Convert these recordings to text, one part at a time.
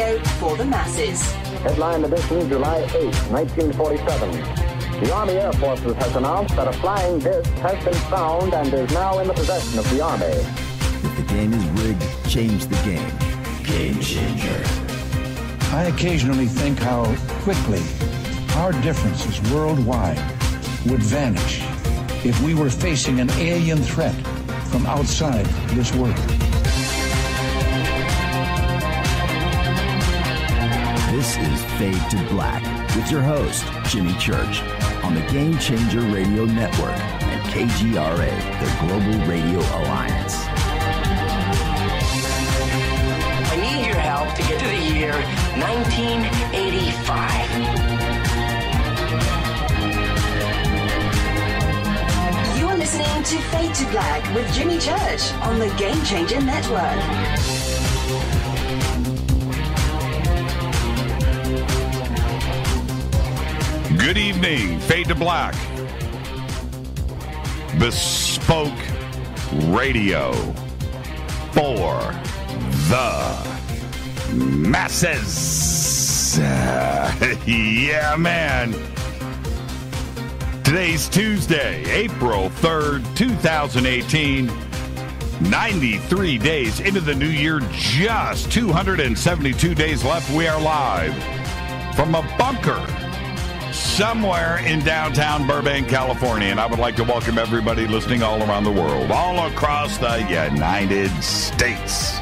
radio for the masses. Headline edition, July 8, 1947. The Army Air Forces has announced that a flying disc has been found and is now in the possession of the Army. If the game is rigged, change the game. Game changer. I occasionally think how quickly our differences worldwide would vanish if we were facing an alien threat from outside this world. This is Fade to Black with your host, Jimmy Church, on the Game Changer Radio Network and KGRA, the Global Radio Alliance. I need your help to get to the year 1985. You're listening to Fade to Black with Jimmy Church on the Game Changer Network. Good evening, Fade to Black. Bespoke radio for the masses. Yeah, man. Today's Tuesday, April 3rd, 2018. 93 days into the new year, just 272 days left. We are live from a bunker somewhere in downtown Burbank, California, and I would like to welcome everybody listening all around the world, all across the United States.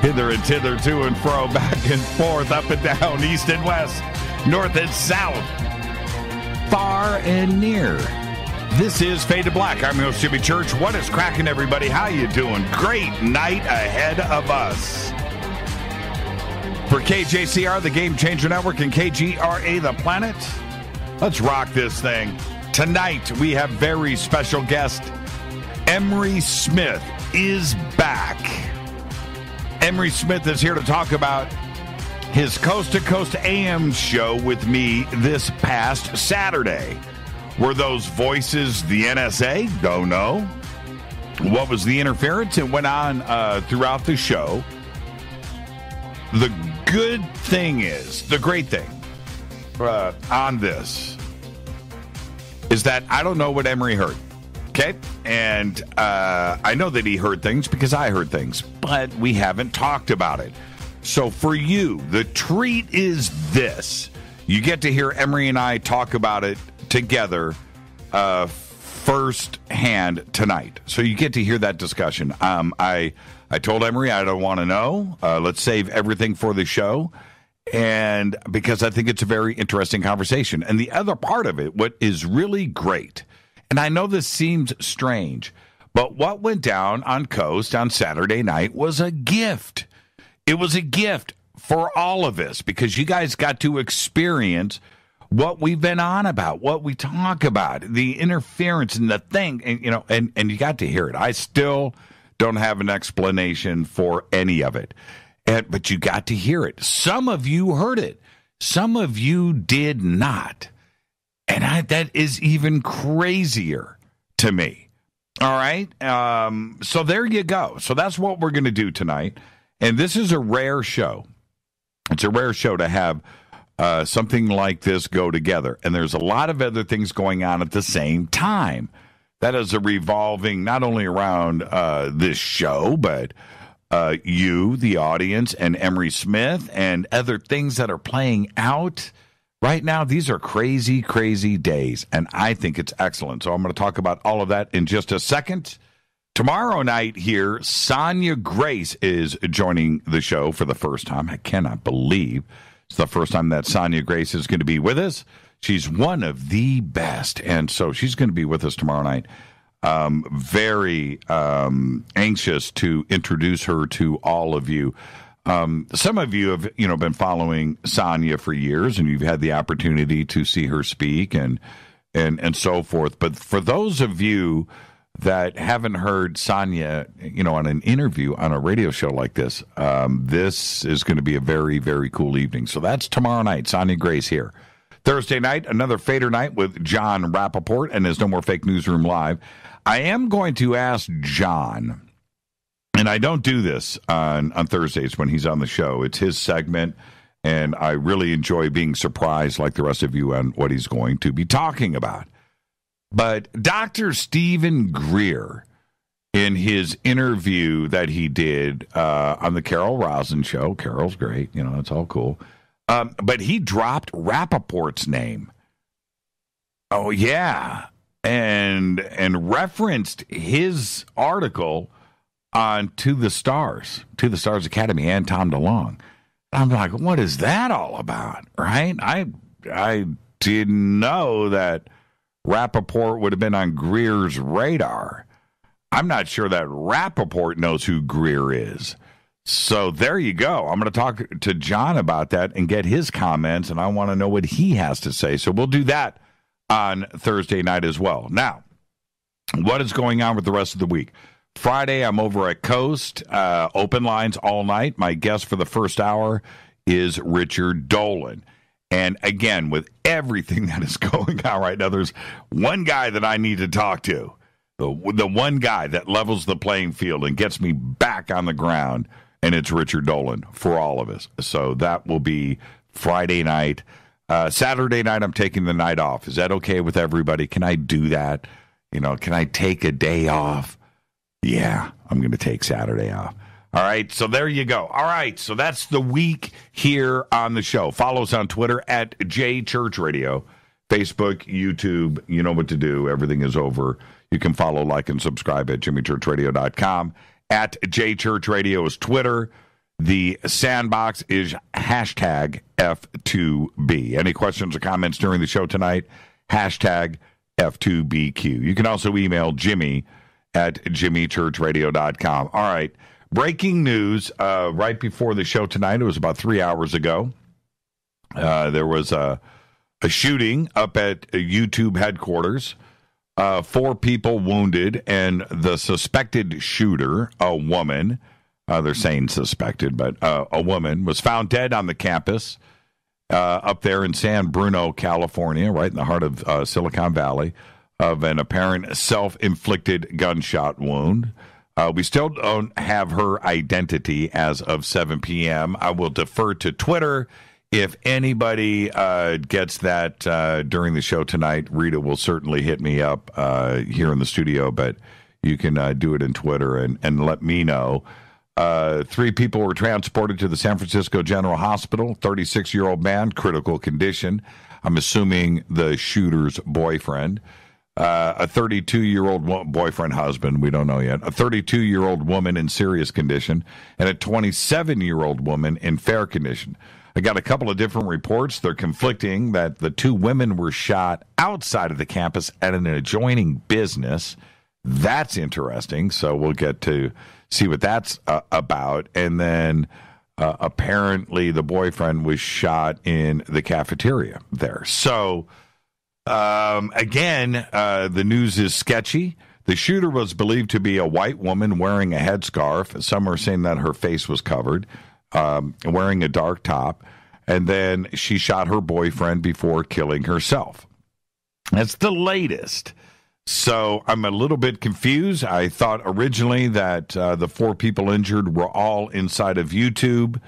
Hither and thither, to and fro, back and forth, up and down, east and west, north and south, far and near. This is Fade to Black. I'm your host, Jimmy Church. What is cracking, everybody? How you doing? Great night ahead of us. For KJCR, the Game Changer Network, and KGRA, the Planet, let's rock this thing. Tonight, we have very special guest. Emery Smith is back. Emery Smith is here to talk about his Coast to Coast AM show with me this past Saturday. Were those voices the NSA? Don't know. What was the interference? It went on throughout the show. The good thing is, the great thing on this is that I don't know what Emery heard, okay? And I know that he heard things because I heard things, but we haven't talked about it. So for you, the treat is this. You get to hear Emery and I talk about it together firsthand tonight. So you get to hear that discussion. I told Emery I don't want to know. Let's save everything for the show, and because I think it's a very interesting conversation. And the other part of it, what is really great, and I know this seems strange, but what went down on Coast on Saturday night was a gift. It was a gift for all of us because you guys got to experience what we've been on about, what we talk about, the interference and the thing, and and you got to hear it. I still don't have an explanation for any of it, but you got to hear it. Some of you heard it. Some of you did not. And that is even crazier to me. All right? So there you go. So that's what we're going to do tonight. And this is a rare show. It's a rare show to have something like this go together. And there's a lot of other things going on at the same time. That is a revolving not only around this show, but you, the audience, and Emery Smith, and other things that are playing out right now. These are crazy, crazy days, and I think it's excellent. So I'm going to talk about all of that in just a second. Tomorrow night here, Sonia Grace is joining the show for the first time. I cannot believe it's the first time that Sonia Grace is going to be with us. She's one of the best, and so she's going to be with us tomorrow night. Very anxious to introduce her to all of you. Some of you have, been following Sonia for years, and you've had the opportunity to see her speak and so forth. But for those of you that haven't heard Sonia, on an interview on a radio show like this, this is going to be a very, very cool evening. So that's tomorrow night. Sonia Grace here. Thursday night, another Fader night with John Rappaport and his No More Fake Newsroom Live. I am going to ask John And I don't do this on Thursdays when he's on the show. It's his segment, and I really enjoy being surprised, like the rest of you, on what he's going to be talking about. But Dr. Stephen Greer, in his interview that he did on the Carol Rosin show, Carol's great, it's all cool, but he dropped Rappaport's name. Oh, yeah, and referenced his article on To the Stars Academy and Tom DeLonge. I'm like, what is that all about, right? I didn't know that Rappaport would have been on Greer's radar. I'm not sure that Rappaport knows who Greer is. So there you go. I'm going to talk to John about that and get his comments, and I want to know what he has to say. So we'll do that on Thursday night as well. Now, what is going on with the rest of the week? Friday, I'm over at Coast, open lines all night. My guest for the first hour is Richard Dolan. And again, with everything that is going on right now, there's one guy that I need to talk to, the one guy that levels the playing field and gets me back on the ground, and it's Richard Dolan for all of us. So that will be Friday night. Saturday night, I'm taking the night off. Is that okay with everybody? Can I do that? Can I take a day off? Yeah, I'm going to take Saturday off. All right, so there you go. All right, so that's the week here on the show. Follow us on Twitter at JChurchRadio, Facebook, YouTube. You know what to do. Everything is over. You can follow, like, and subscribe at jimmychurchradio.com. At JChurchRadio is Twitter. The sandbox is hashtag F2B. Any questions or comments during the show tonight? Hashtag F2BQ. You can also email Jimmy at jimmychurchradio.com. All right. Breaking news right before the show tonight. It was about 3 hours ago. There was a shooting up at YouTube headquarters. 4 people wounded, and the suspected shooter, a woman, they're saying suspected, but a woman, was found dead on the campus up there in San Bruno, California, right in the heart of Silicon Valley, of an apparent self-inflicted gunshot wound. We still don't have her identity as of 7 p.m. I will defer to Twitter. If anybody gets that during the show tonight, Rita will certainly hit me up here in the studio, but you can do it in Twitter and let me know. 3 people were transported to the San Francisco General Hospital. 36-year-old man, critical condition. I'm assuming the shooter's boyfriend. A 32-year-old boyfriend, husband, we don't know yet. A 32-year-old woman in serious condition, and a 27-year-old woman in fair condition. I got a couple of different reports. They're conflicting that the 2 women were shot outside of the campus at an adjoining business. That's interesting. So we'll get to see what that's about. And then apparently the boyfriend was shot in the cafeteria there. So again, the news is sketchy. The shooter was believed to be a white woman wearing a headscarf. Some are saying that her face was covered, wearing a dark top. And then she shot her boyfriend before killing herself. That's the latest. So I'm a little bit confused. I thought originally that the 4 people injured were all inside of YouTube.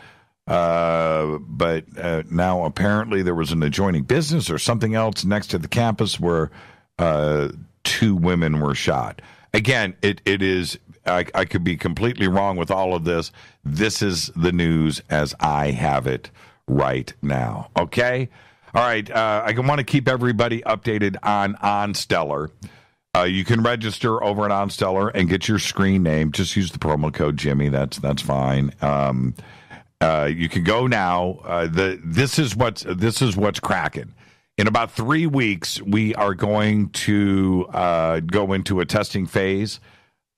But now apparently there was an adjoining business or something else next to the campus where 2 women were shot. Again, it is, I could be completely wrong with all of this. This is the news as I have it right now. Okay? All right. I want to keep everybody updated on OnStellar. You can register over at OnStellar and get your screen name. Just use the promo code Jimmy. That's fine. You can go now. This is what's cracking. In about 3 weeks, we are going to go into a testing phase.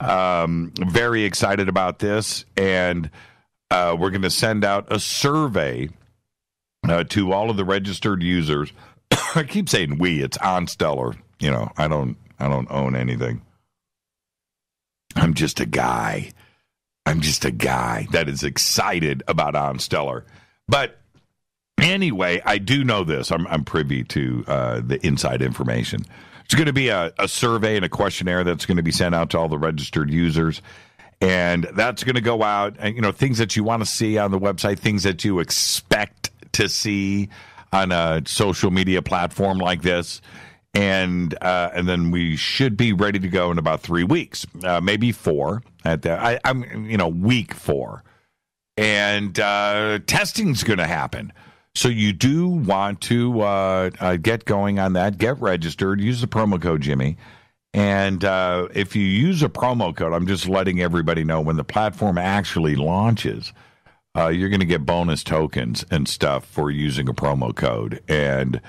Very excited about this, and we're going to send out a survey to all of the registered users. I keep saying we. It's OnStellar. I don't own anything. I'm just a guy that is excited about OnStellar. But anyway, I do know this. I'm privy to the inside information. It's going to be a survey and a questionnaire that's going to be sent out to all the registered users. And that's going to go out, and, things that you want to see on the website, things that you expect to see on a social media platform like this. And then we should be ready to go in about 3 weeks, maybe 4 I'm week 4. And testing's going to happen. So you do want to get going on that, get registered, use the promo code Jimmy. And if you use a promo code, I'm just letting everybody know when the platform actually launches, you're going to get bonus tokens and stuff for using a promo code. And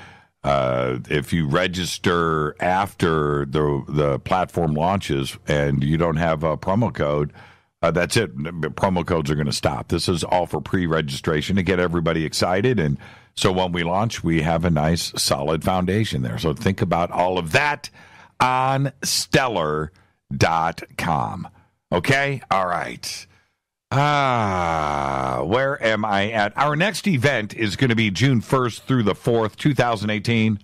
if you register after the platform launches and you don't have a promo code, that's it. Promo codes are going to stop. This is all for pre-registration to get everybody excited. And so when we launch, we have a nice, solid foundation there. So think about all of that on stellar.com. Okay? All right. Where am I at? Our next event is going to be June 1st through the 4th, 2018.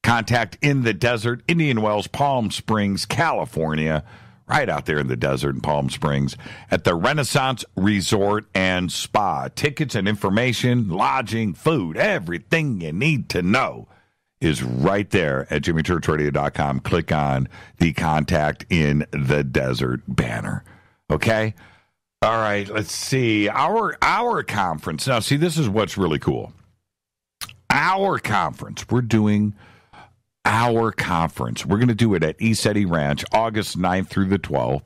Contact in the Desert, Indian Wells, Palm Springs, California. Right out there in the desert in Palm Springs at the Renaissance Resort and Spa. Tickets and information, lodging, food, everything you need to know is right there at jimmychurchradio.com. Click on the Contact in the Desert banner. Okay? All right, let's see. Our conference. Now, see, this is what's really cool. Our conference. We're doing our conference. We're going to do it at ECETI Ranch, August 9th through the 12th.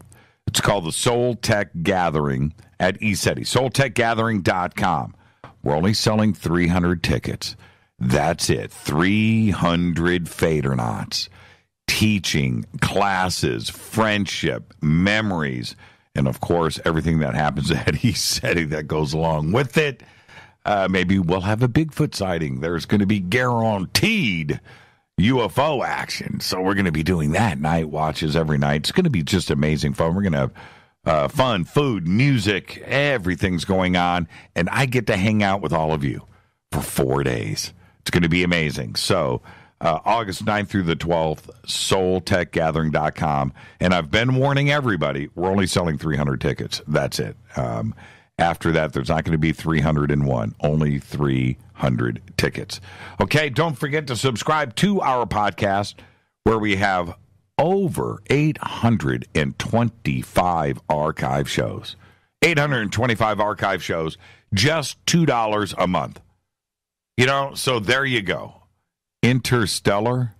It's called the Soul Tech Gathering at ECETI, soultechgathering.com. We're only selling 300 tickets. That's it. 300 Fadernauts. Teaching, classes, friendship, memories, and, of course, everything that happens at ECETI that goes along with it. Maybe we'll have a Bigfoot sighting. There's going to be guaranteed UFO action. So we're going to be doing that night watches every night. It's going to be just amazing fun. We're going to have fun, food, music, everything's going on. And I get to hang out with all of you for 4 days. It's going to be amazing. So August 9th through the 12th, soultechgathering.com. And I've been warning everybody, we're only selling 300 tickets. That's it. After that, there's not going to be 301, only 300 tickets. Okay, don't forget to subscribe to our podcast where we have over 825 archive shows. 825 archive shows, just $2 a month. So there you go. Interstellar,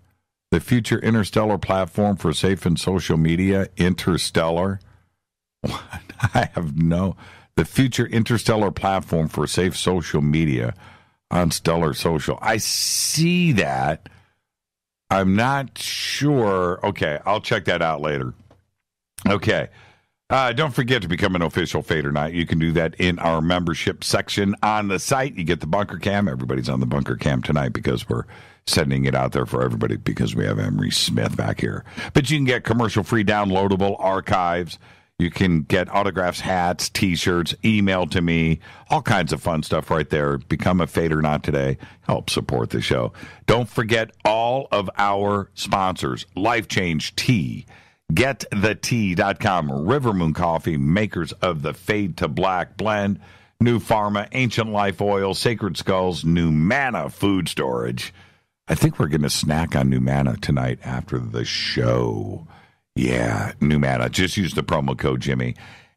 the future interstellar platform for safe and social media. Interstellar. I have the future interstellar platform for safe social media on Stellar Social. I see that. I'm not sure. Okay, I'll check that out later. Okay. Don't forget to become an official Fadernaut. You can do that in our membership section on the site. You get the bunker cam. Everybody's on the bunker cam tonight because we're sending it out there for everybody because we have Emery Smith back here. But you can get commercial-free downloadable archives. You can get autographs, hats, T-shirts, email to me, all kinds of fun stuff right there. Become a Fadernaut today. Help support the show. Don't forget all of our sponsors. Life Change Tea, GetTheTea.com, River Moon Coffee, makers of the Fade to Black blend, New Pharma, Ancient Life Oil, Sacred Skulls, Numana Food Storage. I think we're going to snack on Numana tonight after the show. Yeah, Numana. Just use the promo code Jimmy,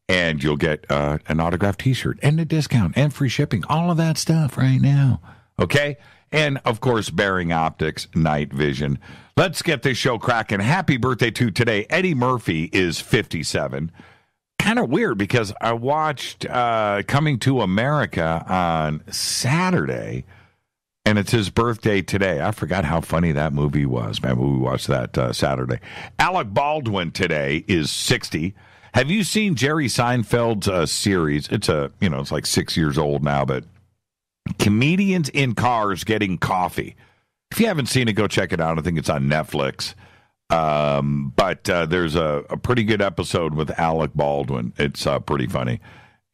and you'll get an autographed T-shirt and a discount and free shipping. All of that stuff right now. Okay? And, of course, Bearing Optics, Night Vision. Let's get this show cracking. Happy birthday to today. Eddie Murphy is 57. Kind of weird because I watched Coming to America on Saturday, and it's his birthday today. I forgot how funny that movie was, man. We watched that Saturday. Alec Baldwin today is 60. Have you seen Jerry Seinfeld's series? It's it's like 6 years old now, but Comedians in Cars Getting Coffee. If you haven't seen it, go check it out. I think it's on Netflix. But there's a pretty good episode with Alec Baldwin. It's pretty funny.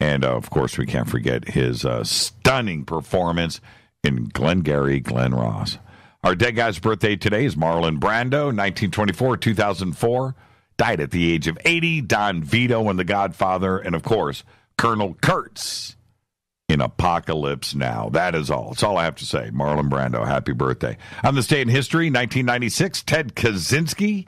And, of course, we can't forget his stunning performance in Glengarry Glen Ross. Our dead guy's birthday today is Marlon Brando, 1924-2004. died at the age of 80. Don Vito in The Godfather, and, of course, Colonel Kurtz in Apocalypse Now. That is all. That's all I have to say. Marlon Brando, happy birthday. On this day in history, 1996, Ted Kaczynski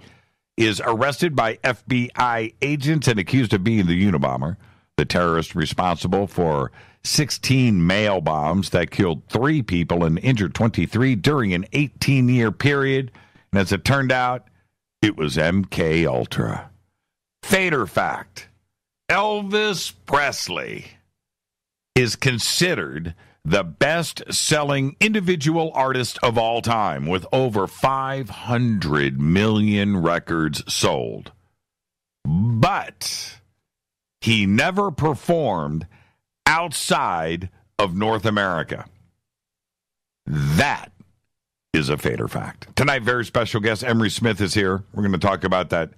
is arrested by FBI agents and accused of being the Unabomber, the terrorist responsible for 16 mail bombs that killed 3 people and injured 23 during an 18-year period. And as it turned out, it was MK Ultra. Fader fact: Elvis Presley is considered the best-selling individual artist of all time, with over 500 million records sold. But he never performed outside of North America. That is a Fader fact. Tonight, very special guest, Emery Smith is here. We're going to talk about that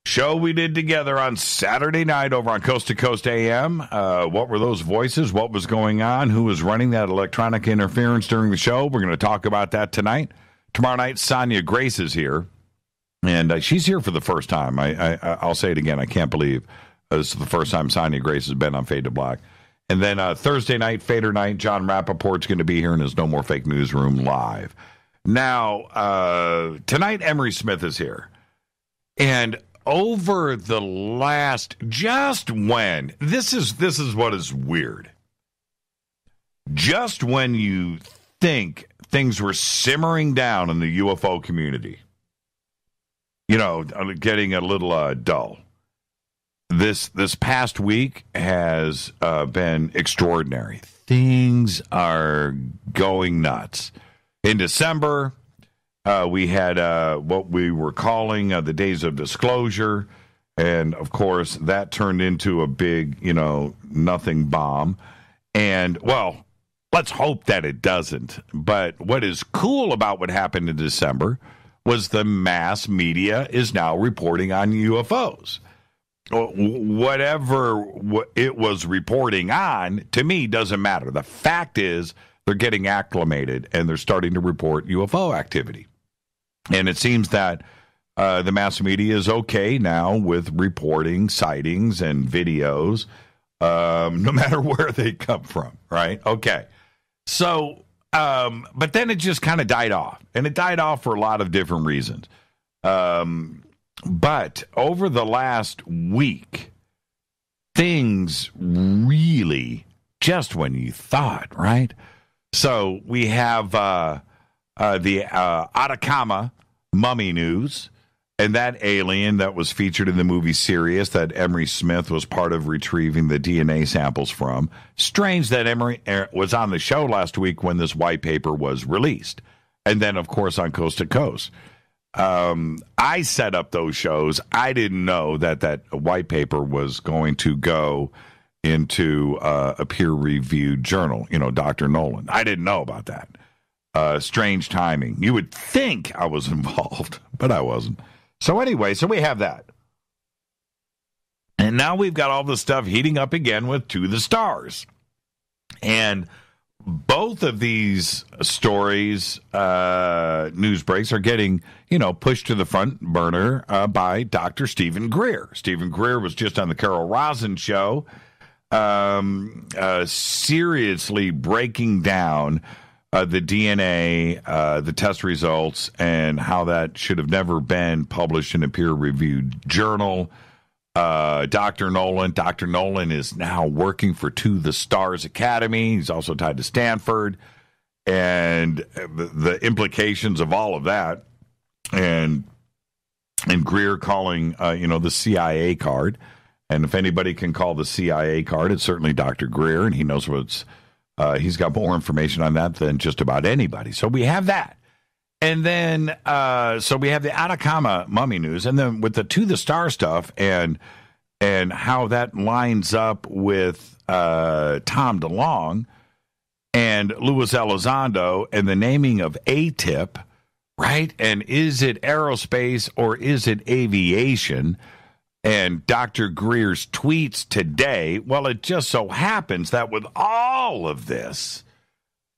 show we did together on Saturday night over on Coast to Coast AM. What were those voices? What was going on? Who was running that electronic interference during the show? We're going to talk about that tonight. Tomorrow night, Sonia Grace is here, and she's here for the first time. I'll say it again. I can't believe this is the first time Sonia Grace has been on Fade to Black. And then Thursday night, Fader night, John Rappaport's going to be here in his No More Fake Newsroom live. Now, tonight, Emery Smith is here. And over the last, just when, this is what is weird. Just when you think things were simmering down in the UFO community, you know, getting a little dull, this past week has been extraordinary. Things are going nuts. In December, we had what we were calling the Days of Disclosure, and, of course, that turned into a big, nothing bomb. And, well, let's hope that it doesn't. But what is cool about what happened in December was the mass media is now reporting on UFOs. Whatever it was reporting on, to me, doesn't matter. The fact is they're getting acclimated, and they're starting to report UFO activity. And it seems that the mass media is okay now with reporting sightings and videos, no matter where they come from, right? Okay. So, but then it just kind of died off. And it died off for a lot of different reasons. But over the last week, things really, just when you thought, right? So we have the Atacama mummy news, and that alien that was featured in the movie Sirius that Emery Smith was part of retrieving the DNA samples from. Strange that Emery was on the show last week when this white paper was released. And then, of course, on Coast to Coast. I set up those shows. I didn't know that white paper was going to go into a peer-reviewed journal, Dr. Nolan. I didn't know about that. Strange timing. You would think I was involved, but I wasn't. So anyway, so we have that. And now we've got all this stuff heating up again with To the Stars. And both of these stories, news breaks, are getting, pushed to the front burner by Dr. Stephen Greer. Stephen Greer was just on the Carol Rosin show, seriously breaking down the DNA, the test results, and how that should have never been published in a peer-reviewed journal. Dr. Nolan is now working for To the Stars Academy. He's also tied to Stanford, and the implications of all of that, and Greer calling, the CIA card. And if anybody can call the CIA card, it's certainly Dr. Greer, and he knows he's got more information on that than just about anybody. So we have that. And then, so we have the Atacama mummy news, and then with the To the Star stuff and how that lines up with Tom DeLonge and Luis Elizondo and the naming of ATIP, right? And is it aerospace or is it aviation? And Dr. Greer's tweets today, well, it just so happens that with all of this,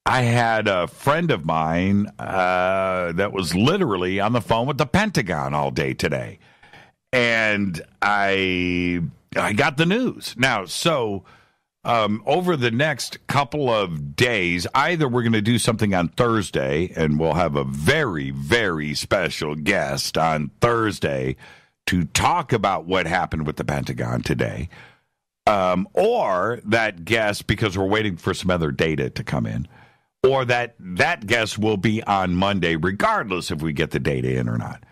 I had a friend of mine that was literally on the phone with the Pentagon all day today. And I got the news. Now, so over the next couple of days, either we're going to do something on Thursday, and we'll have a very, very special guest on Thursday to talk about what happened with the Pentagon today, or that guest, because we're waiting for some other data to come in, or that guest will be on Monday, regardless if we get the data in or not.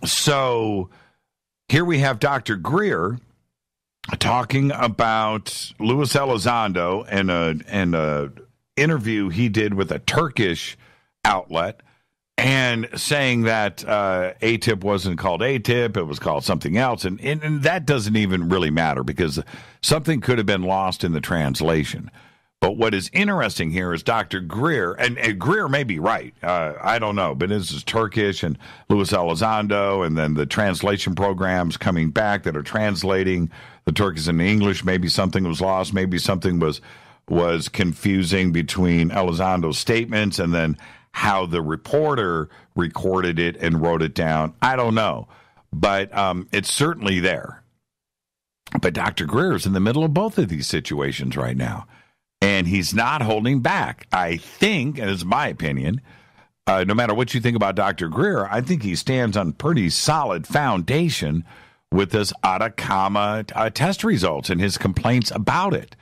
So here we have Dr. Greer talking about Luis Elizondo and a interview he did with a Turkish outlet, and saying that ATIP wasn't called ATIP, it was called something else, and that doesn't even really matter because something could have been lost in the translation. But what is interesting here is Dr. Greer, and Greer may be right, I don't know, but this is Turkish and Luis Elizondo, and then the translation programs coming back that are translating the Turkish into English. Maybe something was lost, maybe something was confusing between Elizondo's statements and then how the reporter recorded it and wrote it down. I don't know, but it's certainly there. But Dr. Greer is in the middle of both of these situations right now. And he's not holding back. I think, and it's my opinion, no matter what you think about Dr. Greer, I think he stands on pretty solid foundation with this Atacama test results and his complaints about it.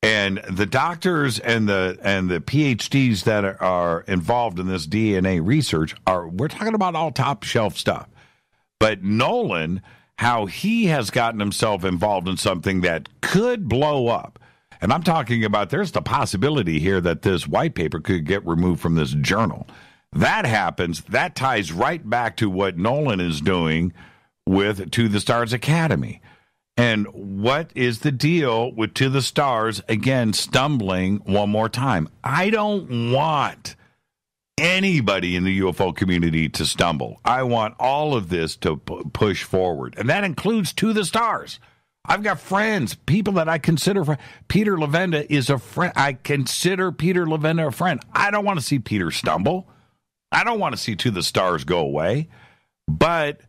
And the doctors and the PhDs that are involved in this DNA research we're talking about all top shelf stuff. But Nolan, how he has gotten himself involved in something that could blow up. And I'm talking about there's the possibility here that this white paper could get removed from this journal. That happens, that ties right back to what Nolan is doing with To the Stars Academy. And what is the deal with To the Stars, again, stumbling one more time? I don't want anybody in the UFO community to stumble. I want all of this to push forward. And that includes To the Stars. I've got friends, people that I consider friends. Peter Levenda is a friend. I consider Peter Levenda a friend. I don't want to see Peter stumble. I don't want to see To the Stars go away. But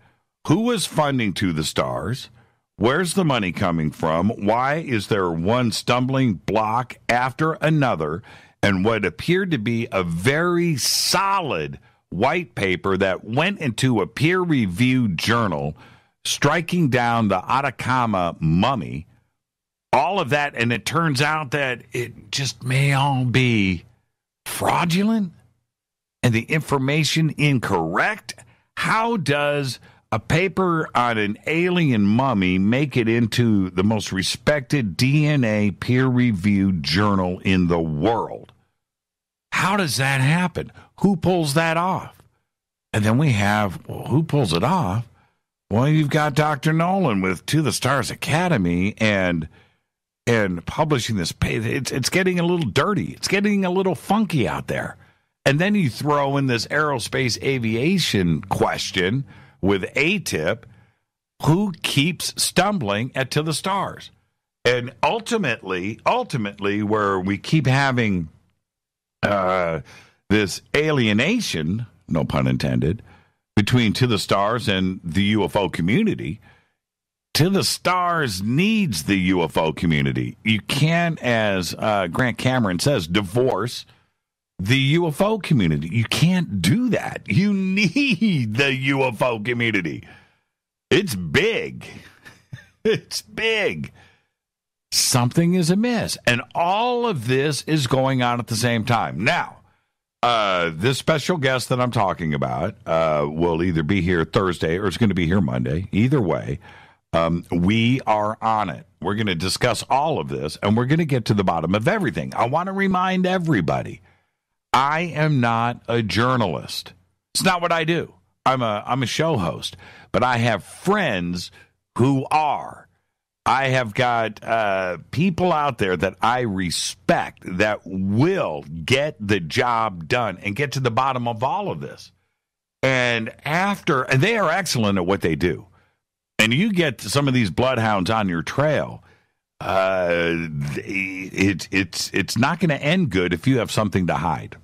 who is funding To the Stars? Where's the money coming from? Why is there one stumbling block after another? And what appeared to be a very solid white paper that went into a peer-reviewed journal, striking down the Atacama mummy, all of that, and it turns out that it just may all be fraudulent and the information incorrect. How does a paper on an alien mummy make it into the most respected DNA peer-reviewed journal in the world? How does that happen? Who pulls that off? And then we have, well, who pulls it off? Well, you've got Dr. Nolan with To the Stars Academy and publishing this paper. It's getting a little dirty. It's getting a little funky out there. And then you throw in this aerospace aviation question with ATIP. Who keeps stumbling at To the Stars? And ultimately, where we keep having this alienation, no pun intended, between To the Stars and the UFO community, To the Stars needs the UFO community. You can't, as Grant Cameron says, divorce the UFO community. You can't do that. You need the UFO community. It's big. It's big. Something is amiss. And all of this is going on at the same time. Now, this special guest that I'm talking about will either be here Thursday or it's going to be here Monday. Either way, we are on it. We're going to discuss all of this, and we're going to get to the bottom of everything. I want to remind everybody, I am not a journalist. It's not what I do. I'm a show host, but I have friends who are. I have got people out there that I respect that will get the job done and get to the bottom of all of this. And they are excellent at what they do. And you get some of these bloodhounds on your trail, it's not going to end good if you have something to hide.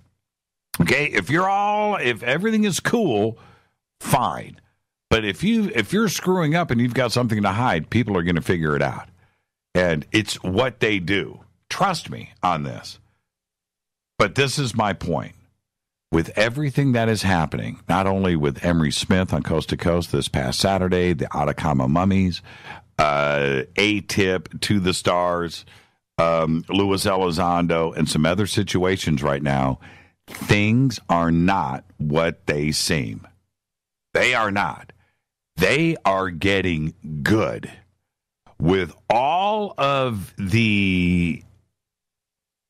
Okay, if everything is cool, fine. But if you're screwing up and you've got something to hide, people are going to figure it out. And it's what they do. Trust me on this. But this is my point. With everything that is happening, not only with Emery Smith on Coast to Coast this past Saturday, the Atacama mummies, A-Tip to the stars, Luis Elizondo, and some other situations right now, things are not what they seem. They are not. They are getting good. With all of the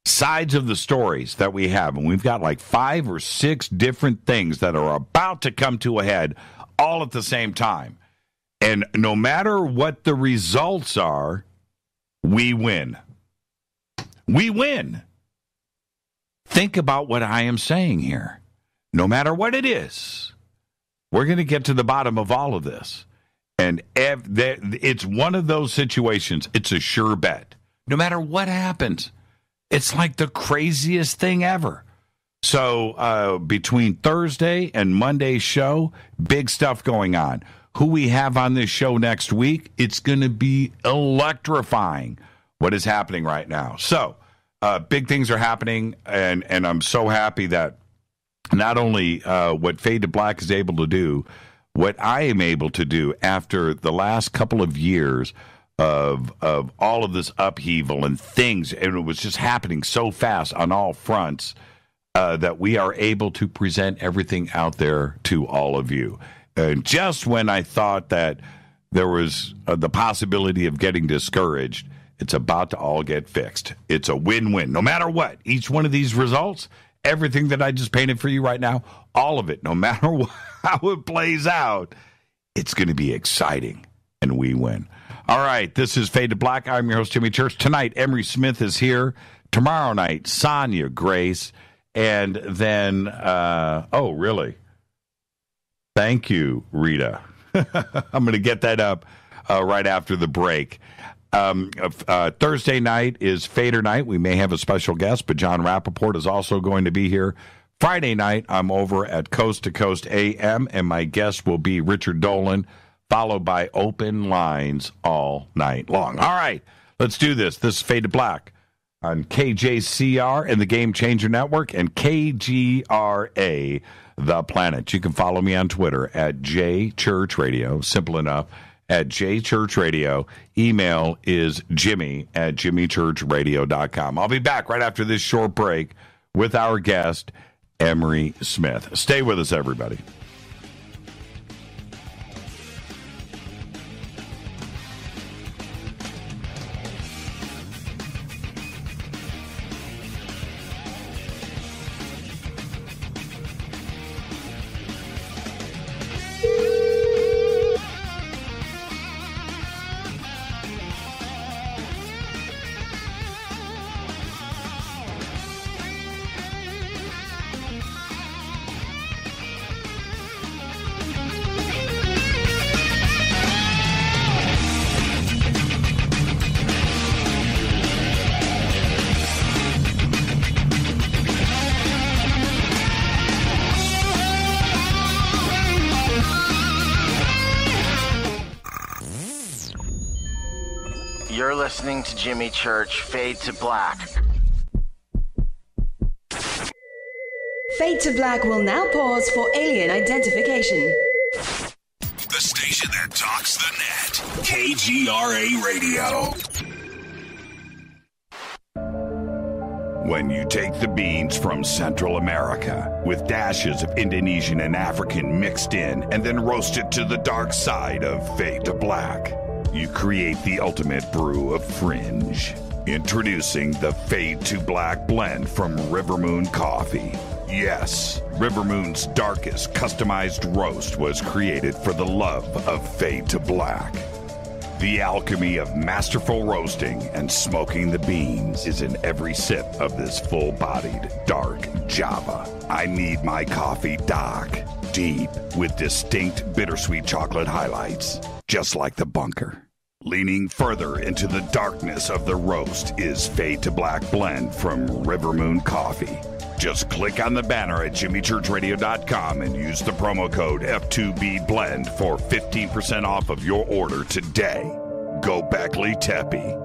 sides of the stories that we have, and we've got like 5 or 6 different things that are about to come to a head all at the same time. And no matter what the results are, we win. We win. Think about what I am saying here. No matter what it is, we're going to get to the bottom of all of this. And it's one of those situations, it's a sure bet. No matter what happens, it's like the craziest thing ever. So between Thursday and Monday's show, big stuff going on. Who we have on this show next week, it's going to be electrifying what is happening right now. So big things are happening, and I'm so happy that not only what Fade to Black is able to do, what I am able to do after the last couple of years of all of this upheaval and things, and it was just happening so fast on all fronts, that we are able to present everything out there to all of you. And just when I thought that there was the possibility of getting discouraged, it's about to all get fixed. It's a win-win. No matter what, each one of these results, everything that I just painted for you right now, all of it, no matter how it plays out, it's going to be exciting, and we win. All right, this is Fade to Black. I'm your host, Jimmy Church. Tonight, Emery Smith is here. Tomorrow night, Sonia Grace. And then, oh, really? Thank you, Rita. I'm going to get that up right after the break. Thursday night is Fader night. We may have a special guest, but John Rappaport is also going to be here. Friday night, I'm over at Coast to Coast AM, and my guest will be Richard Nolan, followed by open lines all night long. All right, let's do this. This is Fade to Black on KJCR and the Game Changer Network and KGRA, The Planet. You can follow me on Twitter at JChurchRadio, simple enough, at JChurchRadio. Email is jimmy@jimmychurchradio.com. I'll be back right after this short break with our guest, Emery Smith. Stay with us, everybody. You're listening to Jimmy Church, Fade to Black. Fade to Black will now pause for alien identification. The station that talks the net. KGRA Radio. When you take the beans from Central America with dashes of Indonesian and African mixed in and then roast it to the dark side of Fade to Black, you create the ultimate brew of fringe. Introducing the Fade to Black blend from Rivermoon Coffee. Yes, Rivermoon's darkest customized roast was created for the love of Fade to Black. The alchemy of masterful roasting and smoking the beans is in every sip of this full-bodied, dark Java. I need my coffee dark, deep, with distinct bittersweet chocolate highlights, just like the bunker. Leaning further into the darkness of the roast is Fade to Black blend from Rivermoon Coffee. Just click on the banner at jimmychurchradio.com and use the promo code F2BBLEND for 15% off of your order today. Go Beckley Teppy.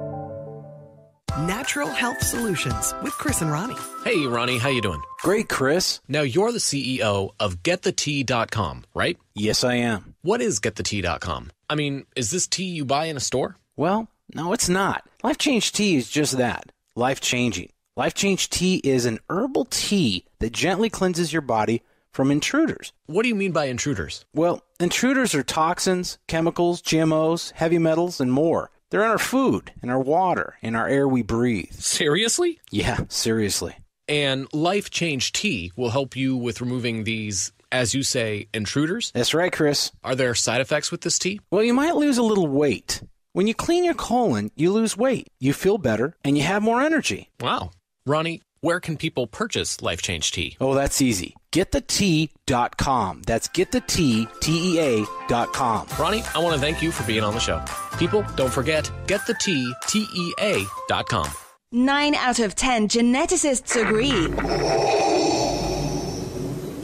Natural Health Solutions with Chris and Ronnie. Hey, Ronnie, how you doing? Great, Chris. Now, you're the CEO of GetTheTea.com, right? Yes, I am. What is GetTheTea.com? I mean, is this tea you buy in a store? Well, no, it's not. Life Change Tea is just that. Life-changing. Life Change Tea is an herbal tea that gently cleanses your body from intruders. What do you mean by intruders? Well, intruders are toxins, chemicals, GMOs, heavy metals, and more. They're in our food, in our water, in our air we breathe. Seriously? Yeah, seriously. And Life Change Tea will help you with removing these, as you say, intruders? That's right, Chris. Are there side effects with this tea? Well, you might lose a little weight. When you clean your colon, you lose weight, you feel better, and you have more energy. Wow. Ronnie, where can people purchase Life Change Tea? Oh, that's easy. GetTheTea.com. That's GetTheTea.com. Ronnie, I want to thank you for being on the show. People, don't forget, GetTheTea.com. 9 out of 10 geneticists agree.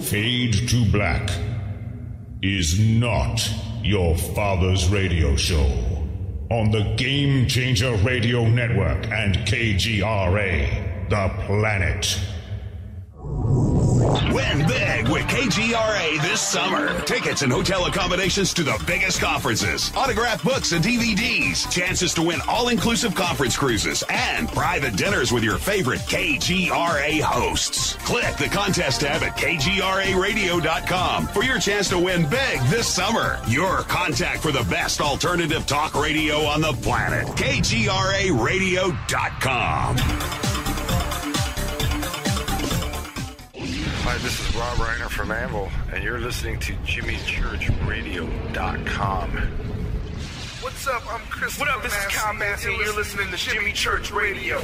Fade to Black is not your father's radio show on the Game Changer Radio Network and KGRA, The Planet. Win big with KGRA this summer. Tickets and hotel accommodations to the biggest conferences, autographed books and DVDs, chances to win all-inclusive conference cruises, and private dinners with your favorite KGRA hosts. Click the contest tab at kgraradio.com for your chance to win big this summer. Your contact for the best alternative talk radio on the planet. kgraradio.com. Hi, this is Rob Reiner from Anvil, and you're listening to JimmyChurchRadio.com. What's up? I'm Chris. What up? This is Kyle Massey, and you're listening to Jimmy Church Radio.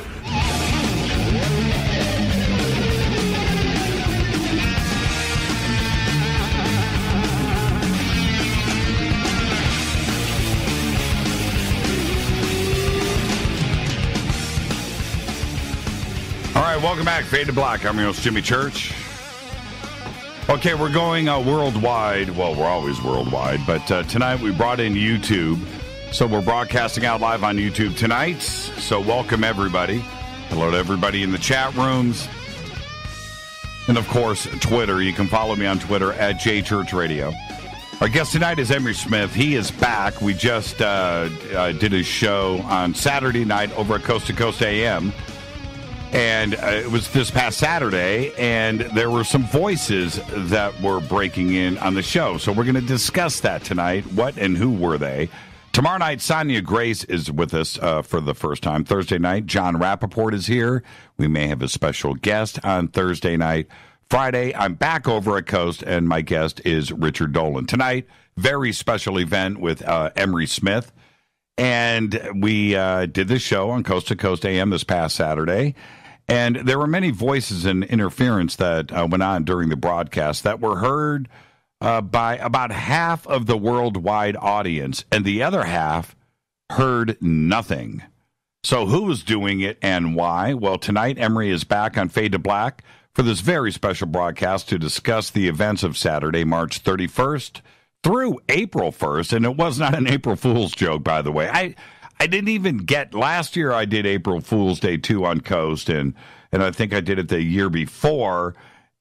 All right, welcome back. Fade to Black. I'm your host, Jimmy Church. Okay, we're going worldwide. Well, we're always worldwide, but tonight we brought in YouTube. So we're broadcasting out live on YouTube tonight. So welcome, everybody. Hello to everybody in the chat rooms. And, of course, Twitter. You can follow me on Twitter at JChurchRadio. Our guest tonight is Emery Smith. He is back. We just did his show on Saturday night over at Coast to Coast AM. And it was this past Saturday, and there were some voices that were breaking in on the show. So we're going to discuss that tonight. What and who were they? Tomorrow night, Sonia Grace is with us for the first time. Thursday night, John Rappaport is here. We may have a special guest on Thursday night. Friday, I'm back over at Coast, and my guest is Richard Nolan. Tonight, very special event with Emery Smith. And we did this show on Coast to Coast AM this past Saturday. And there were many voices and interference that went on during the broadcast that were heard by about half of the worldwide audience, and the other half heard nothing. So who was doing it and why? Well, tonight Emery is back on Fade to Black for this very special broadcast to discuss the events of Saturday, March 31st through April 1st. And it was not an April Fool's joke, by the way. I didn't even get, last year I did April Fool's Day 2 on Coast, and I think I did it the year before,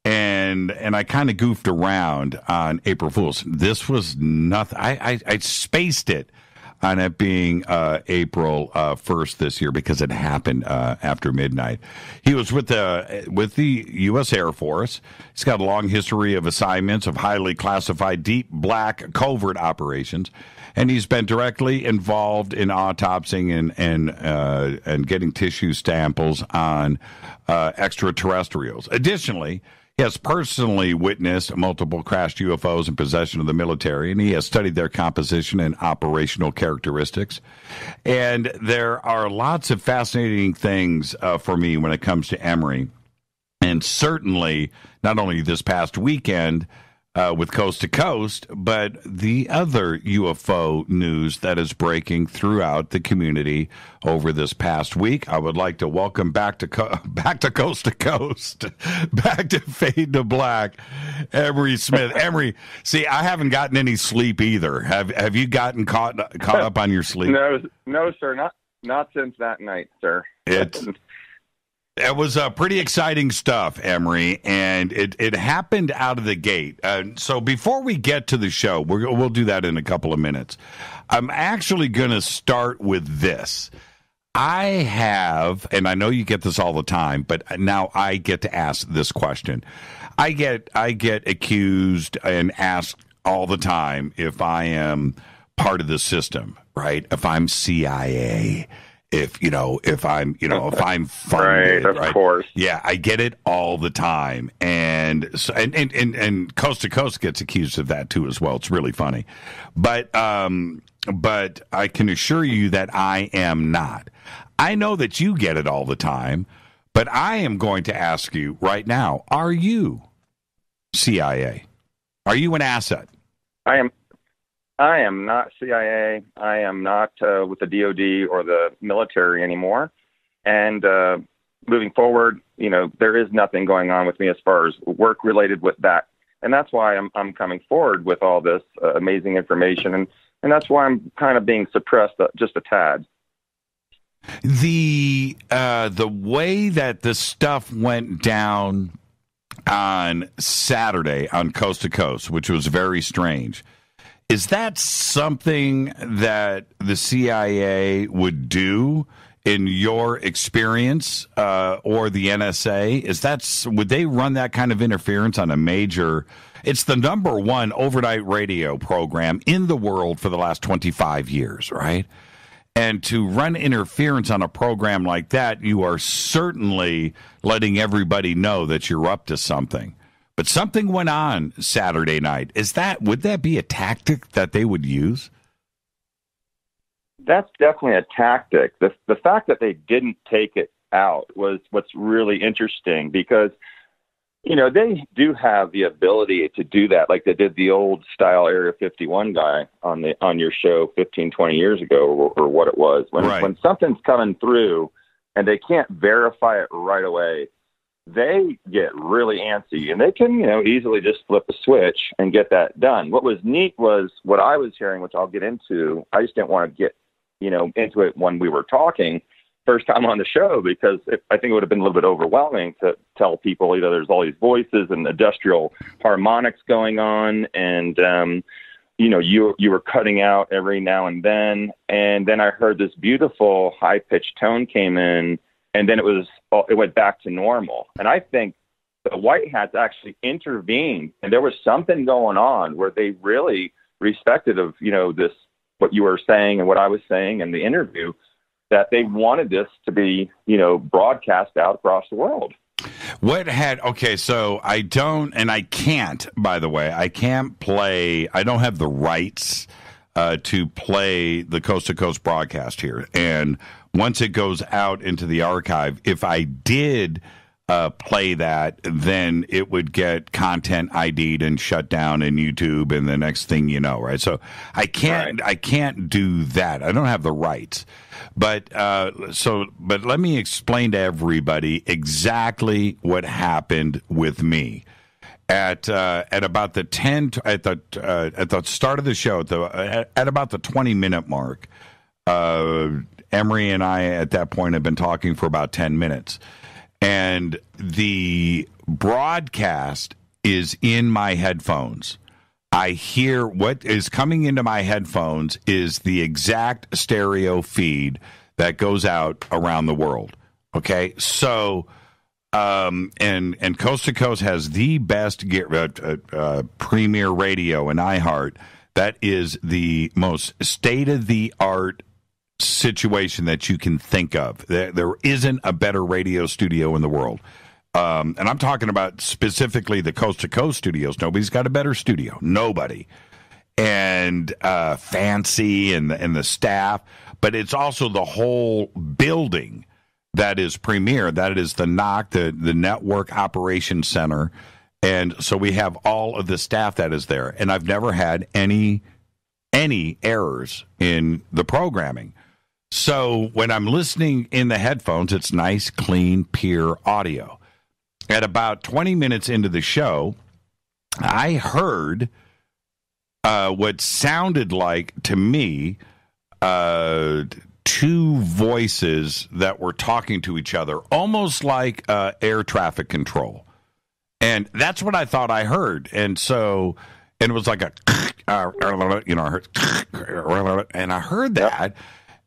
and I kind of goofed around on April Fool's. This was nothing. I spaced it on it being April 1st this year because it happened after midnight. He was with the U.S. Air Force. He's got a long history of assignments of highly classified deep black covert operations. And he's been directly involved in autopsying and getting tissue samples on extraterrestrials. Additionally, he has personally witnessed multiple crashed UFOs in possession of the military, and he has studied their composition and operational characteristics. And there are lots of fascinating things for me when it comes to Emery. And certainly, not only this past weekend, with Coast to Coast, but the other UFO news that is breaking throughout the community over this past week. I would like to welcome back to Coast to Coast, back to Fade to Black, Emery Smith. Emery, see, I haven't gotten any sleep either. Have you gotten caught up on your sleep? No, sir, not since that night, sir. It was pretty exciting stuff, Emery, and it happened out of the gate. So before we get to the show, we'll do that in a couple of minutes. I'm actually going to start with this. I have, and I know you get this all the time, but now I get to ask this question. I get accused and asked all the time if I am part of the system, right? If I'm CIA. If I'm funded, right, of course. Yeah, I get it all the time. And so, and Coast to Coast gets accused of that too as well. It's really funny. But I can assure you that I am not. I know that you get it all the time, but I am going to ask you right now, are you CIA? Are you an asset? I am not CIA. I am not with the DOD or the military anymore. And moving forward, there is nothing going on with me as far as work related with that. And that's why I'm coming forward with all this amazing information. And that's why I'm kind of being suppressed just a tad. The way that this stuff went down on Saturday on Coast to Coast, which was very strange. Is that something that the CIA would do in your experience, or the NSA? Would they run that kind of interference on a major? It's the number one overnight radio program in the world for the last 25 years, right? And to run interference on a program like that, you are certainly letting everybody know that you're up to something. But something went on Saturday night. Would that be a tactic that they would use? That's definitely a tactic. The fact that they didn't take it out was what's really interesting, because, they do have the ability to do that, like they did the old style Area 51 guy on your show 15, 20 years ago, or what it was. When something's coming through and they can't verify it right away, they get really antsy, and they can, easily just flip a switch and get that done. What was neat was what I was hearing, which I'll get into. I just didn't want to get, into it when we were talking first time on the show, because I think it would have been a little bit overwhelming to tell people, there's all these voices and industrial harmonics going on, and, you were cutting out every now and then I heard this beautiful high-pitched tone came in, and then it went back to normal. And I think the White Hats actually intervened, and there was something going on where they really respected of, this, what you were saying and what I was saying in the interview, that they wanted this to be, broadcast out across the world. So I don't, and I can't, by the way, I don't have the rights to play the Coast to Coast broadcast here. And once it goes out into the archive, if I did play that, then it would get content ID'd and shut down in YouTube, and the next thing you know, right? So I can't do that. I don't have the rights. But let me explain to everybody exactly what happened with me. At about the at the start of the show, at about the 20-minute mark, Emery and I at that point had been talking for about 10 minutes, and the broadcast is in my headphones. I hear what is coming into my headphones is the exact stereo feed that goes out around the world. Okay, so. And Coast to Coast has the best premier radio in iHeart. That is the most state-of-the-art situation that you can think of. There isn't a better radio studio in the world. And I'm talking about specifically the Coast to Coast studios. Nobody's got a better studio. Nobody. And fancy and the staff. But it's also the whole building that is premier. That is the NOC, the Network Operations Center, And so we have all of the staff that is there. And I've never had any errors in the programming. So when I'm listening in the headphones, it's nice, clean, pure audio. At about 20 minutes into the show, I heard what sounded like, to me, two voices that were talking to each other, almost like air traffic control. And that's what I thought I heard. And so, and it was like a, you know, I heard, and I heard that.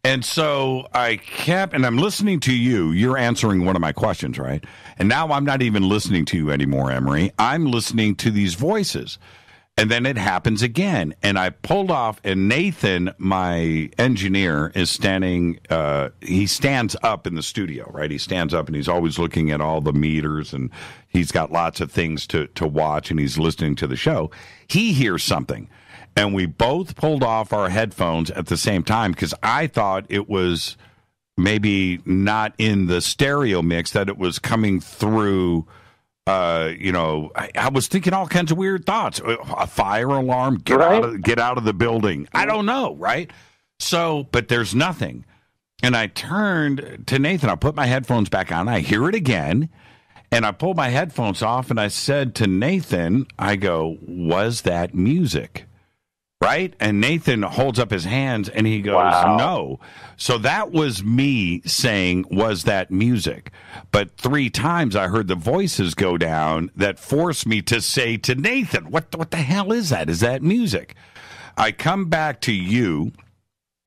And so I kept, and I'm listening to you. You're answering one of my questions, right? And now I'm not even listening to you anymore, Emery. I'm listening to these voices. And then it happens again. And I pulled off, and Nathan, my engineer, is standing, he stands up in the studio, right? He stands up, and he's always looking at all the meters, and he's got lots of things to watch, and he's listening to the show. He hears something. And we both pulled off our headphones at the same time because I thought it was maybe not in the stereo mix, that it was coming through, you know, I was thinking all kinds of weird thoughts. A fire alarm, get out of the building. I don't know, right? So, but there's nothing. And I turned to Nathan. I put my headphones back on. I hear it again. And I pulled my headphones off, and I said to Nathan, I go, was that music? Right? And Nathan holds up his hands and he goes, no. So that was me saying, was that music? But 3 times I heard the voices go down that forced me to say to Nathan, what the hell is that? Is that music? I come back to you.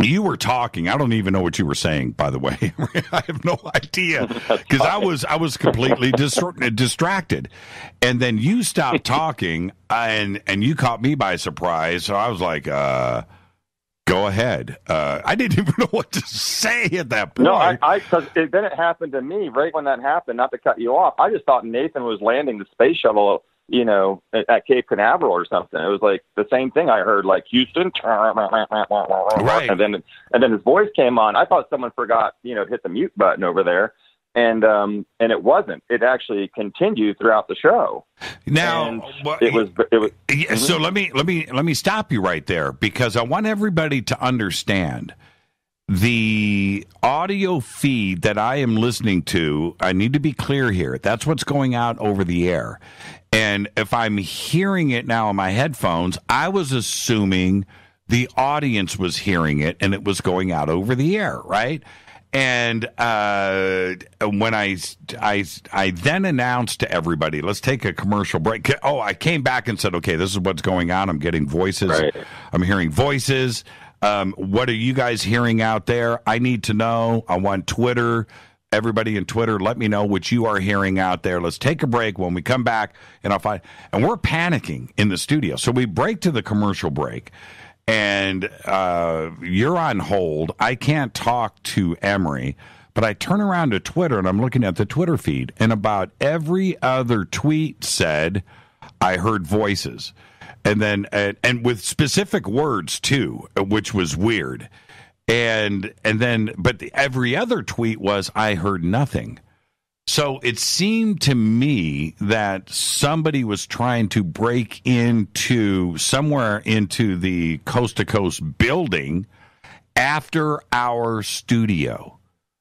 You were talking. I don't even know what you were saying, by the way. I have no idea because I was completely distracted. And then you stopped talking, and you caught me by surprise. So I was like, go ahead. I didn't even know what to say at that point. No, because then it happened to me right when that happened. Not to cut you off, I just thought Nathan was landing the space shuttle, you know, at Cape Canaveral or something. It was like the same thing I heard, like Houston, right? And then his voice came on. I thought someone forgot, you know, to hit the mute button over there, and it wasn't. It actually continued throughout the show. Now it was. So let me stop you right there because I want everybody to understand. The audio feed that I am listening to, I need to be clear here. That's what's going out over the air. And if I'm hearing it now on my headphones, I was assuming the audience was hearing it and it was going out over the air, right? And when I then announced to everybody, let's take a commercial break. Oh, I came back and said, okay, this is what's going on. I'm getting voices. Right. I'm hearing voices. What are you guys hearing out there? I need to know. I want Twitter. Everybody in Twitter, let me know what you are hearing out there. Let's take a break. When we come back, and we're panicking in the studio. So we break to the commercial break, and you're on hold. I can't talk to Emery, but I turn around to Twitter, and I'm looking at the Twitter feed, and about every other tweet said, I heard voices. And then, and with specific words too, which was weird. And then, but every other tweet was, I heard nothing. So it seemed to me that somebody was trying to break into somewhere into the Coast to Coast building after our studio,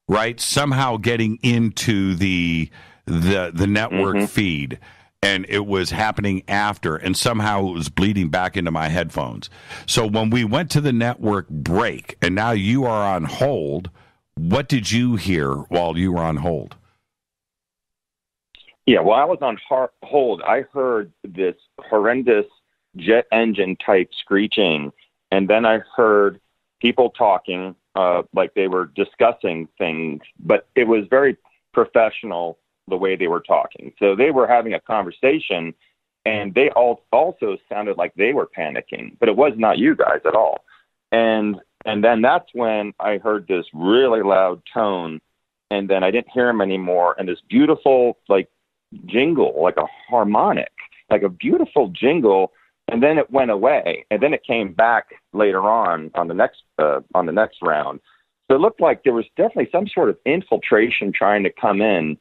right? Somehow getting into the network feed. And it was happening after, and somehow it was bleeding back into my headphones. So when we went to the network break, and now you are on hold, what did you hear while you were on hold? Yeah, while I was on hold, I heard this horrendous jet engine type screeching, and then I heard people talking like they were discussing things, but it was very professional the way they were talking. So they were having a conversation, and they also sounded like they were panicking, but it was not you guys at all. And then that's when I heard this really loud tone, and then I didn't hear him anymore. And this beautiful, like, jingle, like a harmonic, like a beautiful jingle. And then it went away, and then it came back later on the next round. So it looked like there was definitely some sort of infiltration trying to come in.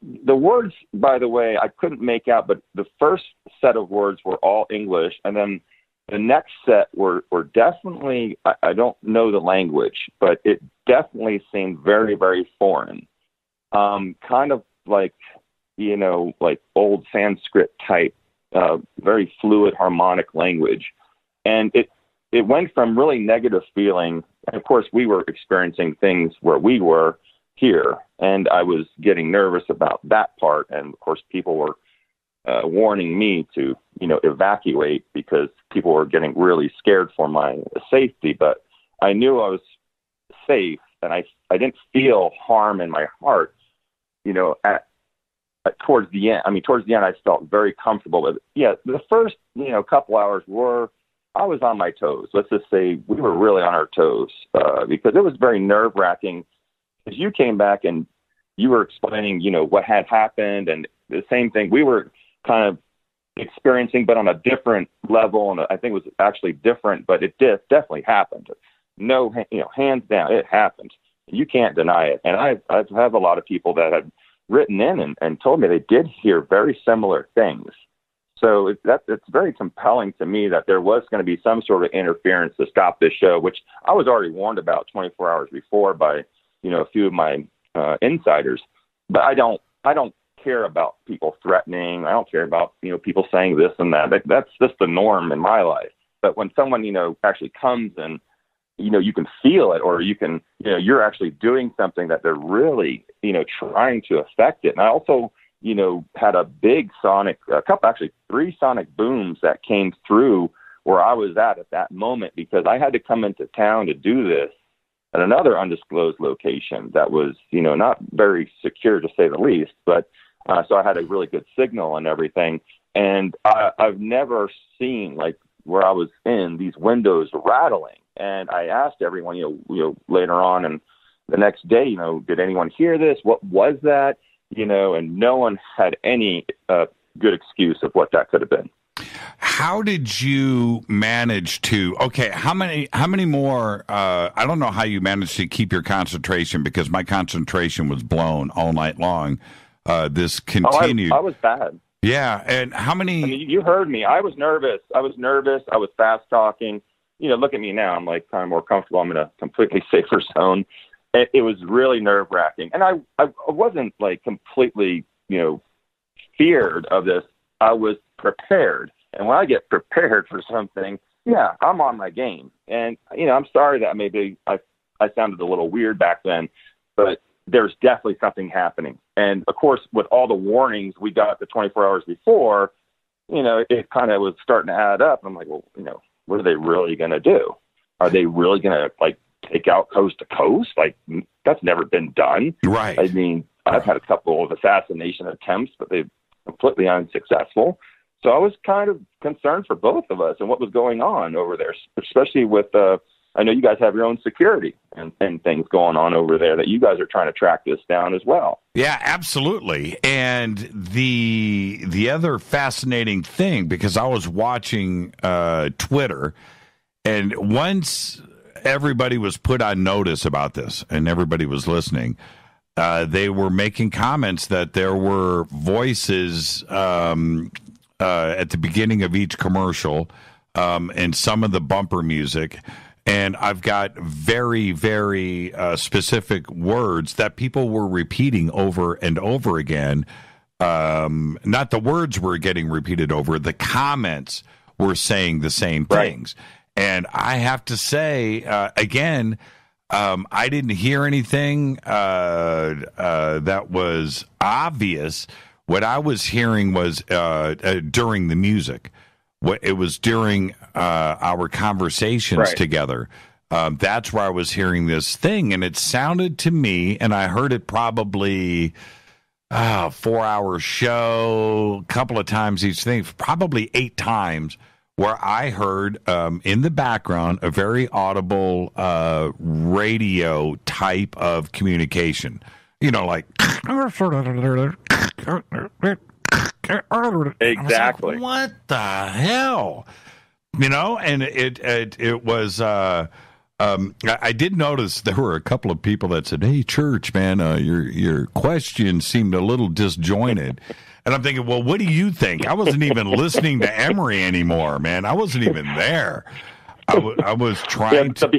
the words, by the way, I couldn't make out, but the first set of words were all English, and then the next set were definitely, I don't know the language, but it definitely seemed very, very foreign. Kind of like, like old Sanskrit type, very fluid harmonic language. And it went from really negative feeling. And of course, we were experiencing things where we were here, and I was getting nervous about that part. And of course, people were warning me to, evacuate because people were getting really scared for my safety. But I knew I was safe, and I didn't feel harm in my heart, towards the end. I mean, towards the end, I felt very comfortable with it. Yeah, the first, couple hours I was on my toes. Let's just say we were really on our toes because it was very nerve-wracking. As you came back and you were explaining, what had happened, and the same thing we were kind of experiencing, but on a different level. And I think it was actually different, but it definitely happened. No, hands down, it happened. You can't deny it. And I've had a lot of people that had written in and told me they did hear very similar things. So it's very compelling to me that there was going to be some sort of interference to stop this show, which I was already warned about 24 hours before by, a few of my insiders. But I don't care about people threatening. I don't care about, people saying this and that. That's just the norm in my life. But when someone, actually comes and, you can feel it, or you can, you're actually doing something that they're really, trying to affect it. And I also, had a big three sonic booms that came through where I was at that moment, because I had to come into town to do this at another undisclosed location that was, not very secure, to say the least. But so I had a really good signal and everything. And I've never seen, like, where I was in, these windows rattling. And I asked everyone, later on and the next day, did anyone hear this? What was that? And no one had any good excuse of what that could have been. How did you manage to, how many more, I don't know how you managed to keep your concentration, because my concentration was blown all night long. This continued. I was bad. Yeah. And how many? I mean, you heard me. I was nervous. I was fast talking. Look at me now. I'm like kind of more comfortable. I'm in a completely safer zone. It was really nerve-wracking. And I wasn't like completely, feared of this. I was prepared. And when I get prepared for something, yeah, I'm on my game. And, I'm sorry that maybe I sounded a little weird back then, but there's definitely something happening. And of course, with all the warnings we got the 24 hours before, it kind of was starting to add up. I'm like, well, what are they really going to do? Are they really going to like take out coast to coast? Like, that's never been done. Right. I mean, I've had a couple of assassination attempts, but they've completely unsuccessful. So I was kind of concerned for both of us and what was going on over there, especially with, I know you guys have your own security and things going on over there that you guys are trying to track this down as well. Yeah, absolutely. And the other fascinating thing, because I was watching Twitter, and once everybody was put on notice about this and everybody was listening, they were making comments that there were voices at the beginning of each commercial and some of the bumper music. And I've got very, very specific words that people were repeating over and over again. Not the words were getting repeated over. The comments were saying the same things. Right. And I have to say, again, I didn't hear anything that was obvious. What I was hearing was during the music. It was during our conversations together. That's where I was hearing this thing, and it sounded to me, and I heard it probably 4-hour show, a couple of times each thing, probably 8 times, where I heard in the background a very audible radio type of communication. Like exactly. Like, what the hell? And it was I did notice there were a couple of people that said, "Hey, Church, man, your question seemed a little disjointed." And I'm thinking, well, what do you think? I wasn't even listening to Emery anymore, man. I wasn't even there. I was trying to. The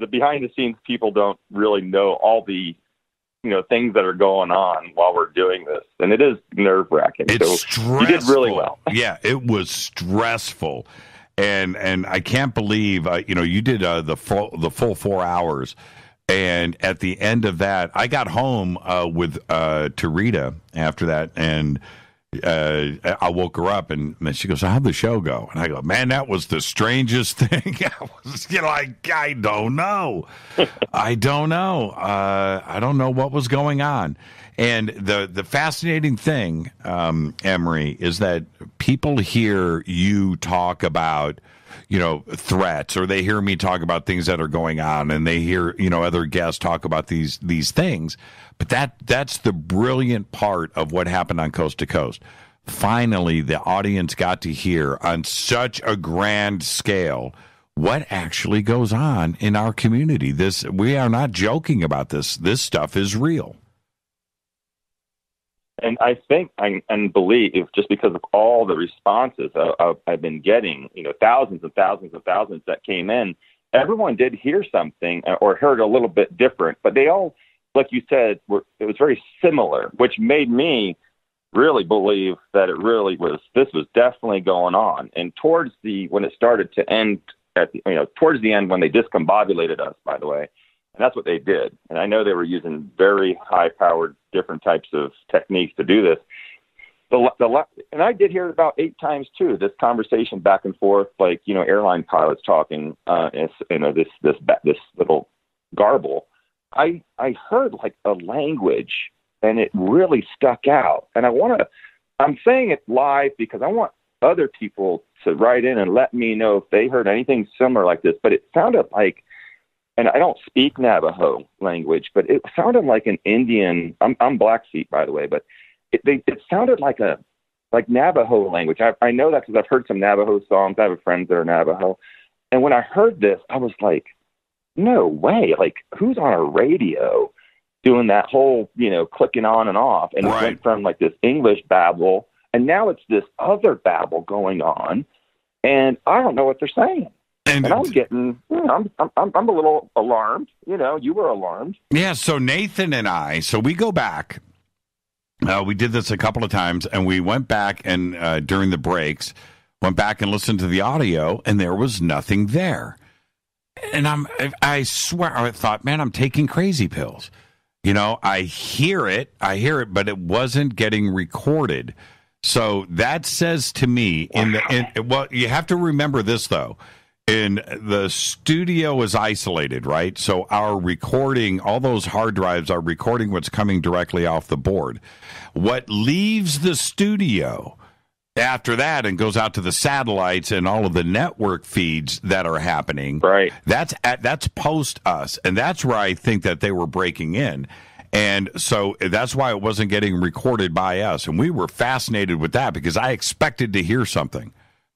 behind the scenes people don't really know all the things that are going on while we're doing this, and it is nerve-wracking. It's stressful. You did really well. Yeah, it was stressful, and I can't believe you did the full 4 hours, and at the end of that, I got home with Tarita after that, and I woke her up, and she goes, "How'd the show go?" And I go, "Man, that was the strangest thing." I don't know. I don't know. I don't know what was going on. And the fascinating thing, Emery, is that people hear you talk about, threats, or they hear me talk about things that are going on, and they hear, other guests talk about these things. But that's the brilliant part of what happened on Coast to Coast. Finally, the audience got to hear on such a grand scale what actually goes on in our community. We are not joking about this. This stuff is real. And I think and believe, just because of all the responses I've been getting, thousands and thousands and thousands that came in, everyone did hear something or heard a little bit different, but they all, like you said, it was very similar, which made me really believe that this was definitely going on. And when it started to end towards the end, when they discombobulated us, by the way, and that's what they did. And I know they were using very high-powered, different types of techniques to do this. And I did hear it about 8 times too. This conversation back and forth, like airline pilots talking, this little garble. I heard like a language, and it really stuck out. And I'm saying it live because I want other people to write in and let me know if they heard anything similar like this. But it sounded like, and I don't speak Navajo language, but it sounded like an Indian. I'm Blackfeet, by the way, but it sounded like Navajo language. I know that because I've heard some Navajo songs. I have friends that are Navajo, and when I heard this, I was like, no way! Like, who's on a radio doing that whole clicking on and off? And It went from like this English babble, and now it's this other babble going on, and I don't know what they're saying. And I'm getting, I'm a little alarmed. You were alarmed. Yeah. So Nathan and I, we go back. We did this a couple of times, and we went back and during the breaks, went back and listened to the audio, and there was nothing there. And I swear, I thought, man, I'm taking crazy pills. I hear it, but it wasn't getting recorded. So that says to me, well, you have to remember this though. And the studio is isolated, right? So our recording, all those hard drives are recording what's coming directly off the board. What leaves the studio after that and goes out to the satellites and all of the network feeds that are happening, right? That's post us, and that's where I think that they were breaking in. And so that's why it wasn't getting recorded by us. And we were fascinated with that because I expected to hear something.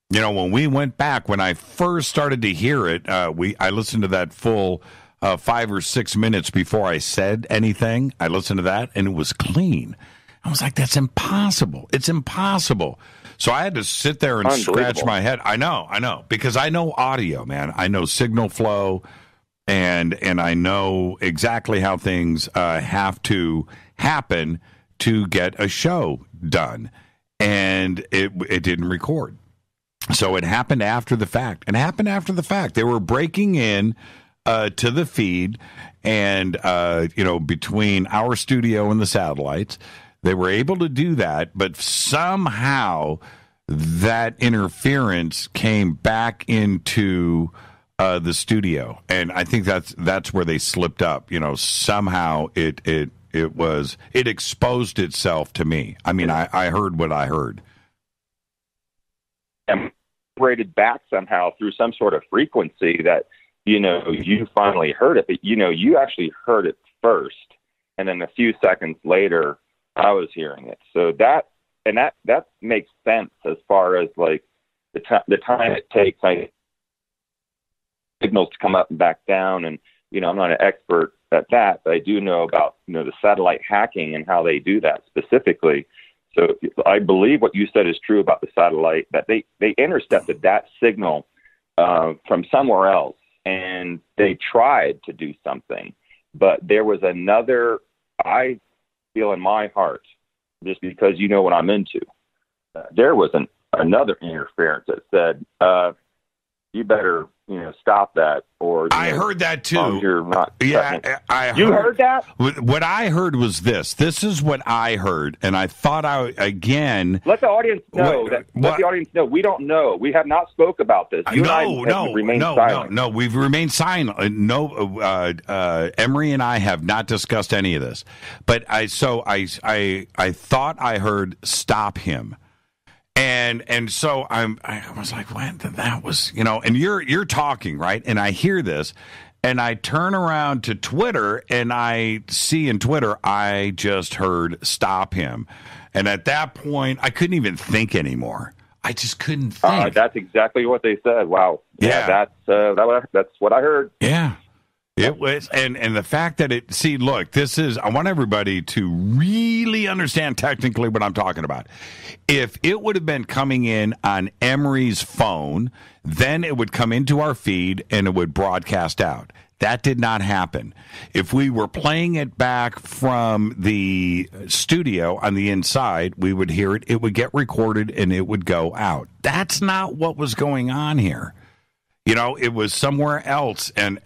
When we went back, when I first started to hear it, I listened to that full 5 or 6 minutes before I said anything. I listened to that, and it was clean. I was like, that's impossible. It's impossible. So I had to sit there and scratch my head. I know, because I know audio, man. I know signal flow, and I know exactly how things have to happen to get a show done. And it didn't record. So it happened after the fact. They were breaking in to the feed, and between our studio and the satellites, they were able to do that. But somehow that interference came back into the studio, and I think that's where they slipped up. Somehow it exposed itself to me. I mean, I heard what I heard. Rated back somehow through some sort of frequency that you finally heard it, but you actually heard it first, and then a few seconds later I was hearing it. So that makes sense as far as like the time it takes. signals to come up and back down. And, I'm not an expert at that, but I do know about, the satellite hacking and how they do that specifically. So I believe what you said is true about the satellite, that they intercepted that signal from somewhere else, and they tried to do something. But there was another, I feel in my heart, just because you know what I'm into, there was another interference that said, you better, stop that. Or I heard that too. You're not. You heard that? What I heard was this. This is what I heard, and I thought again. Let the audience know. Let the audience know. We don't know. We have not spoke about this. You and I have remained silent. No. We've remained silent. Emery and I have not discussed any of this. But I thought I heard stop him. And so I was like, when that was, and you're talking, right? And I hear this, and I turn around to Twitter, and I see in Twitter, I just heard stop him. And at that point, I couldn't even think anymore. I just couldn't think. That's exactly what they said. Wow. Yeah. That's what I heard. Yeah. It was, and the fact that I want everybody to really understand technically what I'm talking about. If it would have been coming in on Emery's phone, then it would come into our feed and it would broadcast out. That did not happen. If we were playing it back from the studio on the inside, we would hear it, it would get recorded, and it would go out. That's not what was going on here. It was somewhere else, and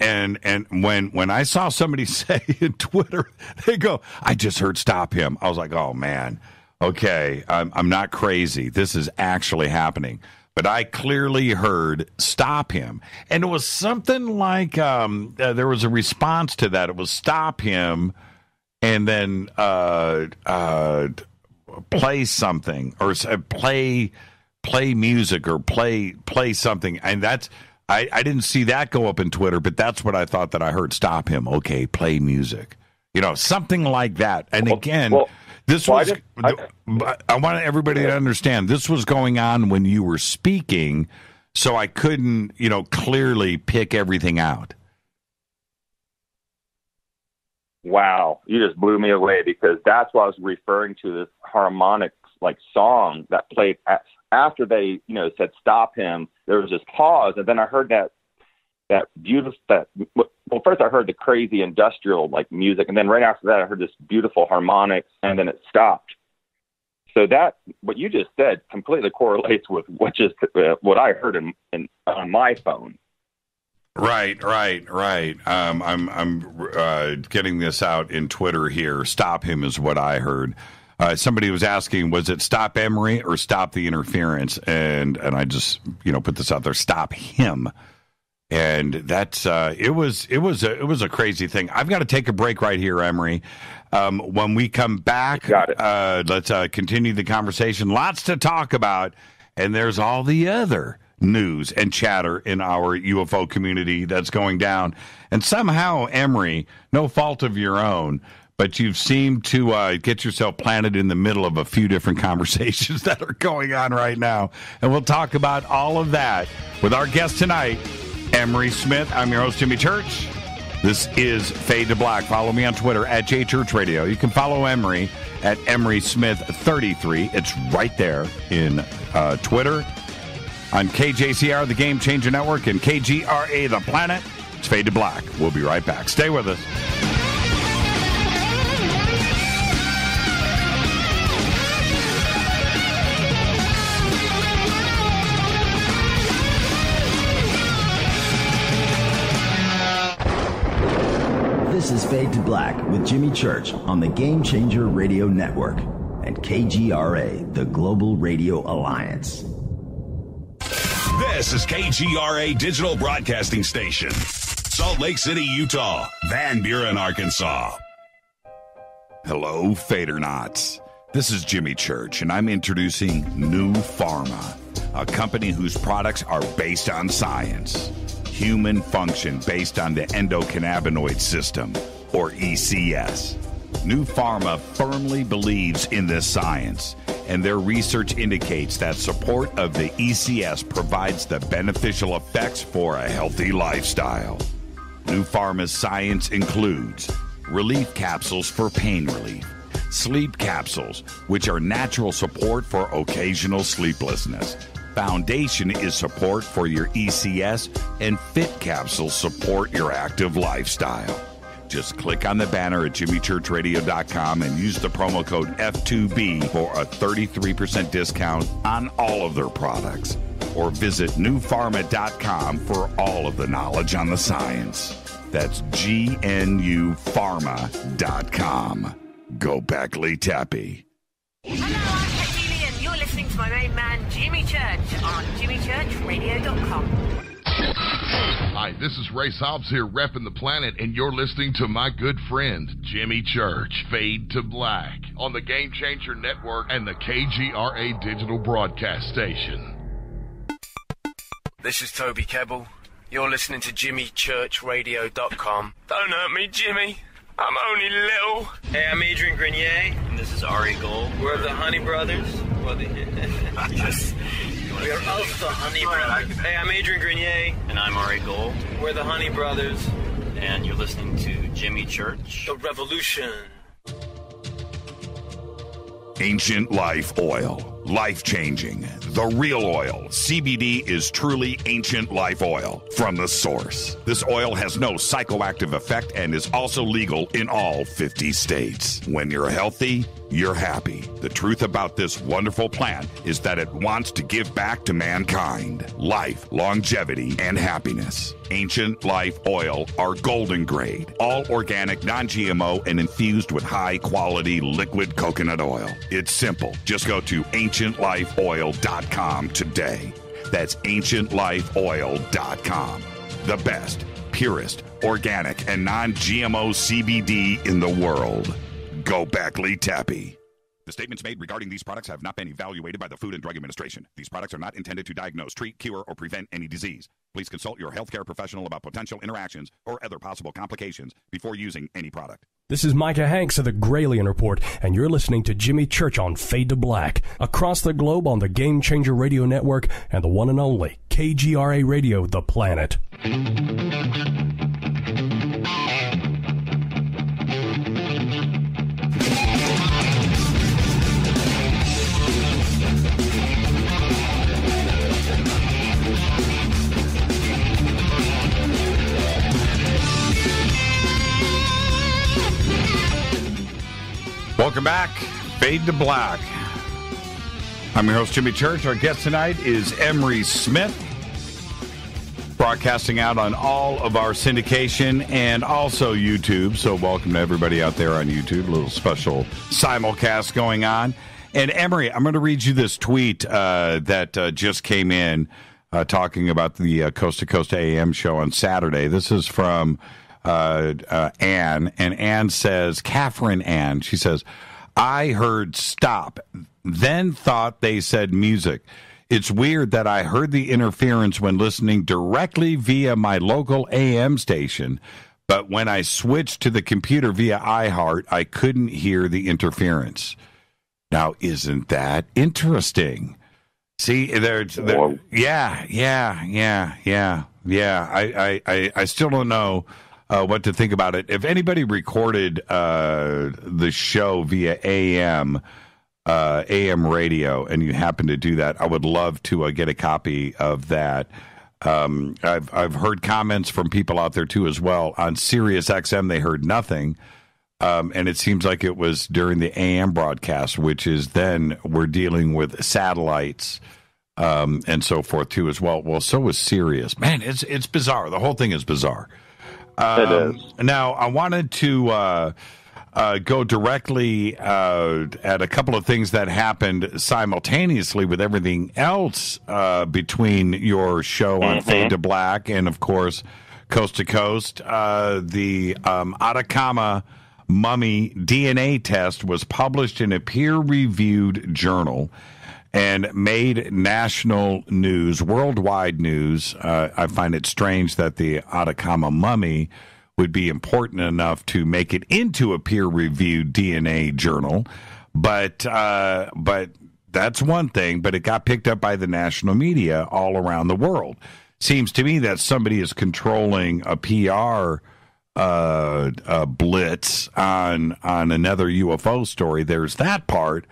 when I saw somebody say in Twitter, they go, "I just heard stop him." I was like, "Oh man, okay, I'm not crazy. This is actually happening." But I clearly heard stop him, and it was something like there was a response to that. It was stop him, and then play something or play music or play something, and that's. I didn't see that go up in Twitter, but that's what I thought that I heard. Stop him. Okay, play music. Something like that. And again, I want everybody to understand, this was going on when you were speaking, so I couldn't, clearly pick everything out. Wow. You just blew me away, because that's what I was referring to, this harmonic song that played after they, said stop him. There was this pause, and then I heard that beautiful. Well, first I heard the crazy industrial music, and then right after that I heard this beautiful harmonics, and then it stopped. So that what you just said completely correlates with what I heard on my phone. Right. I'm getting this out in Twitter here. Stop him is what I heard. Somebody was asking, was it stop Emery or stop the interference? And I just, put this out there, stop him. And that's, it was a crazy thing. I've got to take a break right here, Emery. When we come back, let's continue the conversation. Lots to talk about. And there's all the other news and chatter in our UFO community that's going down. And somehow, Emery, no fault of your own, but you've seemed to get yourself planted in the middle of a few different conversations that are going on right now. And we'll talk about all of that with our guest tonight, Emery Smith. I'm your host, Jimmy Church. This is Fade to Black. Follow me on Twitter at JChurchRadio. You can follow Emery at Emery Smith 33. It's right there in Twitter. On KJCR, the Game Changer Network, and KGRA, the Planet. It's Fade to Black. We'll be right back. Stay with us. This is Fade to Black with Jimmy Church on the Game Changer Radio Network and KGRA, the Global Radio Alliance. This is KGRA Digital Broadcasting Station, Salt Lake City, Utah, Van Buren, Arkansas. Hello, Fadernauts. This is Jimmy Church, and I'm introducing New Pharma, a company whose products are based on science. Human function based on the endocannabinoid system, or ECS. New Pharma firmly believes in this science, and their research indicates that support of the ECS provides the beneficial effects for a healthy lifestyle. New Pharma's science includes relief capsules for pain relief, sleep capsules, which are natural support for occasional sleeplessness. Foundation is support for your ECS, and Fit capsules support your active lifestyle. Just click on the banner at jimmychurchradio.com and use the promo code F2B for a 33% discount on all of their products. Or visit newpharma.com for all of the knowledge on the science. That's GNUpharma.com. Go Beckley Tappy. Hello, I'm Katie, and you're listening to my main man, Jimmy Church, on jimmychurchradio.com. Hi, this is Ray Hobbs here, repping the planet, and you're listening to my good friend, Jimmy Church, Fade to Black, on the Game Changer Network and the KGRA Digital Broadcast Station. This is Toby Kebbell. You're listening to jimmychurchradio.com. Don't hurt me, Jimmy. I'm only little. Hey, I'm Adrian Grenier. And this is Ari Gold. We're the Honey Brothers. We are of the Honey Brothers. Hey, I'm Adrian Grenier. And I'm Ari Gold. We're the Honey Brothers. And you're listening to Jimmy Church. The Revolution. Ancient Life Oil. Life-changing. The real oil. CBD is truly ancient life oil from the source. This oil has no psychoactive effect and is also legal in all 50 states. When you're healthy, you're happy. The truth about this wonderful plant is that it wants to give back to mankind life, longevity, and happiness. Ancient Life Oil are golden grade, all organic, non-GMO, and infused with high-quality liquid coconut oil. It's simple. Just go to ancientlifeoil.com today. That's ancientlifeoil.com. The best, purest, organic, and non-GMO CBD in the world. Go Beckley Tappy. The statements made regarding these products have not been evaluated by the Food and Drug Administration. These products are not intended to diagnose, treat, cure, or prevent any disease. Please consult your healthcare professional about potential interactions or other possible complications before using any product. This is Micah Hanks of the Gralien Report, and you're listening to Jimmy Church on Fade to Black, across the globe on the Game Changer Radio Network and the one and only KGRA Radio, The Planet. Welcome back. Fade to Black. I'm your host, Jimmy Church. Our guest tonight is Emery Smith, broadcasting out on all of our syndication and also YouTube. So welcome to everybody out there on YouTube. A little special simulcast going on. And Emery, I'm going to read you this tweet that just came in talking about the Coast to Coast AM show on Saturday. This is from Ann, and Ann says, Catherine Ann, she says, I heard stop, then thought they said music. It's weird that I heard the interference when listening directly via my local AM station, but when I switched to the computer via iHeart, I couldn't hear the interference. Now, isn't that interesting? See, there's yeah. I still don't know what to think about it. If anybody recorded the show via AM radio, and you happen to do that, I would love to get a copy of that. I've heard comments from people out there too as well. On Sirius XM, they heard nothing, and it seems like it was during the AM broadcast, which is then we're dealing with satellites and so forth too as well. Well, so is Sirius. Man, it's bizarre. The whole thing is bizarre. It is. Now, I wanted to go directly at a couple of things that happened simultaneously with everything else between your show on Fade to Black and, of course, Coast to Coast. The Atacama mummy DNA test was published in a peer-reviewed journal and made national news, worldwide news. I find it strange that the Atacama mummy would be important enough to make it into a peer-reviewed DNA journal. But that's one thing. But it got picked up by the national media all around the world. Seems to me that somebody is controlling a PR blitz on another UFO story. There's that part.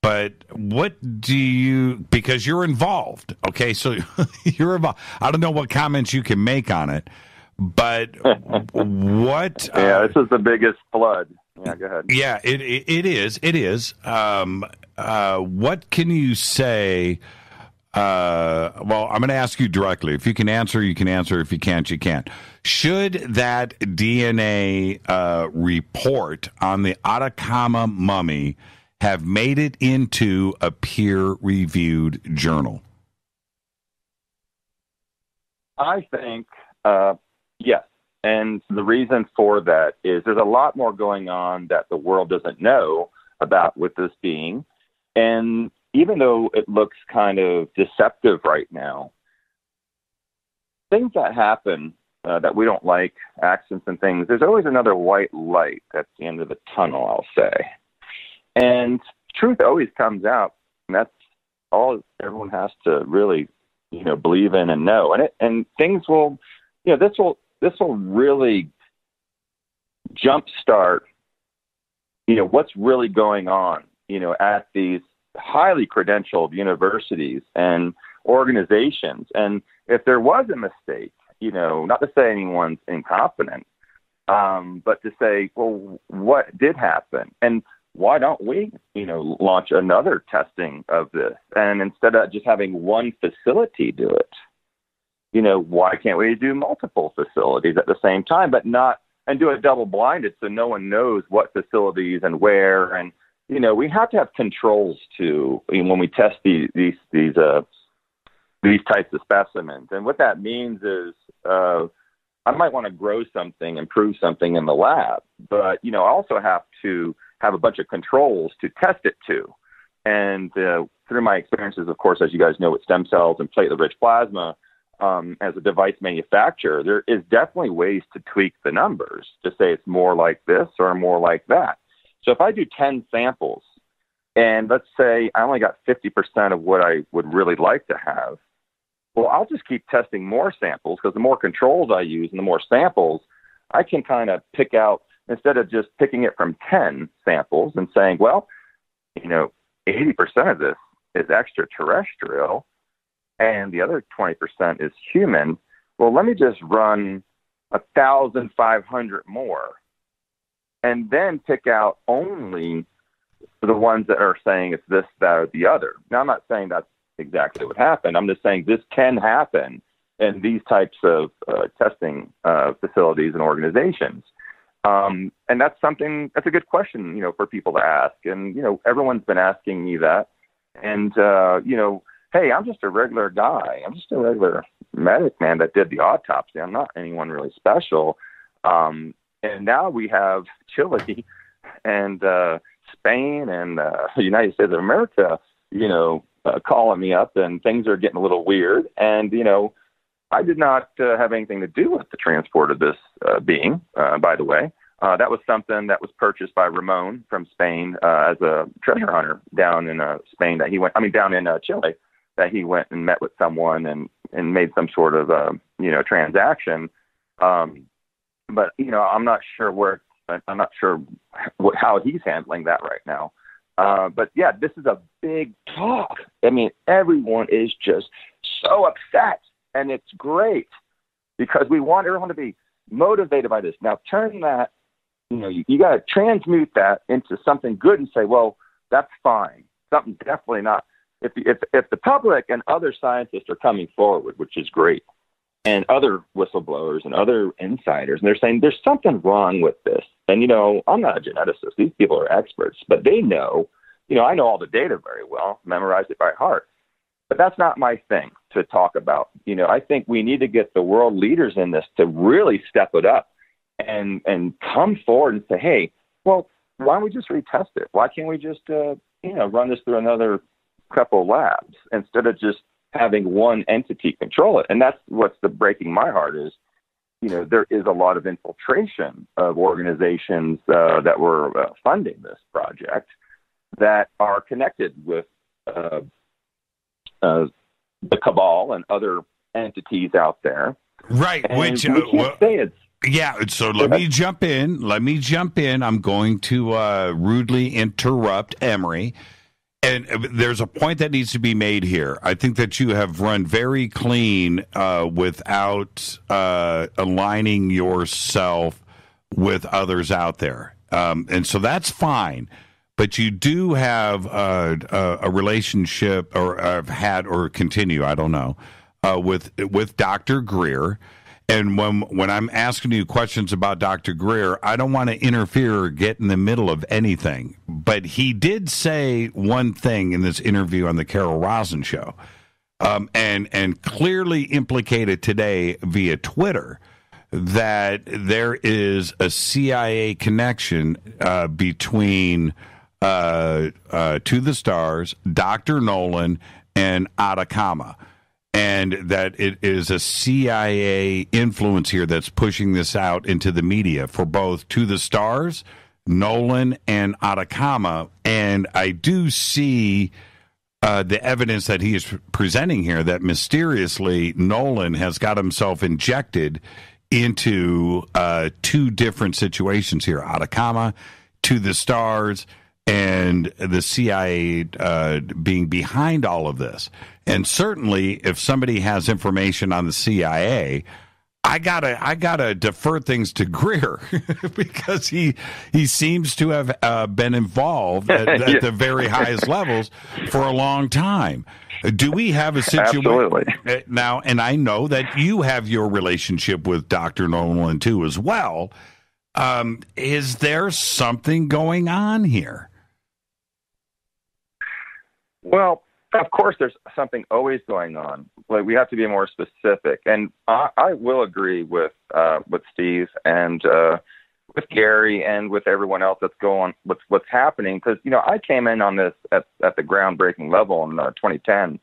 But what do you, because you're involved, okay, so you're involved. I don't know what comments you can make on it, but what... this is the biggest flood. Yeah, go ahead. Yeah, it is. What can you say? Well, I'm going to ask you directly. If you can answer, you can answer. If you can't, you can't. Should that DNA report on the Atacama mummy have made it into a peer-reviewed journal? I think yes. And the reason for that is there's a lot more going on that the world doesn't know about with this being. And even though it looks kind of deceptive right now, things that happen that we don't like, accidents and things, there's always another white light at the end of the tunnel, I'll say. And truth always comes out, and that's all everyone has to really, believe in and know. And things will, this will really jumpstart, what's really going on, at these highly credentialed universities and organizations. And if there was a mistake, not to say anyone's incompetent, but to say, well, what did happen? And why don't we, launch another testing of this? And instead of just having one facility do it, why can't we do multiple facilities at the same time, but not, and do it double blinded so no one knows what facilities and where? And, we have to have controls too when we test these types of specimens. And what that means is, I might want to grow something, improve something in the lab, but, I also have to have a bunch of controls to test it to. And through my experiences, of course, as you guys know, with stem cells and platelet-rich plasma, as a device manufacturer, there is definitely ways to tweak the numbers to say it's more like this or more like that. So if I do 10 samples, and let's say I only got 50% of what I would really like to have, well, I'll just keep testing more samples, because the more controls I use and the more samples, I can kind of pick out, instead of just picking it from 10 samples and saying, well, 80% of this is extraterrestrial and the other 20% is human. Well, let me just run 1,500 more and then pick out only the ones that are saying it's this, that, or the other. Now, I'm not saying that's exactly what happened. I'm just saying this can happen in these types of testing facilities and organizations. And that's a good question, for people to ask. And, everyone's been asking me that. And, hey, I'm just a regular guy. I'm just a regular medic, man, that did the autopsy. I'm not anyone really special. And now we have Chile and Spain and the United States of America, calling me up, and things are getting a little weird. And, I did not have anything to do with the transport of this being, by the way. That was something that was purchased by Ramon from Spain as a treasure hunter down in Spain down in Chile, that he went and met with someone and made some sort of, transaction. But, I'm not sure how he's handling that right now. But yeah, this is a big talk. I mean, everyone is just so upset, and it's great because we want everyone to be motivated by this. Now turn that, you got to transmute that into something good and say, well, that's fine. Something definitely not. If the public and other scientists are coming forward, which is great, and other whistleblowers and other insiders, and they're saying there's something wrong with this. And, I'm not a geneticist. These people are experts, but they know, I know all the data very well, memorized it by heart. But that's not my thing to to talk about. You know, I think we need to get the world leaders in this to really step it up and come forward and say, hey, well, why don't we just retest it? Why can't we just, run this through another couple of labs instead of just having one entity control it? And that's what's breaking my heart is, there is a lot of infiltration of organizations that were funding this project that are connected with the cabal and other entities out there. Right. And Which we can't say it's. Yeah, so let me jump in. I'm going to rudely interrupt Emery. And there's a point that needs to be made here. I think that you have run very clean without aligning yourself with others out there. And so that's fine. But you do have a relationship, or have had, or continue, I don't know, with Dr. Greer. And when I'm asking you questions about Dr. Greer, I don't want to interfere or get in the middle of anything. But he did say one thing in this interview on the Carol Rosin show, and clearly implicated today via Twitter that there is a CIA connection between To the Stars, Dr. Nolan, and Atacama. And that it is a CIA influence here that's pushing this out into the media for both To the Stars, Nolan, and Atacama. And I do see the evidence that he is presenting here that mysteriously Nolan has got himself injected into two different situations here: Atacama, To the Stars, and the CIA being behind all of this. And certainly, if somebody has information on the CIA, I gotta defer things to Greer because he seems to have been involved at the very highest levels for a long time. Do we have a situation now? And I know that you have your relationship with Dr. Nolan too, as well. Is there something going on here? Well, of course, there's something always going on. Like, we have to be more specific, and I will agree with Steve and with Gary and with everyone else that's going what's happening. Because I came in on this at the groundbreaking level in 2010,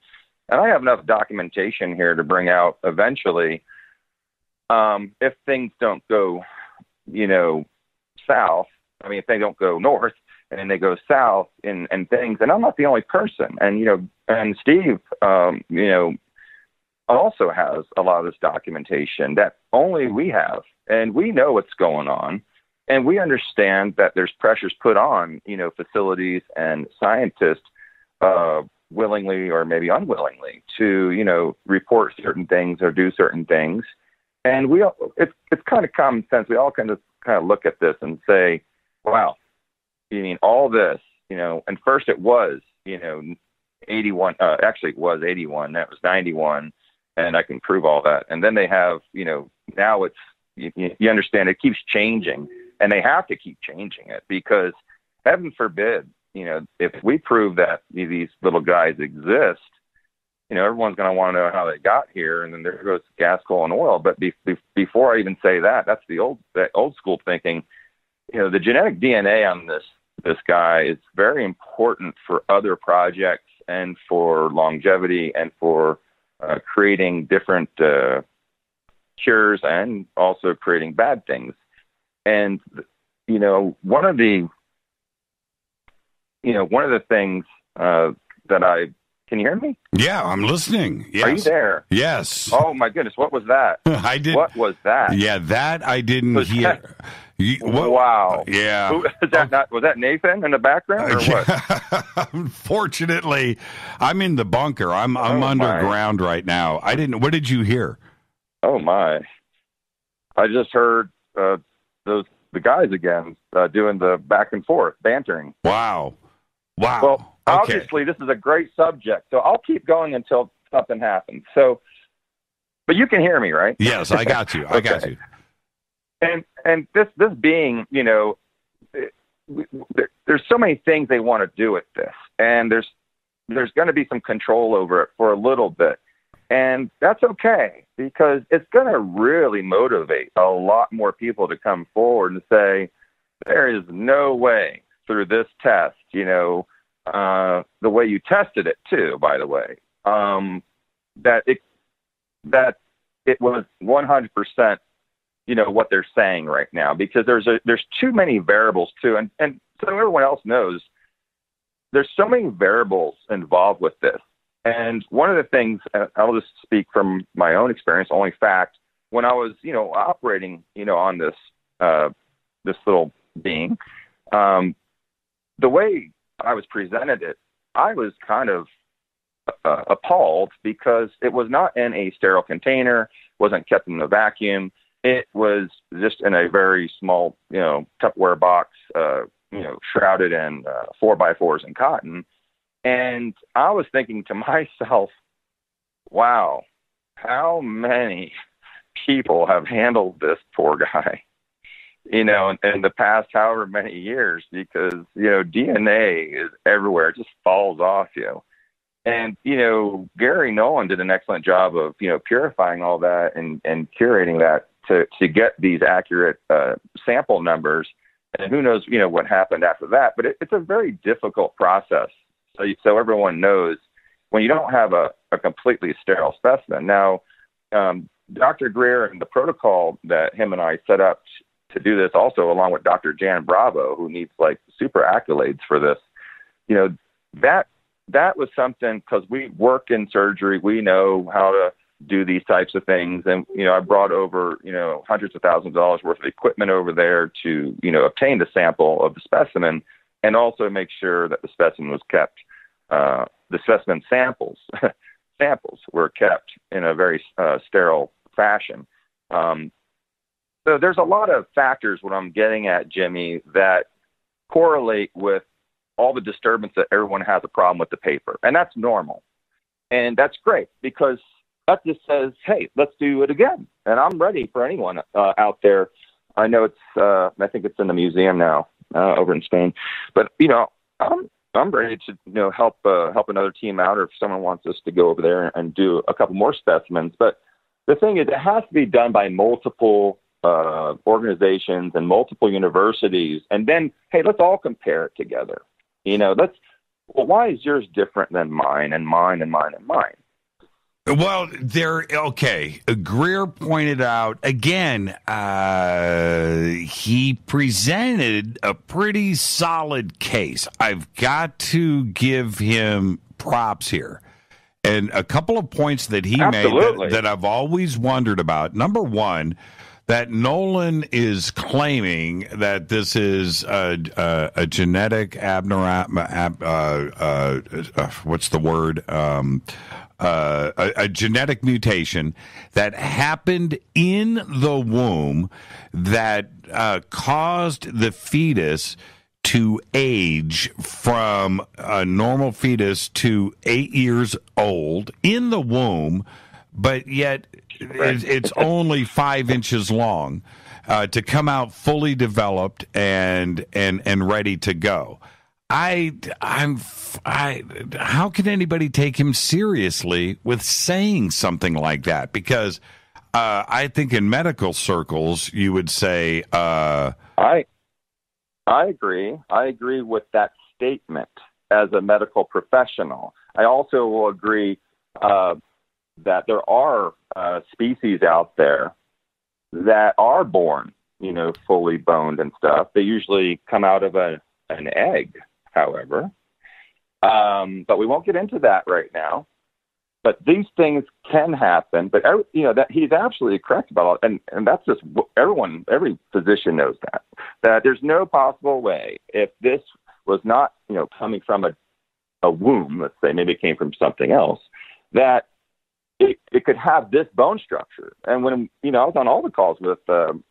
and I have enough documentation here to bring out eventually. If things don't go, south. I mean, if they don't go north and they go south and things, and I'm not the only person. And, and Steve, also has a lot of this documentation that only we have, and we know what's going on. And we understand that there's pressures put on, facilities and scientists, willingly or maybe unwillingly to, report certain things or do certain things. And it's kind of common sense. We all kind of look at this and say, wow, you mean all this, and first it was, 81, actually it was 81, that was 91, and I can prove all that. And then they have, now it's, you understand it keeps changing, and they have to keep changing it because heaven forbid, if we prove that these little guys exist, everyone's going to want to know how they got here, and then there goes gas, coal, and oil. But before I even say that, that's that old school thinking. The genetic DNA on this guy is very important for other projects and for longevity and for creating different cures and also creating bad things. And one of the things that I can you hear me? Yeah, I'm listening. Yes. Are you there? Yes. Oh my goodness, what was that? I did. What was that? Yeah, that I didn't hear. Wow. Yeah. Was that Nathan in the background or what? Unfortunately, I'm in the bunker. I'm underground right now. What did you hear? Oh my. I just heard the guys again doing the back and forth bantering. Wow. Well, obviously this is a great subject, so I'll keep going until something happens. So, but you can hear me, right? Yes, I got you. I got you. And this being, there's so many things they want to do with this, and there's going to be some control over it for a little bit, and that's okay because it's going to really motivate a lot more people to come forward and say there is no way through this test, the way you tested it too, by the way, that it was 100% what they're saying right now, because there's too many variables too, and so everyone else knows there's so many variables involved with this. And one of the things, I'll just speak from my own experience, only fact, when I was operating on this this little being, the way I was presented it, I was kind of appalled, because it was not in a sterile container, wasn't kept in a vacuum. It was just in a very small, Tupperware box, shrouded in 4x4s and cotton. And I was thinking to myself, wow, how many people have handled this poor guy, in the past however many years, because, DNA is everywhere. It just falls off you. And, Gary Nolan did an excellent job of, purifying all that and curating that to get these accurate sample numbers. And who knows, what happened after that. But it's a very difficult process. So everyone knows, when you don't have a completely sterile specimen. Now, Dr. Greer and the protocol that him and I set up to do this, also along with Dr. Jan Bravo, who needs super accolades for this, that was something, because we work in surgery, we know how to do these types of things. And, I brought over, hundreds of thousands of dollars worth of equipment over there to, obtain the sample of the specimen, and also make sure that the specimen was kept, the specimen samples were kept in a very sterile fashion. So there's a lot of factors, what I'm getting at, Jimmy, that correlate with all the disturbance that everyone has a problem with the paper. And that's normal. And that's great, because that just says, hey, let's do it again. And I'm ready for anyone out there. I know it's, I think it's in the museum now over in Spain. But, I'm ready to, help another team out, or if someone wants us to go over there and do a couple more specimens. But the thing is, it has to be done by multiple organizations and multiple universities. And then, hey, let's all compare it together. Why is yours different than mine, and mine, and mine, and mine? Well, Greer pointed out, again, he presented a pretty solid case. I've got to give him props here. And a couple of points that he made that I've always wondered about. Number one, that Nolan is claiming that this is a genetic what's the word? A genetic mutation that happened in the womb that caused the fetus to age from a normal fetus to 8 years old in the womb, but yet it's only 5 inches long, to come out fully developed and ready to go. How can anybody take him seriously with saying something like that? Because I think in medical circles you would say, I agree. I agree with that statement as a medical professional. I also will agree that there are species out there that are born, fully boned and stuff. They usually come out of an egg, however. But we won't get into that right now. But these things can happen. But that he's absolutely correct about it, and that's just every physician knows that there's no possible way, if this was not coming from a womb, let's say, maybe it came from something else, that it could have this bone structure. And when I was on all the calls with the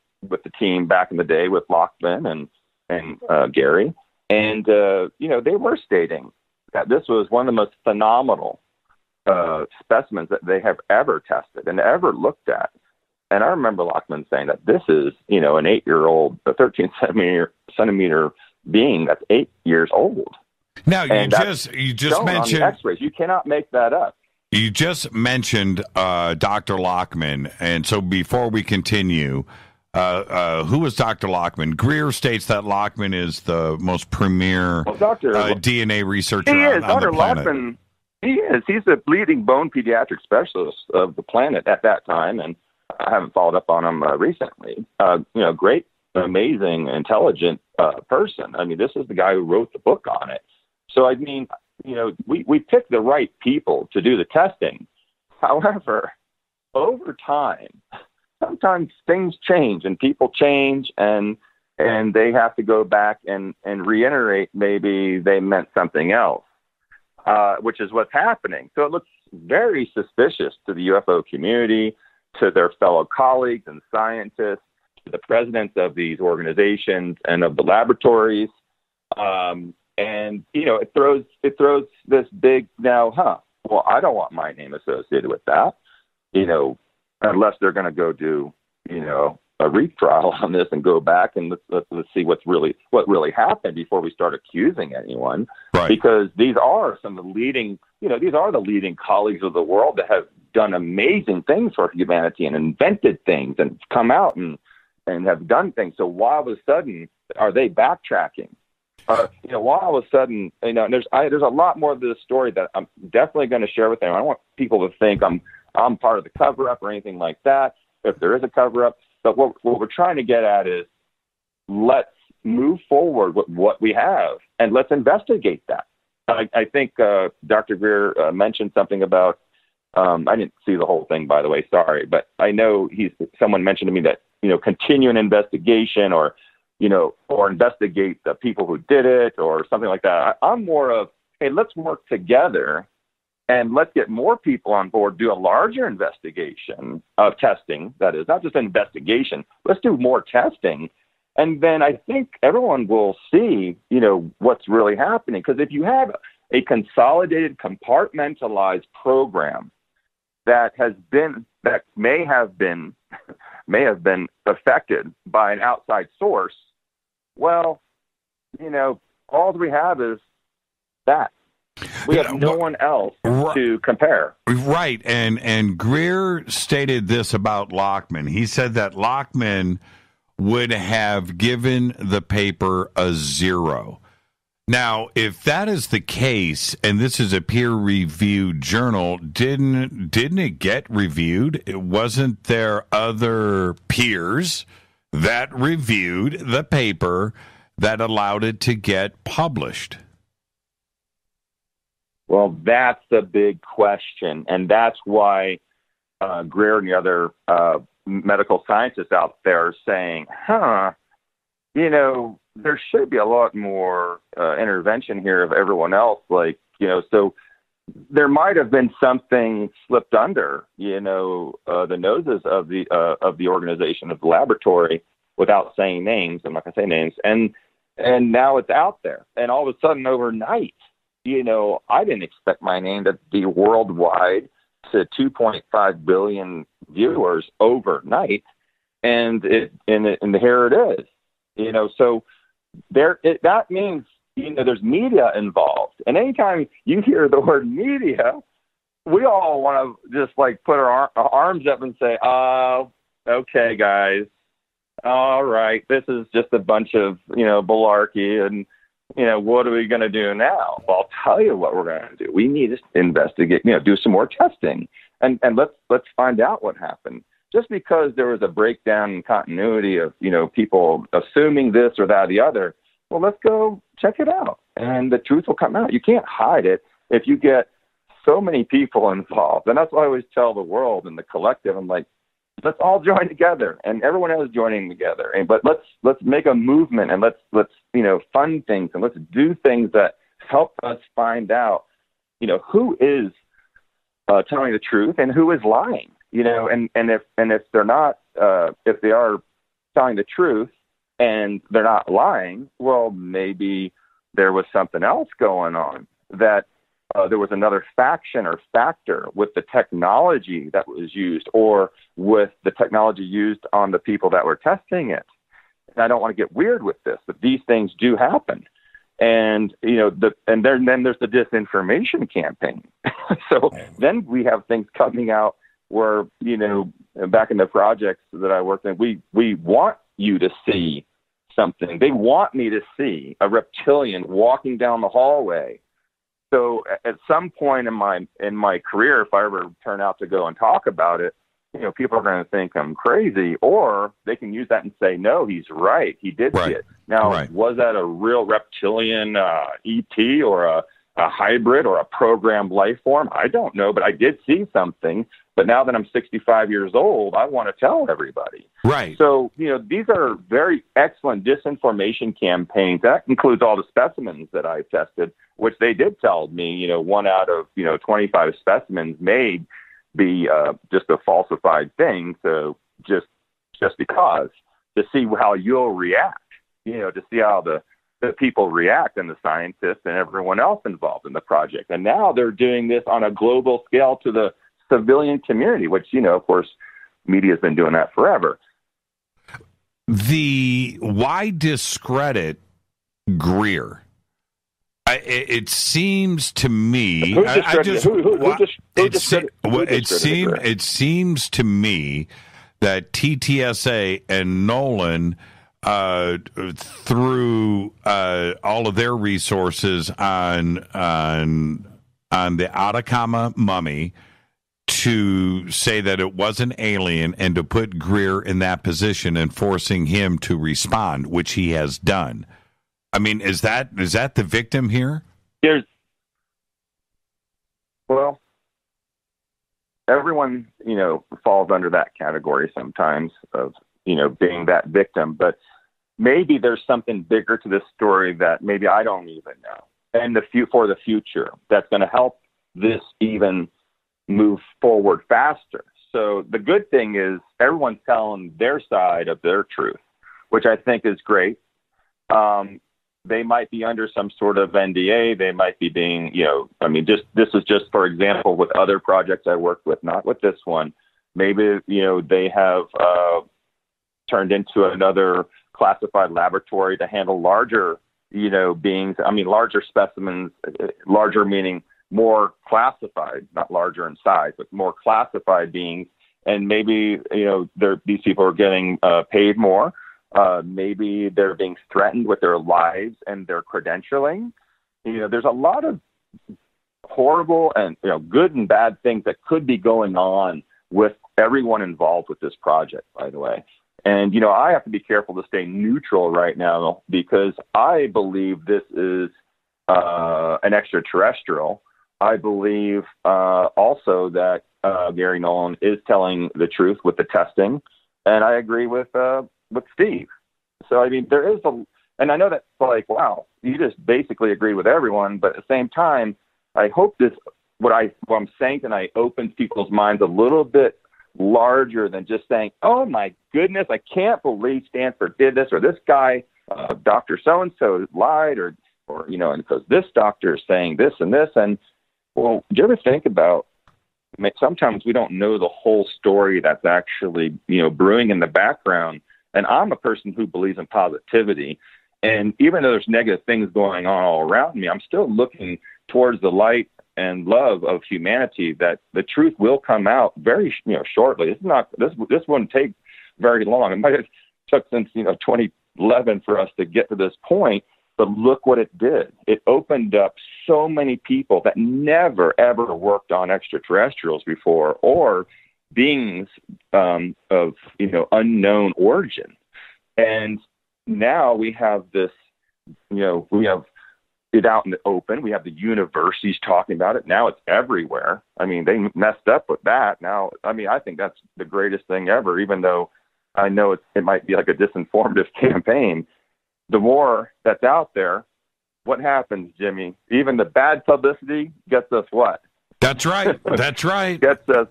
team back in the day with Lockman and Gary, and they were stating that this was one of the most phenomenal specimens that they have ever tested and ever looked at. And I remember Lockman saying that this is, an 8-year-old, a 13 centimeter being that's 8 years old. Now you just mentioned X-rays. You cannot make that up. You just mentioned Dr. Lockman, and so before we continue, who is Dr. Lockman? Greer states that Lockman is the most premier DNA researcher on the planet. Lockman, he is. He's the leading bone pediatric specialist of the planet at that time, and I haven't followed up on him recently. Great, amazing, intelligent person. I mean, this is the guy who wrote the book on it. So, I mean, we picked the right people to do the testing. However, over time, sometimes things change and people change, and they have to go back and reiterate maybe they meant something else, which is what's happening. So it looks very suspicious to the UFO community, to their fellow colleagues and scientists, to the presidents of these organizations and of the laboratories. And, it throws this big well, I don't want my name associated with that, unless they're going to go do, a retrial on this and go back and let's see what really happened before we start accusing anyone. Right. Because these are some of the leading, these are the leading colleagues of the world that have done amazing things for humanity and invented things and come out and have done things. So why all of a sudden are they backtracking? Why all of a sudden, there's a lot more of this story that I'm definitely going to share with them. I don't want people to think I'm part of the cover-up or anything like that, if there is a cover-up. But what we're trying to get at is let's move forward with what we have and let's investigate that. I think Dr. Greer mentioned something about, I didn't see the whole thing, by the way, sorry, but I know someone mentioned to me that, continue an investigation or investigate the people who did it or something like that. I'm more of, hey, let's work together and let's get more people on board, do a larger investigation of testing. That is not just an investigation. Let's do more testing. And then I think everyone will see, what's really happening. Because if you have a consolidated, compartmentalized program that may have been affected by an outside source, well, all we have is that. We have no one else to compare. Right. And Greer stated this about Lockman. He said that Lockman would have given the paper a 0. Now, if that is the case, and this is a peer-reviewed journal, didn't it get reviewed? Wasn't there other peers that reviewed the paper that allowed it to get published? Well, that's the big question, and that's why Greer and the other medical scientists out there are saying, there should be a lot more intervention here of everyone else. So there might have been something slipped under, the noses of the organization, of the laboratory, without saying names. I'm not going to say names, and now it's out there, and all of a sudden overnight. I didn't expect my name to be worldwide to 2.5 billion viewers overnight, and here it is. So that means there's media involved, and anytime you hear the word media, we all want to just put our arms up and say, "Oh, okay, guys, all right, this is just a bunch of malarkey and." What are we going to do now? Well, I'll tell you what we're going to do. We need to investigate, do some more testing, and let's find out what happened. Just because there was a breakdown in continuity of, people assuming this or that or the other, well, let's go check it out, and the truth will come out. You can't hide it if you get so many people involved, and that's why I always tell the world and the collective, I'm like, let's all join together, and everyone else is joining together. But let's make a movement, and let's fund things, and let's do things that help us find out, who is telling the truth and who is lying. And if they're not, if they are telling the truth and they're not lying, well, maybe there was something else going on, that there was another faction or factor with the technology that was used, or with the technology used on the people that were testing it. And I don't want to get weird with this, but these things do happen. And, then there's the disinformation campaign. So then we have things coming out where, back in the projects that I worked in, we want you to see something. They want me to see a reptilian walking down the hallway. So at some point in my career, if I ever turn out to go and talk about it, people are going to think I'm crazy, or they can use that and say, no, he's right. He did see it. Now, was that a real reptilian ET or a hybrid or a programmed life form? I don't know, but I did see something. But now that I'm 65 years old, I want to tell everybody. Right. So, these are very excellent disinformation campaigns. That includes all the specimens that I tested, which they did tell me, 1 out of, 25 specimens may be just a falsified thing. So just because, to see how you'll react, to see how the people react, and the scientists and everyone else involved in the project. And now they're doing this on a global scale to the civilian community, which, of course, media has been doing that forever. Why discredit Greer? It seems to me. It seems to me that TTSA and Nolan threw all of their resources on the Atacama mummy to say that it was an alien, and to put Greer in that position and forcing him to respond, which he has done. I mean, is that the victim here? Everyone, falls under that category sometimes of, being that victim. But maybe there's something bigger to this story that maybe I don't even know. And for the future, that's going to help this even move forward faster. So the good thing is everyone's telling their side of their truth, which I think is great. They might be under some sort of NDA. They might be being, this is just, for example, with other projects I worked with, not with this one. Maybe, they have turned into another classified laboratory to handle larger, beings. Larger specimens, larger meaning more classified, not larger in size, but more classified beings. And maybe, these people are getting paid more. Maybe they're being threatened with their lives and their credentialing. There's a lot of horrible and good and bad things that could be going on with everyone involved with this project, by the way. And, I have to be careful to stay neutral right now, because I believe this is an extraterrestrial. I believe also that Gary Nolan is telling the truth with the testing, and I agree with Steve. So, there is and I know that's like, wow, you just basically agree with everyone, but at the same time, I hope what I'm saying tonight opens people's minds a little bit larger than just saying, oh my goodness, I can't believe Stanford did this, or this guy, Dr. So-and-so lied, or and because this doctor is saying this and this. And well, do you ever think about, sometimes we don't know the whole story that's actually, brewing in the background. And I'm a person who believes in positivity. And even though there's negative things going on all around me, I'm still looking towards the light and love of humanity, that the truth will come out very, shortly. It's not, this wouldn't take very long. It might have took since, 2011 for us to get to this point. But look what it did. It opened up so many people that never, ever worked on extraterrestrials before, or beings of, unknown origin. And now we have this, we have it out in the open. We have the universities talking about it. Now it's everywhere. They messed up with that. Now, I think that's the greatest thing ever, even though I know it might be like a disinformative campaign. The more that's out there, what happens, Jimmy? Even the bad publicity gets us what? That's right. That's right. Gets us.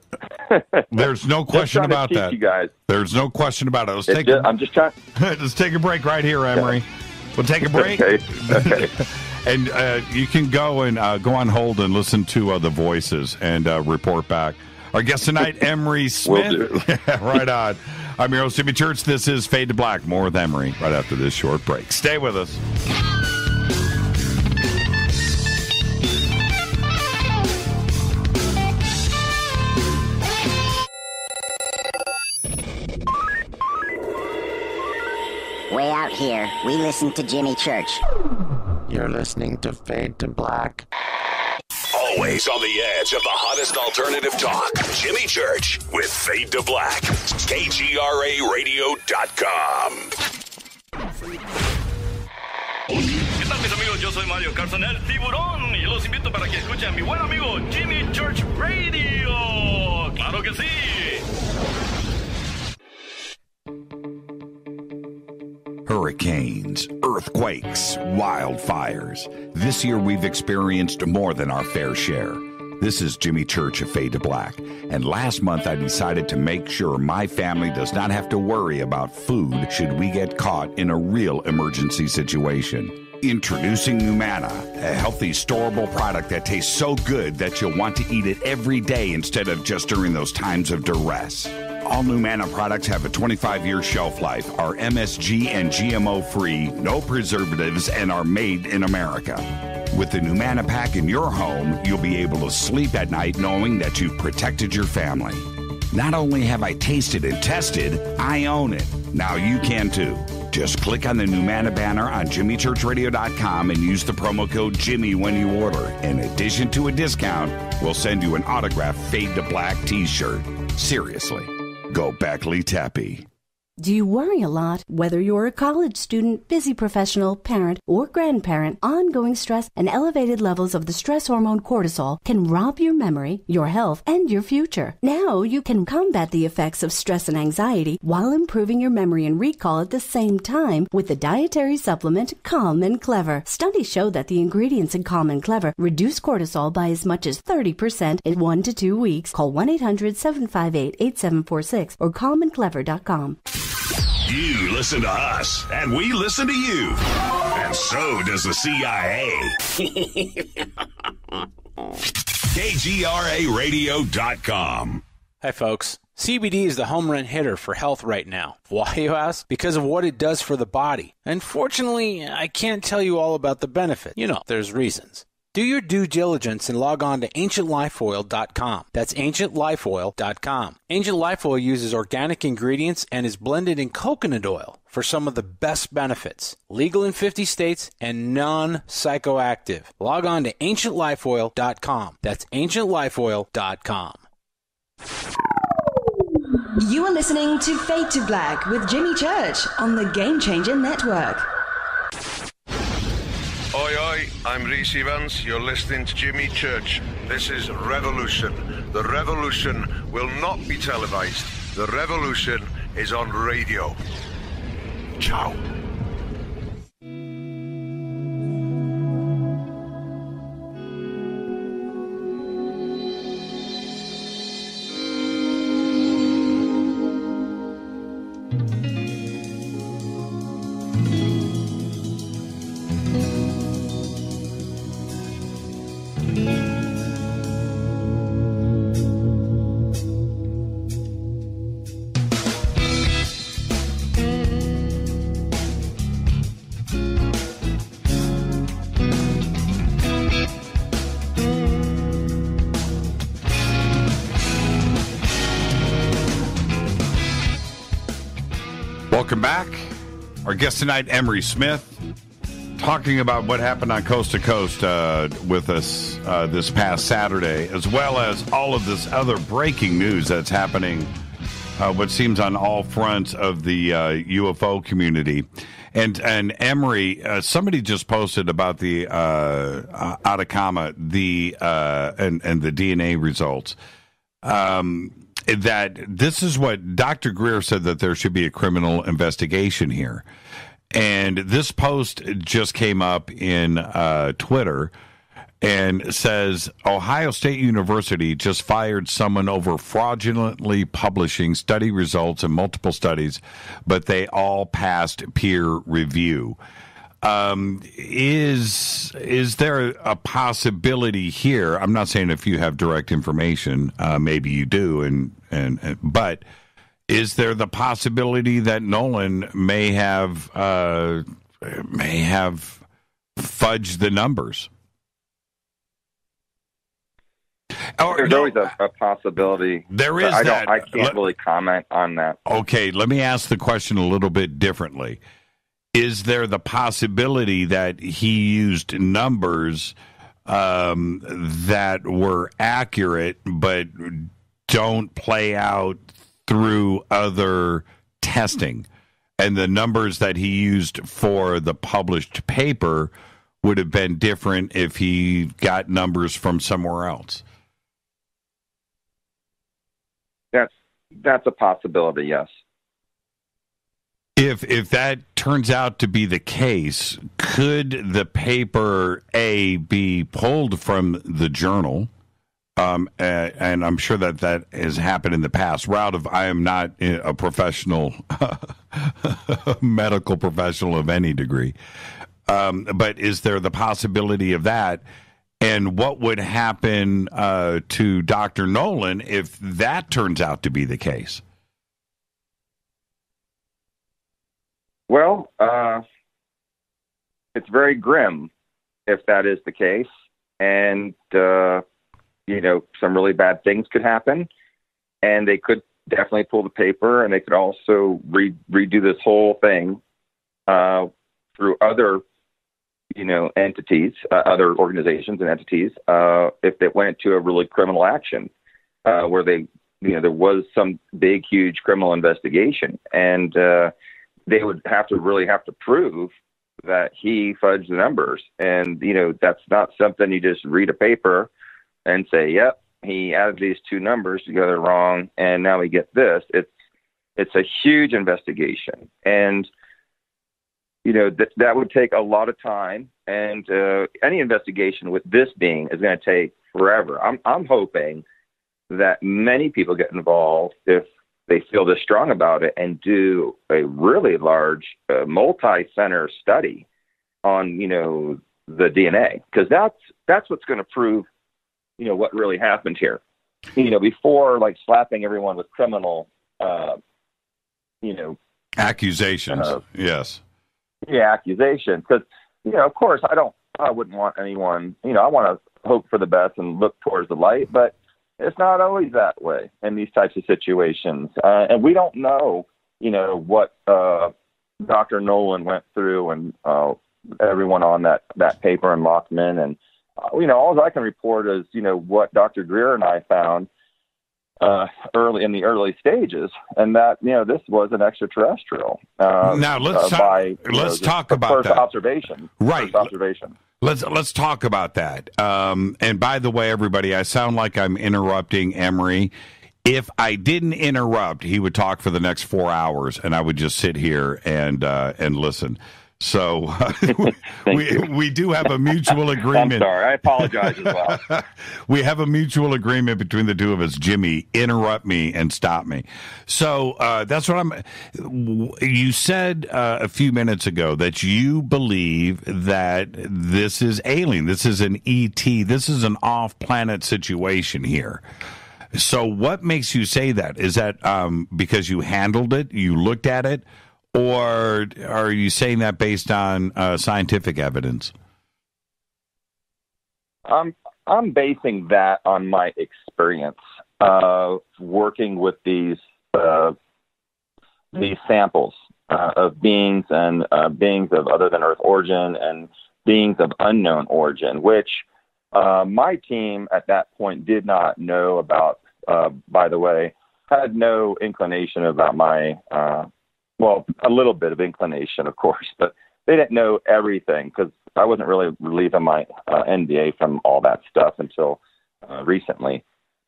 There's no question about that. You guys. There's no question about it. I'm just trying. Let's take a break right here, Emery. We'll take a break. Okay. And you can go on hold and listen to the voices and report back. Our guest tonight, Emery Smith. Right on. I'm your host, Jimmy Church. This is Fade to Black. More with Emery right after this short break. Stay with us. Way out here, we listen to Jimmy Church. You're listening to Fade to Black. All Always on the edge of the hottest alternative talk. Jimmy Church with Fade to Black. KGRARadio.com. ¿Qué tal, mis amigos? Yo soy Mario Carson, el tiburón, y los invito para que escuchen a mi buen amigo Jimmy Church Radio. ¡Claro que sí! Hurricanes, earthquakes, wildfires. This year we've experienced more than our fair share. This is Jimmy Church of Fade to Black, and last month I decided to make sure my family does not have to worry about food should we get caught in a real emergency situation. Introducing Numana, a healthy, storable product that tastes so good that you'll want to eat it every day instead of just during those times of duress. All Numana products have a 25-year shelf life, are MSG and GMO-free, no preservatives, and are made in America. With the Numana pack in your home, you'll be able to sleep at night knowing that you've protected your family. Not only have I tasted and tested, I own it. Now you can too. Just click on the Numana banner on JimmyChurchRadio.com and use the promo code Jimmy when you order. In addition to a discount, we'll send you an autographed Fade to Black t-shirt. Seriously. Go Beckley Tappy. Do you worry a lot? Whether you're a college student, busy professional, parent, or grandparent, ongoing stress and elevated levels of the stress hormone cortisol can rob your memory, your health, and your future. Now you can combat the effects of stress and anxiety while improving your memory and recall at the same time with the dietary supplement Calm and Clever. Studies show that the ingredients in Calm and Clever reduce cortisol by as much as 30% in 1 to 2 weeks. Call 1-800-758-8746 or calmandclever.com. You listen to us, and we listen to you. And so does the CIA. KGRARadio.com. Hi, folks. CBD is the home run hitter for health right now. Why, you ask? Because of what it does for the body. Unfortunately, I can't tell you all about the benefit. You know, there's reasons. Do your due diligence and log on to ancientlifeoil.com. That's ancientlifeoil.com. Ancient Life Oil uses organic ingredients and is blended in coconut oil for some of the best benefits. Legal in 50 states and non-psychoactive. Log on to ancientlifeoil.com. That's ancientlifeoil.com. You are listening to Fade to Black with Jimmy Church on the Game Changer Network. Oi, oi, I'm Reese Evans. You're listening to Jimmy Church. This is Revolution. The revolution will not be televised. The revolution is on radio. Ciao. Welcome back. Our guest tonight, Emery Smith, talking about what happened on Coast to Coast with us this past Saturday, as well as all of this other breaking news that's happening, what seems on all fronts of the UFO community. And Emery, somebody just posted about the Atacama, and the DNA results. That this is what Dr. Greer said, that there should be a criminal investigation here. And this post just came up in Twitter and says, Ohio State University just fired someone over fraudulently publishing study results in multiple studies, but they all passed peer review. Is there a possibility here? I'm not saying if you have direct information, maybe you do, but is there the possibility that Nolan may have fudged the numbers? There's always a possibility. There is that. I can't really comment on that. Okay, let me ask the question a little bit differently. Is there the possibility that he used numbers that were accurate but don't play out through other testing. And the numbers that he used for the published paper would have been different if he got numbers from somewhere else. That's a possibility, yes. If that turns out to be the case, could the paper be pulled from the journal? And I'm sure that has happened in the past. I am not a professional, medical professional of any degree. But is there the possibility of that? And what would happen to Dr. Nolan if that turns out to be the case? Well, it's very grim if that is the case. And, some really bad things could happen. And they could definitely pull the paper, and they could also redo this whole thing through other entities, other organizations and entities, if it went to a really criminal action, where there was some big, huge criminal investigation, and they would have to prove that he fudged the numbers. And, that's not something you just read a paper and say, yep, he added these two numbers together wrong, and now we get this. It's a huge investigation. And, that would take a lot of time, and any investigation with this being is going to take forever. I'm hoping that many people get involved if they feel this strong about it and do a really large multi-center study on, the DNA, because that's what's going to prove, what really happened here. Before slapping everyone with criminal, accusations. Yes. Yeah, accusations. Because, of course, I wouldn't want anyone, I want to hope for the best and look towards the light, but it's not always that way in these types of situations. And we don't know, what Dr. Nolan went through and everyone on that paper in Lockman. And, all I can report is, what Dr. Greer and I found early in the early stages, and that this was an extraterrestrial. Now let's talk about that. Observation. Right. First observation. Let's talk about that. And by the way, everybody, I sound like I'm interrupting Emery. If I didn't interrupt, he would talk for the next 4 hours, and I would just sit here and listen. So we do have a mutual agreement. I'm sorry. I apologize as well. We have a mutual agreement between the two of us. Jimmy, interrupt me and stop me. So that's what you said a few minutes ago, that you believe that this is alien. This is an ET. This is an off-planet situation here. So what makes you say that? Is that because you handled it, you looked at it, or are you saying that based on scientific evidence? I'm basing that on my experience working with these samples of beings and beings of other than Earth origin and beings of unknown origin, which my team at that point did not know about. By the way, had no inclination about my. Well, a little bit of inclination, of course, but they didn't know everything because I wasn't really relieving my NDA from all that stuff until recently.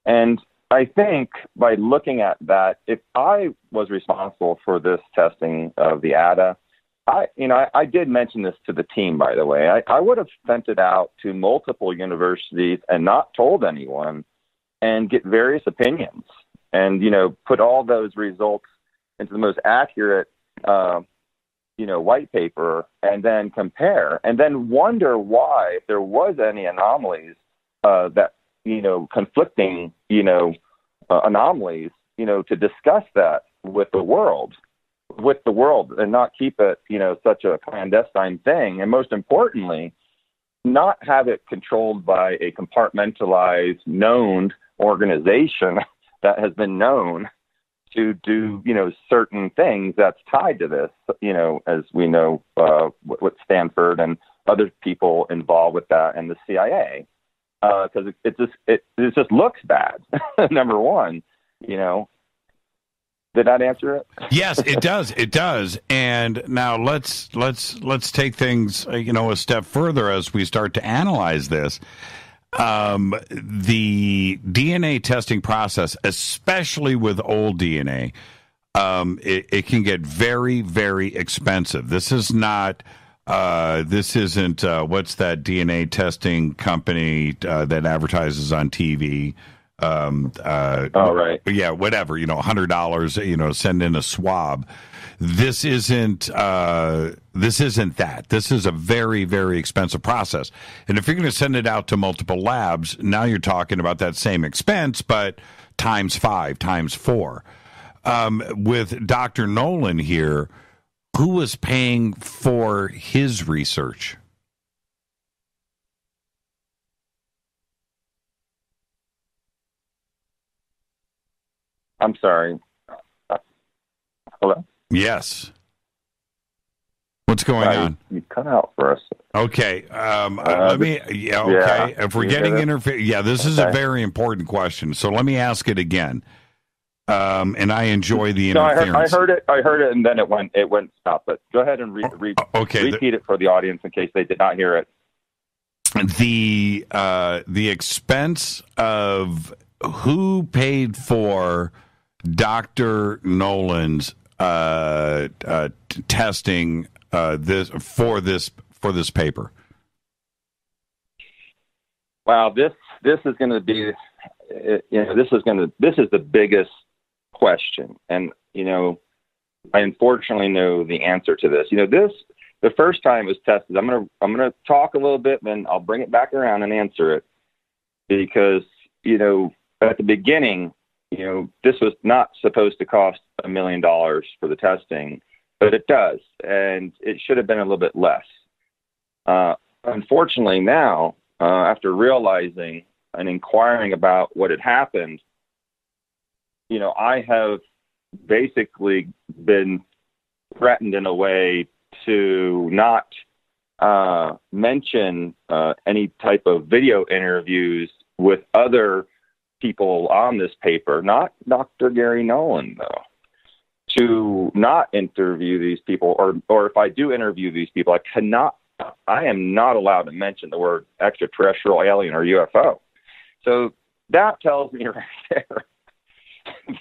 And I think by looking at that, if I was responsible for this testing of the ATA, I did mention this to the team, by the way. I would have sent it out to multiple universities and not told anyone and get various opinions and, put all those results into the most accurate, white paper, and then compare, and then wonder why, if there was any anomalies, that, conflicting, anomalies, to discuss that with the world, and not keep it, such a clandestine thing. And most importantly, not have it controlled by a compartmentalized, known organization that has been known to do, certain things that's tied to this, as we know, with Stanford and other people involved with that and the CIA, because it just looks bad. Number one, you know. Did that answer it? Yes, it does. It does. And now let's take things, a step further as we start to analyze this. The DNA testing process, especially with old DNA, it can get very, very expensive. This isn't what's that DNA testing company that advertises on TV? Right. Yeah, whatever, $100, send in a swab. This isn't that. This is a very, very expensive process. And if you're going to send it out to multiple labs, now you're talking about that same expense, but times 5, times 4. With Dr. Nolan here, who was paying for his research? I'm sorry. Hello? Yes. What's going on? You cut out for us. Okay. Let me. Yeah. Okay. Yeah. If we're getting this is a very important question. So let me ask it again. And I enjoy the interference. I heard it, and then it went stop. But go ahead and repeat it for the audience in case they did not hear it. The expense of who paid for Dr. Nolan's testing this paper. Wow, this is going to be, this is the biggest question, and I unfortunately know the answer to this. The first time it was tested. I'm gonna talk a little bit, then I'll bring it back around and answer it, because at the beginning, this was not supposed to cost $1 million for the testing, but it does, and it should have been a little bit less. Unfortunately, now, after realizing and inquiring about what had happened, I have basically been threatened in a way to not mention any type of video interviews with other people on this paper, not Dr. Gary Nolan, though, to not interview these people, or if I do interview these people, I am not allowed to mention the word extraterrestrial, alien, or UFO. So that tells me right there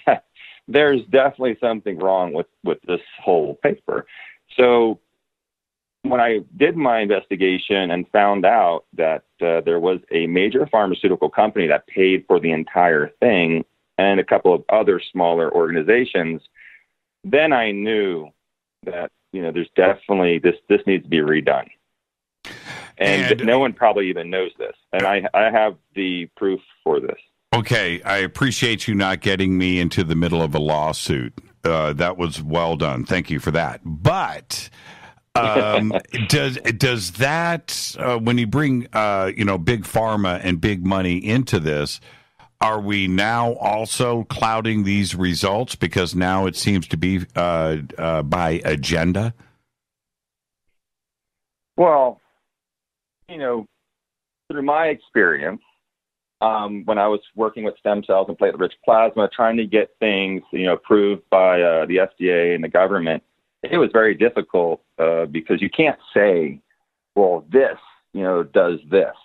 that there's definitely something wrong with this whole paper. So when I did my investigation and found out that there was a major pharmaceutical company that paid for the entire thing and a couple of other smaller organizations, then I knew that, there's definitely this needs to be redone. And no one probably even knows this. And I have the proof for this. Okay, I appreciate you not getting me into the middle of a lawsuit. That was well done. Thank you for that. But does that when you bring big pharma and big money into this, are we now also clouding these results because now it seems to be by agenda? Well, through my experience, when I was working with stem cells and platelet-rich plasma, trying to get things, approved by the FDA and the government, it was very difficult because you can't say, well, this, does this.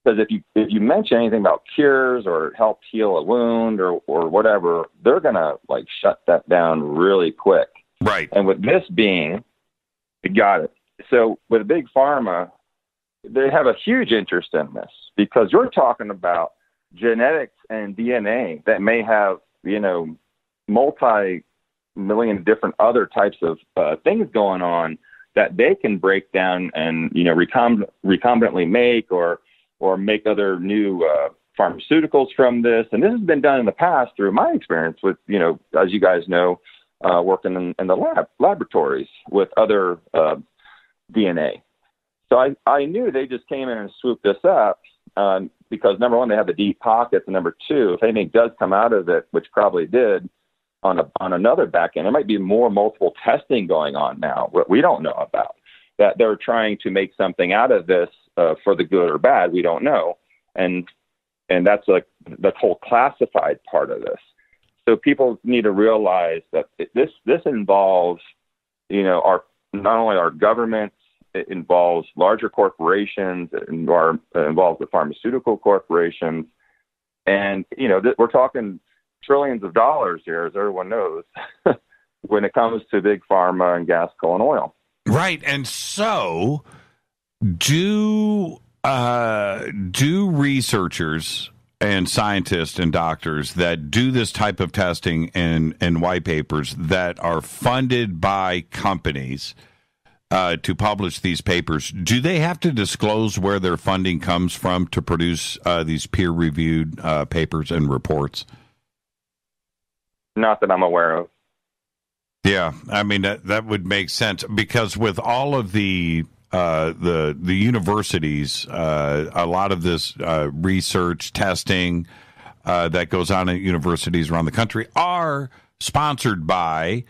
Because if you mention anything about cures or help heal a wound or whatever, they're going to shut that down really quick. Right. And with this being, you got it. So with Big Pharma, they have a huge interest in this because you're talking about genetics and DNA that may have, multi-million different other types of things going on that they can break down and, recombinantly make or make other new pharmaceuticals from this. And this has been done in the past through my experience with, as you guys know, working in the laboratories with other DNA. So I knew they just came in and swooped this up because, number one, they have the deep pockets, and number two, if anything does come out of it, which probably did, on another back end, there might be more multiple testing going on now, what we don't know about. that they're trying to make something out of this for the good or bad. We don't know. And that's like the whole classified part of this. So people need to realize that this involves, not only our governments, it involves larger corporations, it involves the pharmaceutical corporations. And, we're talking trillions of dollars here, as everyone knows, when it comes to big pharma and gas, coal, and oil. Right. And so do researchers and scientists and doctors that do this type of testing and white papers that are funded by companies to publish these papers, do they have to disclose where their funding comes from to produce these peer-reviewed papers and reports? Not that I'm aware of. Yeah, I mean, that would make sense, because with all of the universities, a lot of this research testing that goes on at universities around the country are sponsored by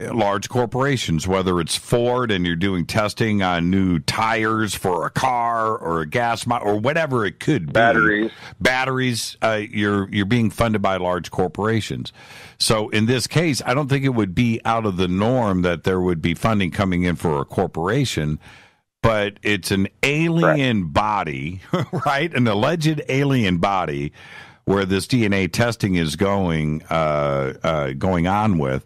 large corporations, whether it's Ford and you're doing testing on new tires for a car or a gas or whatever it could be. Batteries, you're being funded by large corporations. So in this case, I don't think it would be out of the norm that there would be funding coming in for a corporation, but it's an alien body, right? An alleged alien body where this DNA testing is going on with.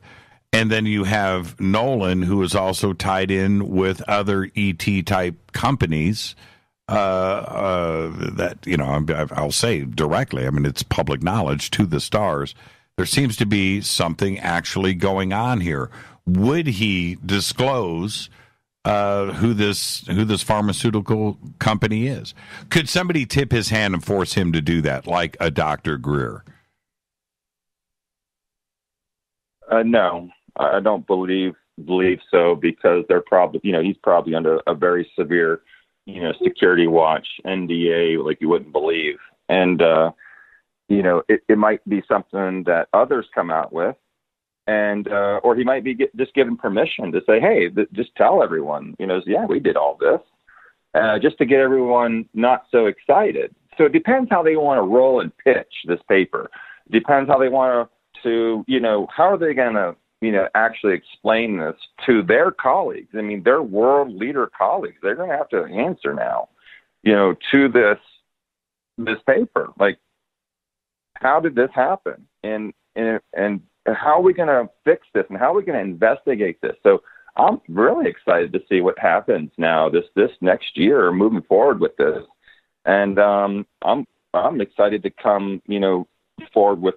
And then you have Nolan, who is also tied in with other ET-type companies that, I'll say directly, I mean, it's public knowledge to the stars. There seems to be something actually going on here. Would he disclose who this pharmaceutical company is? Could somebody tip his hand and force him to do that, like a Dr. Greer? No. I don't believe so, because they're probably, he's probably under a very severe, security watch, NDA, like you wouldn't believe. And, it might be something that others come out with, and, or he might be just given permission to say, hey, just tell everyone, yeah, we did all this, just to get everyone not so excited. So it depends how they want to roll and pitch this paper. It depends how they want to, how are they going to, actually explain this to their colleagues. I mean, their world leader colleagues, they're going to have to answer now, to this paper. Like, how did this happen? And how are we going to fix this? And how are we going to investigate this? So I'm really excited to see what happens now this next year moving forward with this. And I'm excited to come, forward with,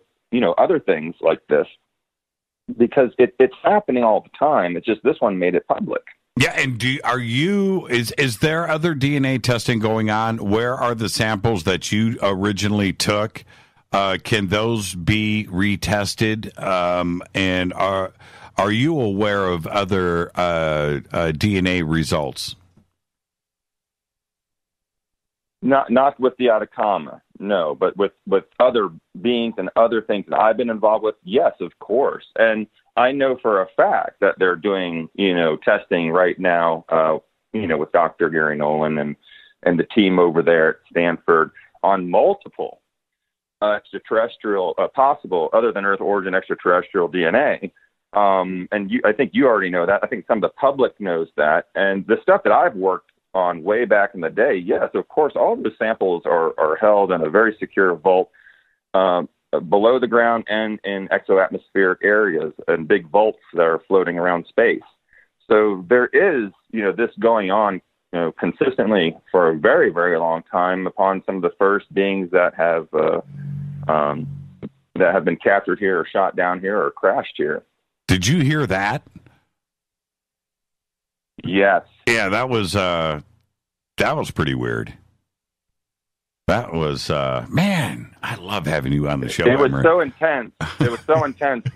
other things like this, because it's happening all the time. It's just this one made it public. Yeah, and is there other DNA testing going on? Where are the samples that you originally took? Can those be retested? And are you aware of other DNA results? Not with the Atacama, no, but with other beings and other things that I've been involved with, yes, of course. And I know for a fact that they're doing, testing right now, with Dr. Gary Nolan and the team over there at Stanford on multiple extraterrestrial, possible, other than Earth origin extraterrestrial DNA. And I think you already know that. I think some of the public knows that. And the stuff that I've worked on way back in the day, yes, of course, all of the samples are held in a very secure vault below the ground and in exoatmospheric areas and big vaults that are floating around space. So there is, this going on, consistently for a very, very long time upon some of the first beings that have been captured here or shot down here or crashed here. Did you hear that? Yes. Yeah, that was pretty weird. That was man, I love having you on the show. It was so intense. It was so intense.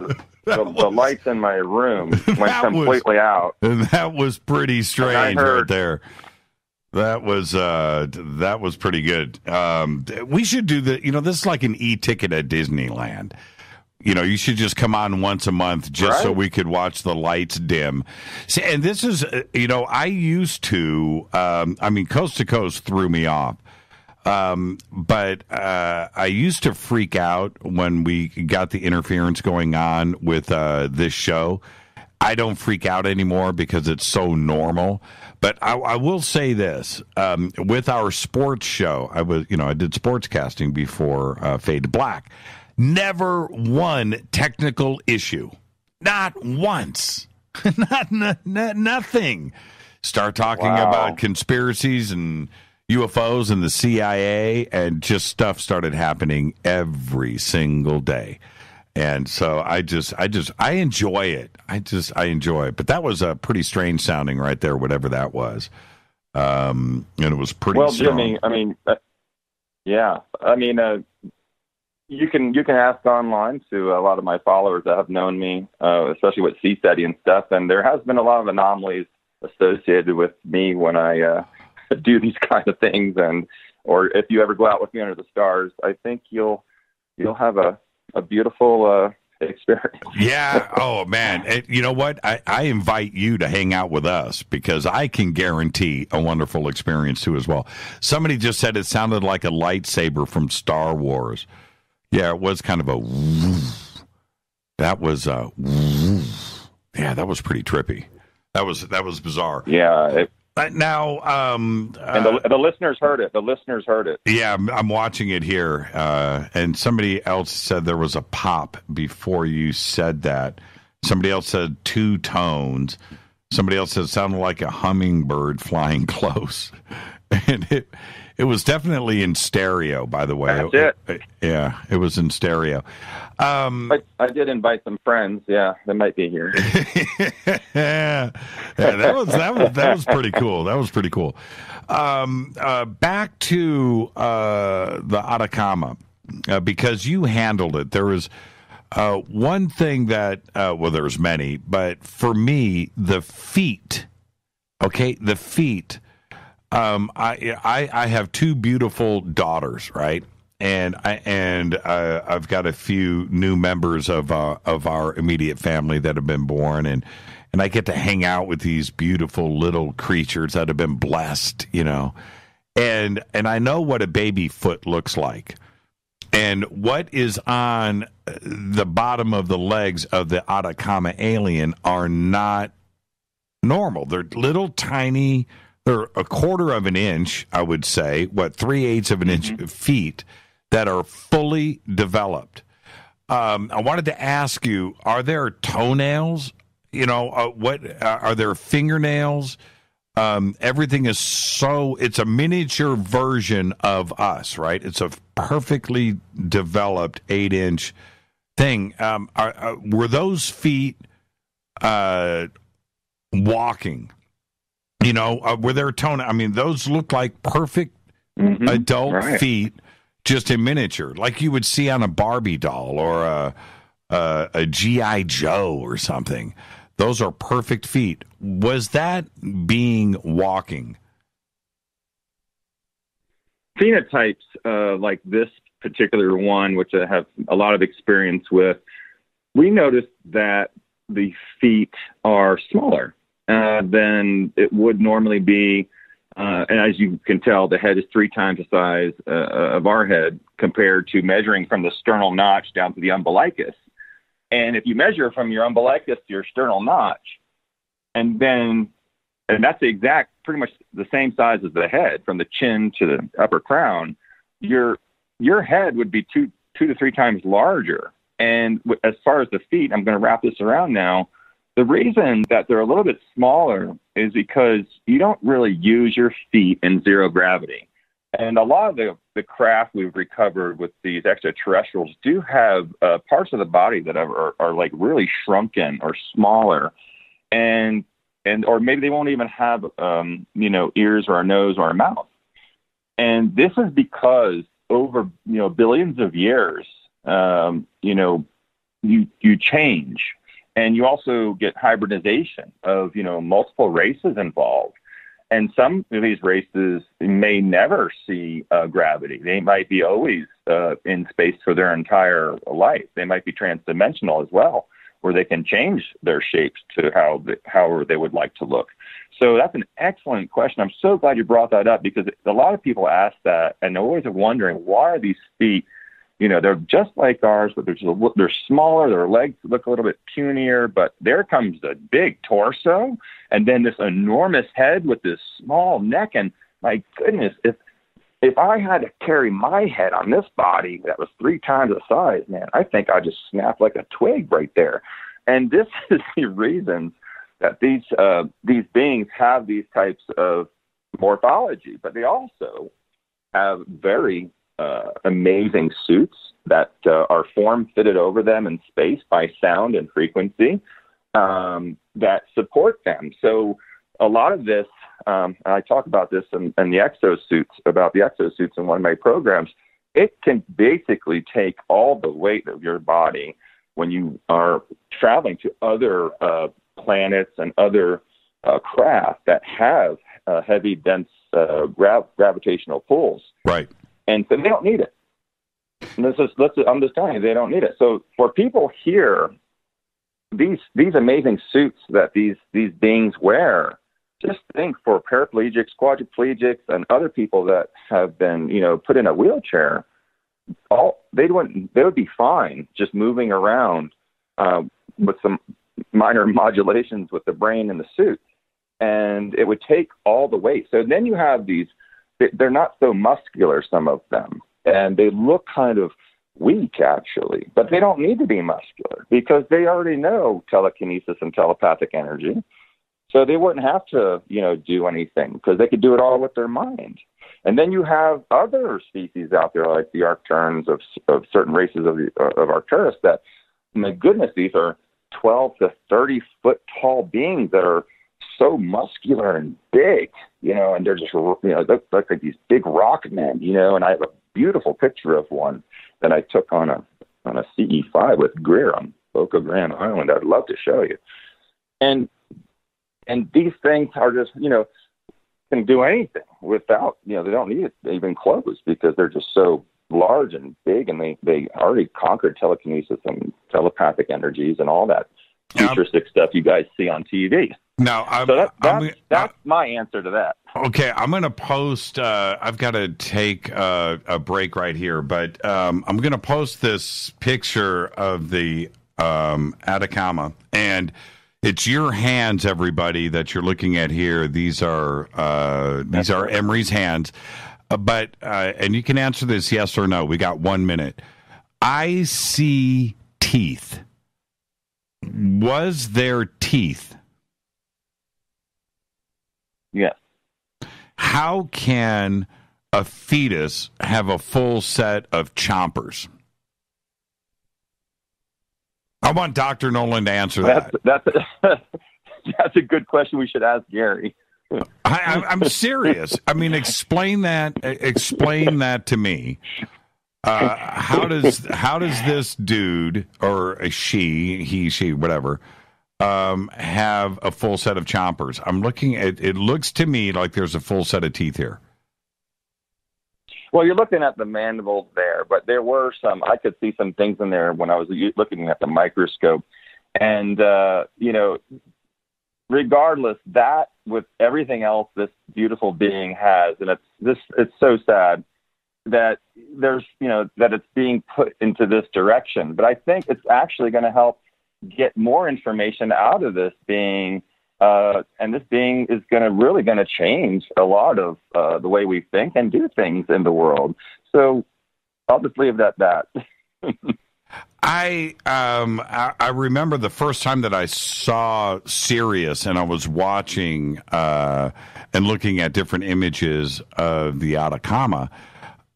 The lights in my room went completely out. And that was pretty strange right there. That was pretty good. We should do this is like an e-ticket at Disneyland. You should just come on once a month just so we could watch the lights dim. See, and this is, I used to, Coast to Coast threw me off. But I used to freak out when we got the interference going on with this show. I don't freak out anymore because it's so normal. But I will say this, with our sports show, I did sportscasting before Fade to Black. Never one technical issue. Not once. Nothing. Start talking about conspiracies and UFOs and the CIA, and just stuff started happening every single day. And so I enjoy it. I enjoy it. But that was a pretty strange sounding right there, whatever that was. And it was pretty strong. Jimmy, you can ask online to a lot of my followers that have known me, especially with CSETI and stuff. And there has been a lot of anomalies associated with me when I do these kind of things, or if you ever go out with me under the stars, I think you'll have a beautiful experience. Yeah. Oh man. And you know what? I invite you to hang out with us because I can guarantee a wonderful experience too as well. Somebody just said it sounded like a lightsaber from Star Wars. Yeah, it was kind of a. That was yeah, that was pretty trippy. That was bizarre. Yeah. Now, and the listeners heard it. The listeners heard it. Yeah, I'm watching it here. And somebody else said there was a pop before you said that. Somebody else said 2 tones. Somebody else said it sounded like a hummingbird flying close. And it was definitely in stereo, by the way. That's it. Yeah, it was in stereo. I did invite some friends. Yeah, they might be here. yeah, that was pretty cool. That was pretty cool. Back to the Atacama, because you handled it. There was one thing that, there's many, but for me, the feet. Okay, the feet. I have 2 beautiful daughters, right? And I've got a few new members of our immediate family that have been born, and I get to hang out with these beautiful little creatures that have been blessed, and I know what a baby foot looks like, and what is on the bottom of the legs of the Atacama alien are not normal. They're little tiny. They're a quarter of an inch, I would say, 3/8 of an inch feet that are fully developed. I wanted to ask you, are there toenails? What are there fingernails? Everything is it's a miniature version of us, right? It's a perfectly developed 8-inch thing. Were those feet walking? Were there toenails? Those look like perfect adult feet, just in miniature, like you would see on a Barbie doll or a G.I. Joe or something. Those are perfect feet. Was that being walking? Phenotypes like this particular one, which I have a lot of experience with, we noticed that the feet are smaller than it would normally be. And as you can tell, the head is 3 times the size of our head compared to measuring from the sternal notch down to the umbilicus. And if you measure from your umbilicus to your sternal notch, and that's pretty much the same size as the head, from the chin to the upper crown, your head would be 2 to 3 times larger. And as far as the feet, I'm going to wrap this around now. The reason that they're a little bit smaller is because you don't really use your feet in zero gravity. And a lot of the craft we've recovered with these extraterrestrials do have parts of the body that are like really shrunken or smaller. And or maybe they won't even have, ears or a nose or a mouth. And this is because over, billions of years, you change. And you also get hybridization of, multiple races involved. And some of these races may never see gravity. They might be always in space for their entire life. They might be transdimensional as well, where they can change their shapes to however they would like to look. So that's an excellent question. I'm so glad you brought that up, because a lot of people ask that, and they're always wondering, why are these feet, they're just like ours, but they're smaller, their legs look a little bit punier, but there comes the big torso, and then this enormous head with this small neck, and my goodness, if I had to carry my head on this body that was 3 times the size, man, I think I'd just snap like a twig right there. And this is the reasons that these beings have these types of morphology, but they also have very amazing suits that are form-fitted over them in space by sound and frequency that support them. So a lot of this, I talk about this in the exosuits in one of my programs. It can basically take all the weight of your body when you are traveling to other planets and other craft that have heavy, dense gravitational pulls. Right. And so they don't need it. And I'm just telling you, they don't need it. So for people here, these amazing suits that these beings wear, just think for paraplegics, quadriplegics, and other people that have been, put in a wheelchair, they would be fine just moving around with some minor modulations with the brain and the suit, and it would take all the weight. So then you have these, they're not so muscular, some of them, and they look kind of weak actually, but they don't need to be muscular because they already know telekinesis and telepathic energy. So they wouldn't have to, do anything because they could do it all with their mind. And then you have other species out there like the Arcturans of certain races of Arcturus that, my goodness, these are 12 to 30 foot tall beings that are so muscular and big, and they're just, look like these big rock men, and I have a beautiful picture of one that I took on a CE5 with Greer on Boca Grande Island. I'd love to show you. And these things are just, can do anything without, they don't need it even close because they're just so large and big, and they already conquered telekinesis and telepathic energies and all that futuristic stuff you guys see on TV. Now, that's my answer to that. Okay, I'm going to post. I've got to take a break right here, but I'm going to post this picture of the Atacama, and it's your hands, everybody, that you're looking at here. These are Emery's hands, but and you can answer this yes or no. We got 1 minute. I see teeth. Was there teeth? Yes. How can a fetus have a full set of chompers? I want Dr. Nolan to answer that. That's a good question. We should ask Gary. I'm serious. I mean, explain that to me. How does this dude or he, she, whatever, have a full set of chompers? I'm looking at it. Looks to me like there's a full set of teeth here. Well, you're looking at the mandibles there, but there were some. I could see some things in there when I was looking at the microscope, and regardless, that with everything else this beautiful being has, and it's so sad that there's that it's being put into this direction. But I think it's actually going to help get more information out of this being, and this being is really going to change a lot of the way we think and do things in the world. So I'll just leave it at that. I remember the first time that I saw Sirius, and I was watching and looking at different images of the Atacama.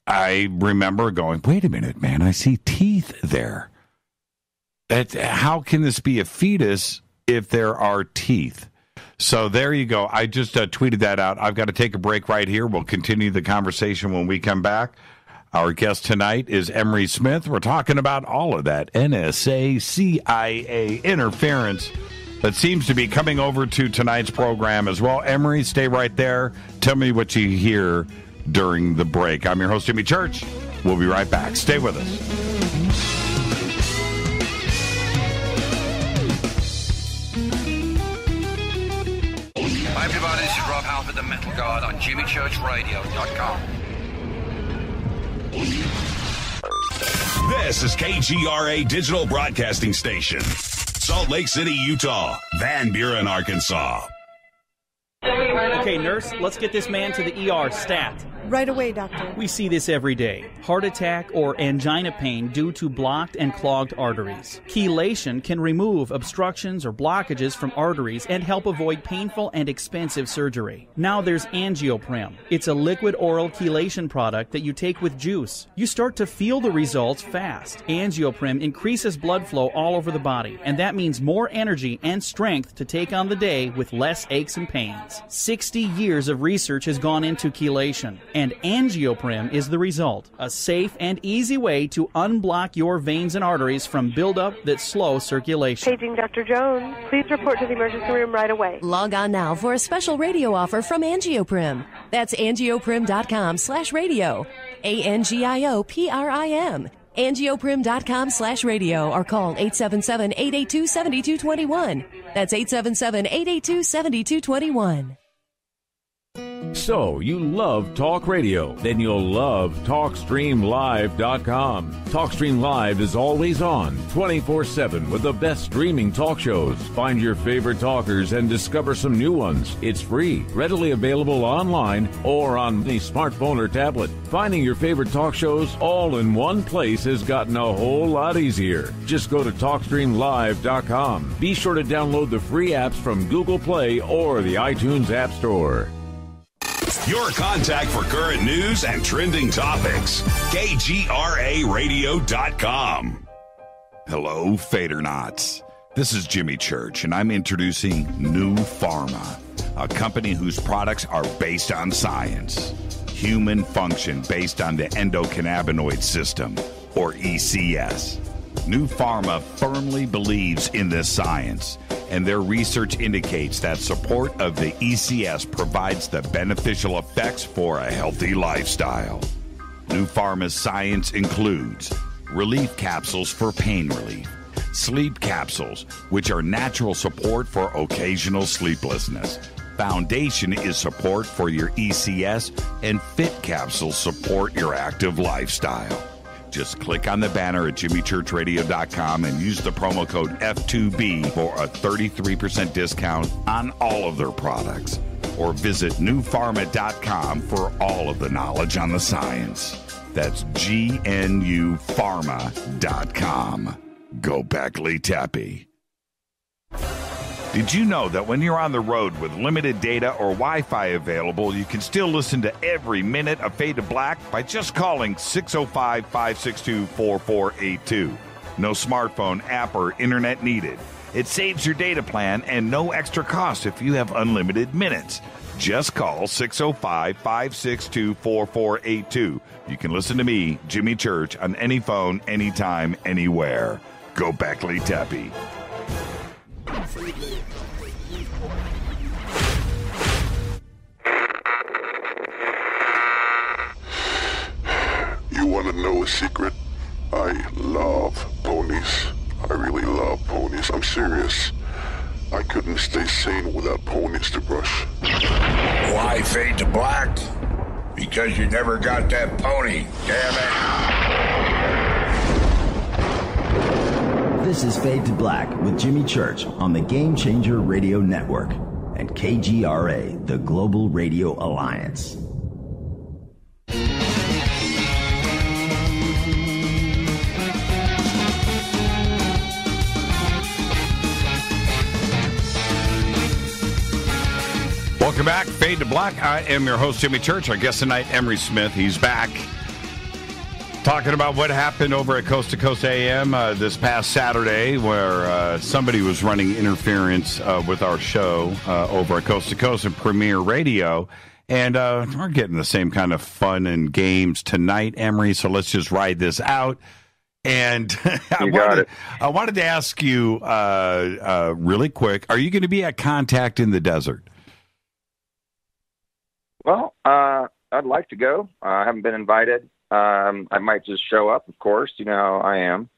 I remember going, wait a minute, man, I see teeth there. How can this be a fetus if there are teeth? So there you go. I just tweeted that out. I've got to take a break right here. We'll continue the conversation when we come back. Our guest tonight is Emery Smith. We're talking about all of that NSA, CIA interference that seems to be coming over to tonight's program as well. Emery, stay right there. Tell me what you hear during the break. I'm your host, Jimmy Church. We'll be right back. Stay with us. Hi, everybody. This is Rob Halford, the Metal God, on JimmyChurchRadio.com. This is KGRA Digital Broadcasting Station. Salt Lake City, Utah. Van Buren, Arkansas. Okay, nurse, let's get this man to the ER stat. Right away, doctor. We see this every day. Heart attack or angina pain due to blocked and clogged arteries. Chelation can remove obstructions or blockages from arteries and help avoid painful and expensive surgery. Now there's Angioprim. It's a liquid oral chelation product that you take with juice. You start to feel the results fast. Angioprim increases blood flow all over the body, and that means more energy and strength to take on the day with less aches and pains. 60 years of research has gone into chelation, and Angioprim is the result. A safe and easy way to unblock your veins and arteries from buildup that slow circulation. Paging Dr. Jones. Please report to the emergency room right away. Log on now for a special radio offer from Angioprim. That's angioprim.com/radio. ANGIOPRIM. Angioprim.com/radio or call 877-882-7221. That's 877-882-7221. So, you love talk radio? Then you'll love TalkStreamLive.com. TalkStream Live is always on, 24/7 with the best streaming talk shows. Find your favorite talkers and discover some new ones. It's free, readily available online or on the smartphone or tablet. Finding your favorite talk shows all in one place has gotten a whole lot easier. Just go to TalkStreamLive.com. Be sure to download the free apps from Google Play or the iTunes App Store. Your contact for current news and trending topics. KGRARadio.com. Hello, Fadernauts. This is Jimmy Church, and I'm introducing New Pharma, a company whose products are based on science. Human function based on the endocannabinoid system, or ECS. New Pharma firmly believes in this science, and their research indicates that support of the ECS provides the beneficial effects for a healthy lifestyle. New Pharma's science includes relief capsules for pain relief, sleep capsules, which are natural support for occasional sleeplessness. Foundation is support for your ECS, and Fit capsules support your active lifestyle. Just click on the banner at JimmyChurchRadio.com and use the promo code F2B for a 33% discount on all of their products. Or visit newpharma.com for all of the knowledge on the science. That's GNUpharma.com. Go Beckley Tappy. Did you know that when you're on the road with limited data or Wi-Fi available, you can still listen to every minute of Fade to Black by just calling 605-562-4482. No smartphone, app, or internet needed. It saves your data plan and no extra cost if you have unlimited minutes. Just call 605-562-4482. You can listen to me, Jimmy Church, on any phone, anytime, anywhere. Go Beckley Tappy. You want to know a secret? I love ponies. I really love ponies. I'm serious. I couldn't stay sane without ponies to brush. Why Fade to Black? Because you never got that pony. Damn it. This is Fade to Black with Jimmy Church on the Game Changer Radio Network and KGRA, the Global Radio Alliance. Welcome back, Fade to Black. I am your host, Jimmy Church. Our guest tonight, Emery Smith. He's back talking about what happened over at Coast to Coast AM this past Saturday, where somebody was running interference with our show over at Coast to Coast and Premier Radio. And we're getting the same kind of fun and games tonight, Emery, so let's just ride this out. And I wanted to ask you really quick, are you going to be at Contact in the Desert? Well, I'd like to go. I haven't been invited. I might just show up, of course. You know how I am.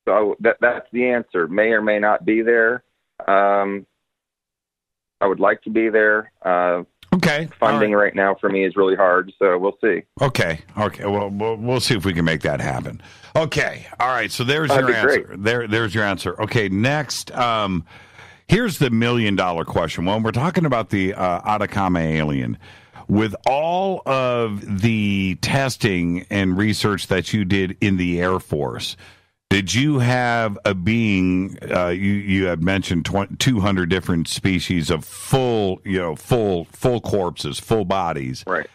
So that's the answer. May or may not be there. I would like to be there. Okay. Funding right now for me is really hard, so we'll see. Okay. Well, we'll see if we can make that happen. Okay. All right. So there's your answer. There's your answer. Okay. Next, here's the $1 million question. When we're talking about the Atacama alien, with all of the testing and research that you did in the Air Force, did you have a being? You had mentioned 200 different species of full corpses, full bodies. Right.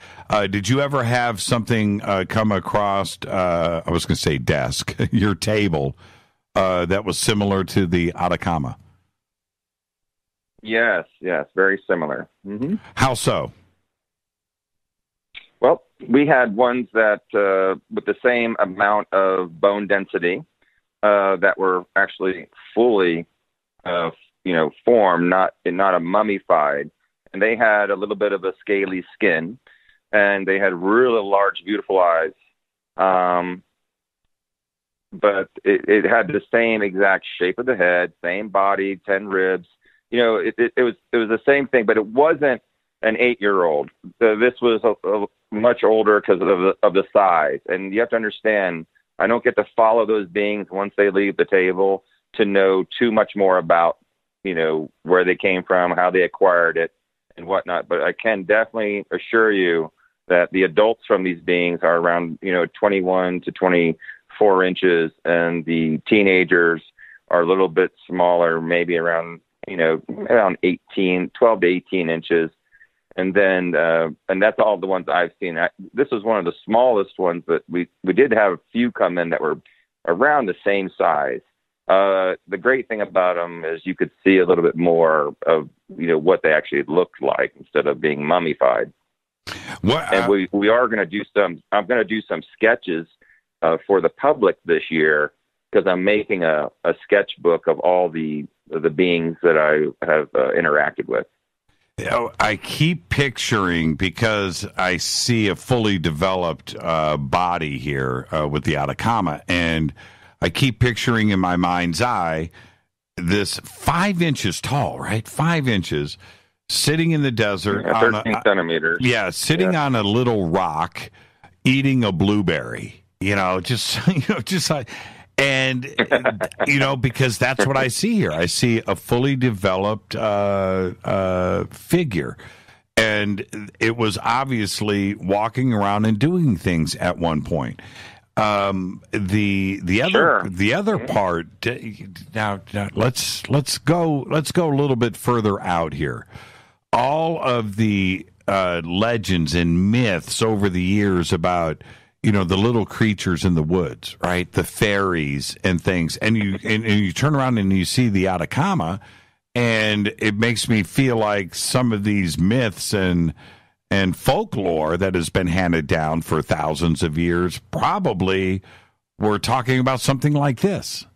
Did you ever have something come across? I was going to say desk, your table, that was similar to the Atacama. Yes, very similar. Mm-hmm. How so? Well, we had ones that with the same amount of bone density. That were actually fully, formed, not a mummified, and they had a little bit of a scaly skin, and they had really large, beautiful eyes. But it had the same exact shape of the head, same body, 10 ribs. It was the same thing, but it wasn't an 8-year-old. This was a much older because of the size, and you have to understand. I don't get to follow those beings once they leave the table to know too much more about, where they came from, how they acquired it, and whatnot. But I can definitely assure you that the adults from these beings are around, 21 to 24 inches, and the teenagers are a little bit smaller, maybe around 12 to 18 inches. And then, and that's all the ones I've seen. This was one of the smallest ones, but we did have a few come in that were around the same size. The great thing about them is you could see a little bit more of, what they actually looked like instead of being mummified. And we are going to do I'm going to do some sketches for the public this year, because I'm making a sketchbook of all the beings that I have interacted with. I keep picturing, because I see a fully developed body here with the Atacama, and I keep picturing in my mind's eye this 5 inches tall, right? 5 inches, sitting in the desert. 13 centimeters. Yeah, sitting on a little rock, eating a blueberry. Just like... And, because that's what I see here. I see a fully developed figure. And it was obviously walking around and doing things at one point. The other part, now let's go a little bit further out here. All of the legends and myths over the years about the little creatures in the woods, right? The fairies and things. And you turn around and you see the Atacama, and it makes me feel like some of these myths and folklore that has been handed down for thousands of years probably were talking about something like this.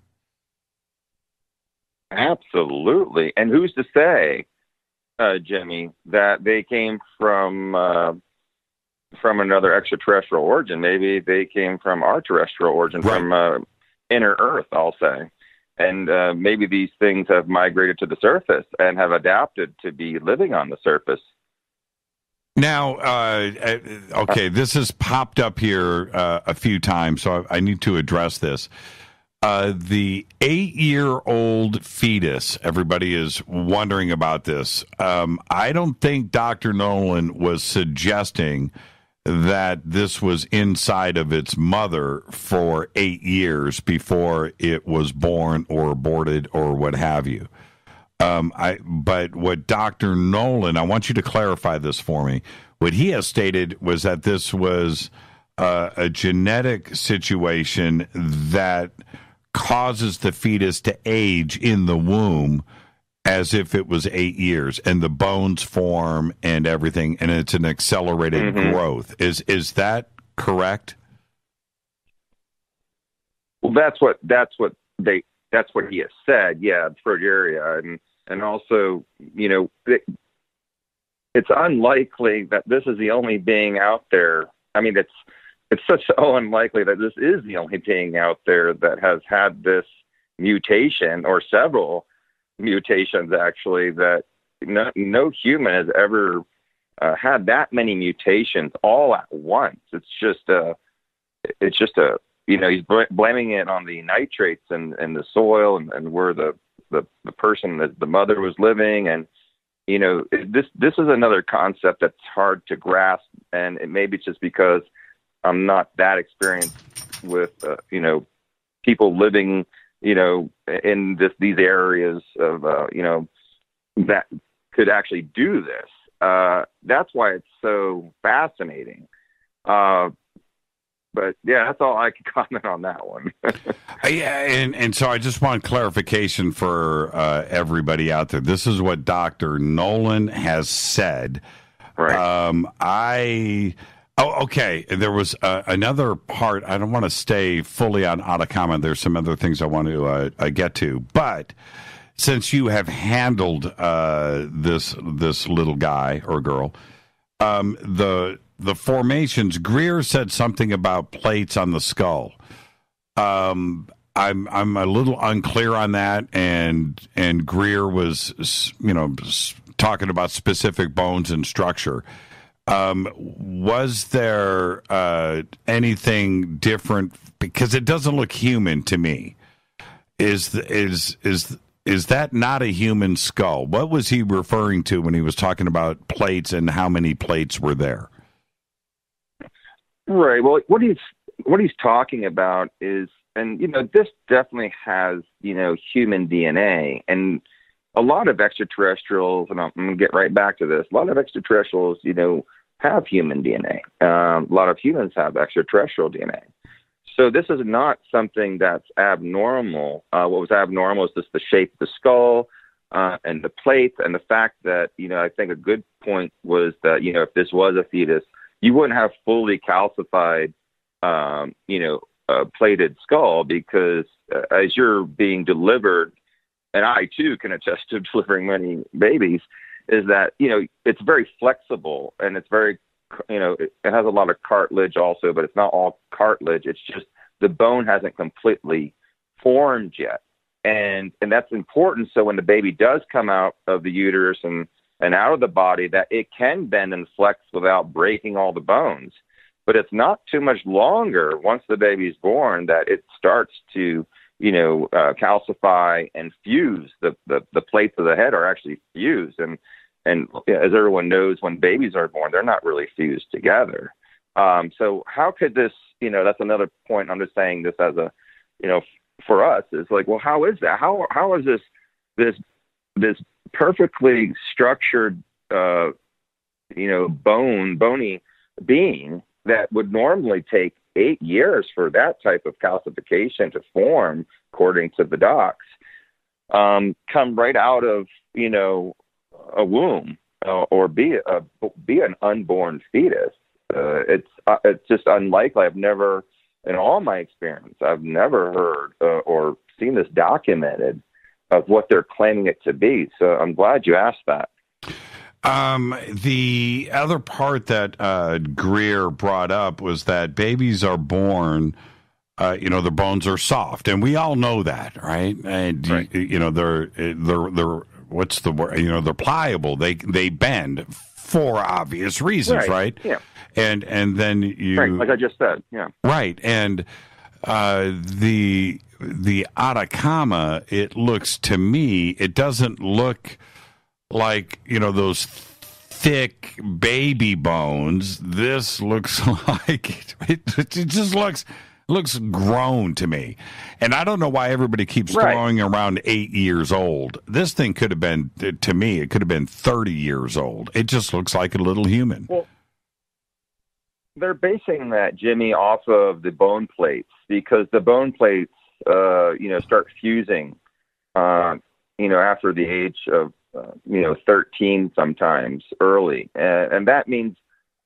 Absolutely. And who's to say, Jimmy, that they came from another extraterrestrial origin? Maybe they came from our terrestrial origin, right, from inner Earth, I'll say. And maybe these things have migrated to the surface and have adapted to be living on the surface. Now, okay, this has popped up here a few times, so I need to address this. The 8-year-old fetus, everybody is wondering about this. I don't think Dr. Nolan was suggesting that this was inside of its mother for 8 years before it was born or aborted or what have you. But what Dr. Nolan, I want you to clarify this for me. What he has stated was that this was a genetic situation that causes the fetus to age in the womb as if it was 8 years, and the bones form and everything, and it's an accelerated growth. Is that correct? Well, that's what he has said. Yeah, throat area, and also, it's unlikely that this is the only being out there. I mean, it's so unlikely that this is the only being out there that has had this mutation, or several mutations actually, that no human has ever had that many mutations all at once. It's just a he's blaming it on the nitrates and the soil and where the person, that the mother, was living. And this is another concept that's hard to grasp, and maybe it's just because I'm not that experienced with people living in these areas of that could actually do this. That's why it's so fascinating. But yeah, that's all I can comment on that one. Yeah, and so I just want clarification for everybody out there. This is what Dr. Nolan has said. Right. Okay. There was another part. I don't want to stay fully on Atacama. There's some other things I want to get to. But since you have handled this little guy or girl, the formations, Greer said something about plates on the skull. I'm a little unclear on that, and Greer was talking about specific bones and structure. Was there anything different? Because it doesn't look human to me. Is that not a human skull? What was he referring to when he was talking about plates, and how many plates were there? Right. Well, what he's talking about is, and this definitely has human DNA, and a lot of extraterrestrials, and I'm going to get right back to this. A lot of extraterrestrials, have human DNA. A lot of humans have extraterrestrial DNA. So this is not something that's abnormal. What was abnormal is just the shape of the skull and the plates, and the fact that I think a good point was that if this was a fetus, you wouldn't have fully calcified, a plated skull, because as you're being delivered, and I too can attest to delivering many babies, is that, it's very flexible, and it's very, it has a lot of cartilage also, but it's not all cartilage. It's just the bone hasn't completely formed yet. And that's important. So when the baby does come out of the uterus and out of the body, that it can bend and flex without breaking all the bones. But it's not too much longer once the baby's born that it starts to, calcify and fuse. The plates of the head are actually fused. And as everyone knows, when babies are born, they're not really fused together. So how could this, that's another point. I'm just saying this as a, for us, is like, well, how is that? How is this perfectly structured, bony being that would normally take 8 years for that type of calcification to form, according to the docs, come right out of, a womb or be an unborn fetus? It's just unlikely. In all my experience, I've never heard or seen this documented of what they're claiming it to be. So I'm glad you asked that. The other part that Greer brought up was that babies are born, their bones are soft, and we all know that, right? And right. They're what's the word? They're pliable. They bend for obvious reasons, right? Yeah. And then right, like I just said, yeah. Right, and the Atacama, it looks to me, it doesn't look like, those thick baby bones. This looks like it just looks grown to me. And I don't know why everybody keeps throwing around 8 years old. This thing could have been, to me, it could have been 30 years old. It just looks like a little human. Well, they're basing that, Jimmy, off of the bone plates, because the bone plates, start fusing, after the age of, 13 sometimes early. And that means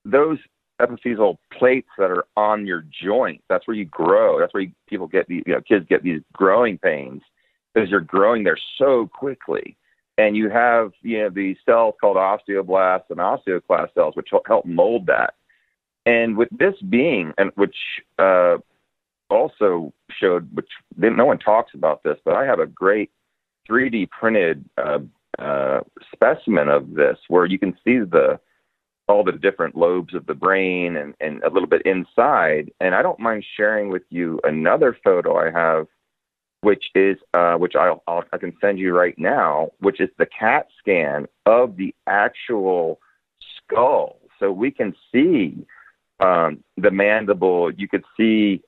those epiphyseal plates that are on your joint. That's where you grow. That's where people get these, kids get these growing pains because you're growing there so quickly. And you have, these cells called osteoblasts and osteoclast cells, which help mold that. And with this being, and which also showed, which no one talks about this, but I have a great 3D printed specimen of this where you can see all the different lobes of the brain and a little bit inside. And I don't mind sharing with you another photo I have, which is which I can send you right now, which is the CAT scan of the actual skull. So we can see the mandible. You could see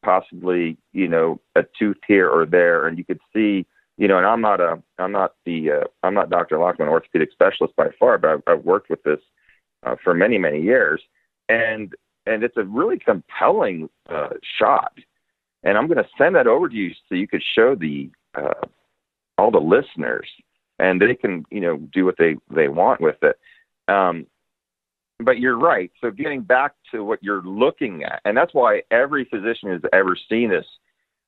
possibly a tooth here or there, and you could see and I'm not Dr. Lockman, orthopedic specialist by far, but I've worked with this for many, many years, and it's a really compelling shot. And I'm going to send that over to you so you could show all the listeners, and they can do what they want with it. But you're right. So getting back to what you're looking at, and that's why every physician who's ever seen this,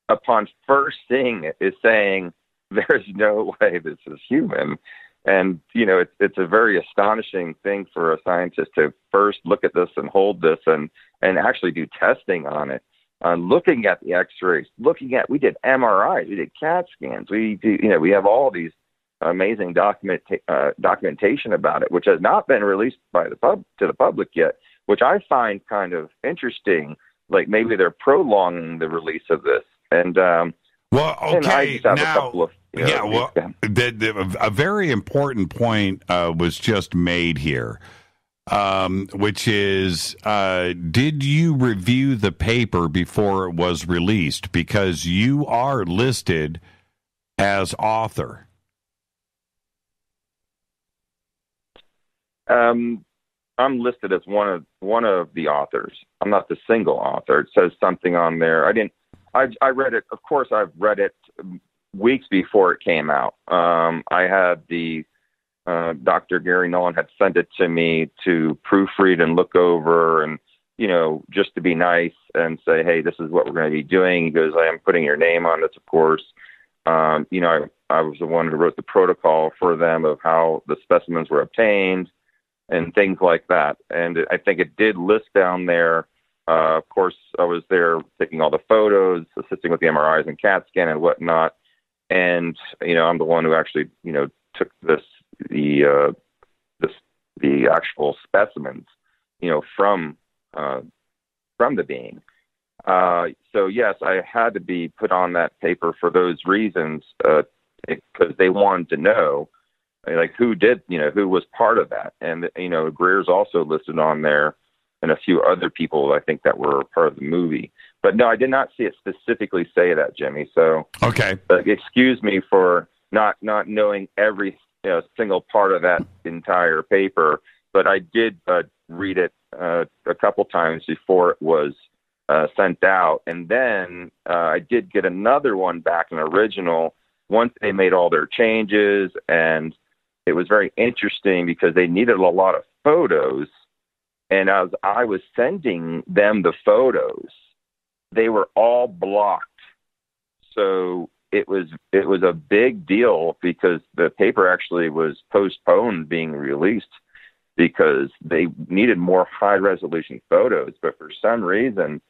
upon first seeing it, is saying there's no way this is human. And it's a very astonishing thing for a scientist to first look at this and hold this and actually do testing on it. Looking at the X-rays, we did MRIs, we did CAT scans, we have all these amazing documentation about it, which has not been released to the public yet, which I find kind of interesting. Like maybe they're prolonging the release of this. And well, okay, now, a very important point was just made here. Which is, did you review the paper before it was released? Because you are listed as author. I'm listed as one of the authors. I'm not the single author. It says something on there. I read it. Of course, I've read it weeks before it came out. I had Dr. Gary Nolan had sent it to me to proofread and look over and, just to be nice and say, hey, this is what we're going to be doing. He goes, I am putting your name on this, of course. I was the one who wrote the protocol for them of how the specimens were obtained and things like that. And I think it did list down there. Of course, I was there taking all the photos, assisting with the MRIs and CAT scan and whatnot. And, I'm the one who actually, took the actual specimens, from the being. So yes, I had to be put on that paper for those reasons, because they wanted to know, like, who was part of that. And, Greer's also listed on there, and a few other people, I think, that were part of the movie. But no, I did not see it specifically say that, Jimmy. So, okay. Excuse me for not knowing every single part of that entire paper, but I did read it a couple times before it was sent out. And then I did get another one back, an original, once they made all their changes. And it was very interesting because they needed a lot of photos. And as I was sending them the photos, they were all blocked. So it was a big deal because the paper actually was postponed being released because they needed more high-resolution photos. But for some reason,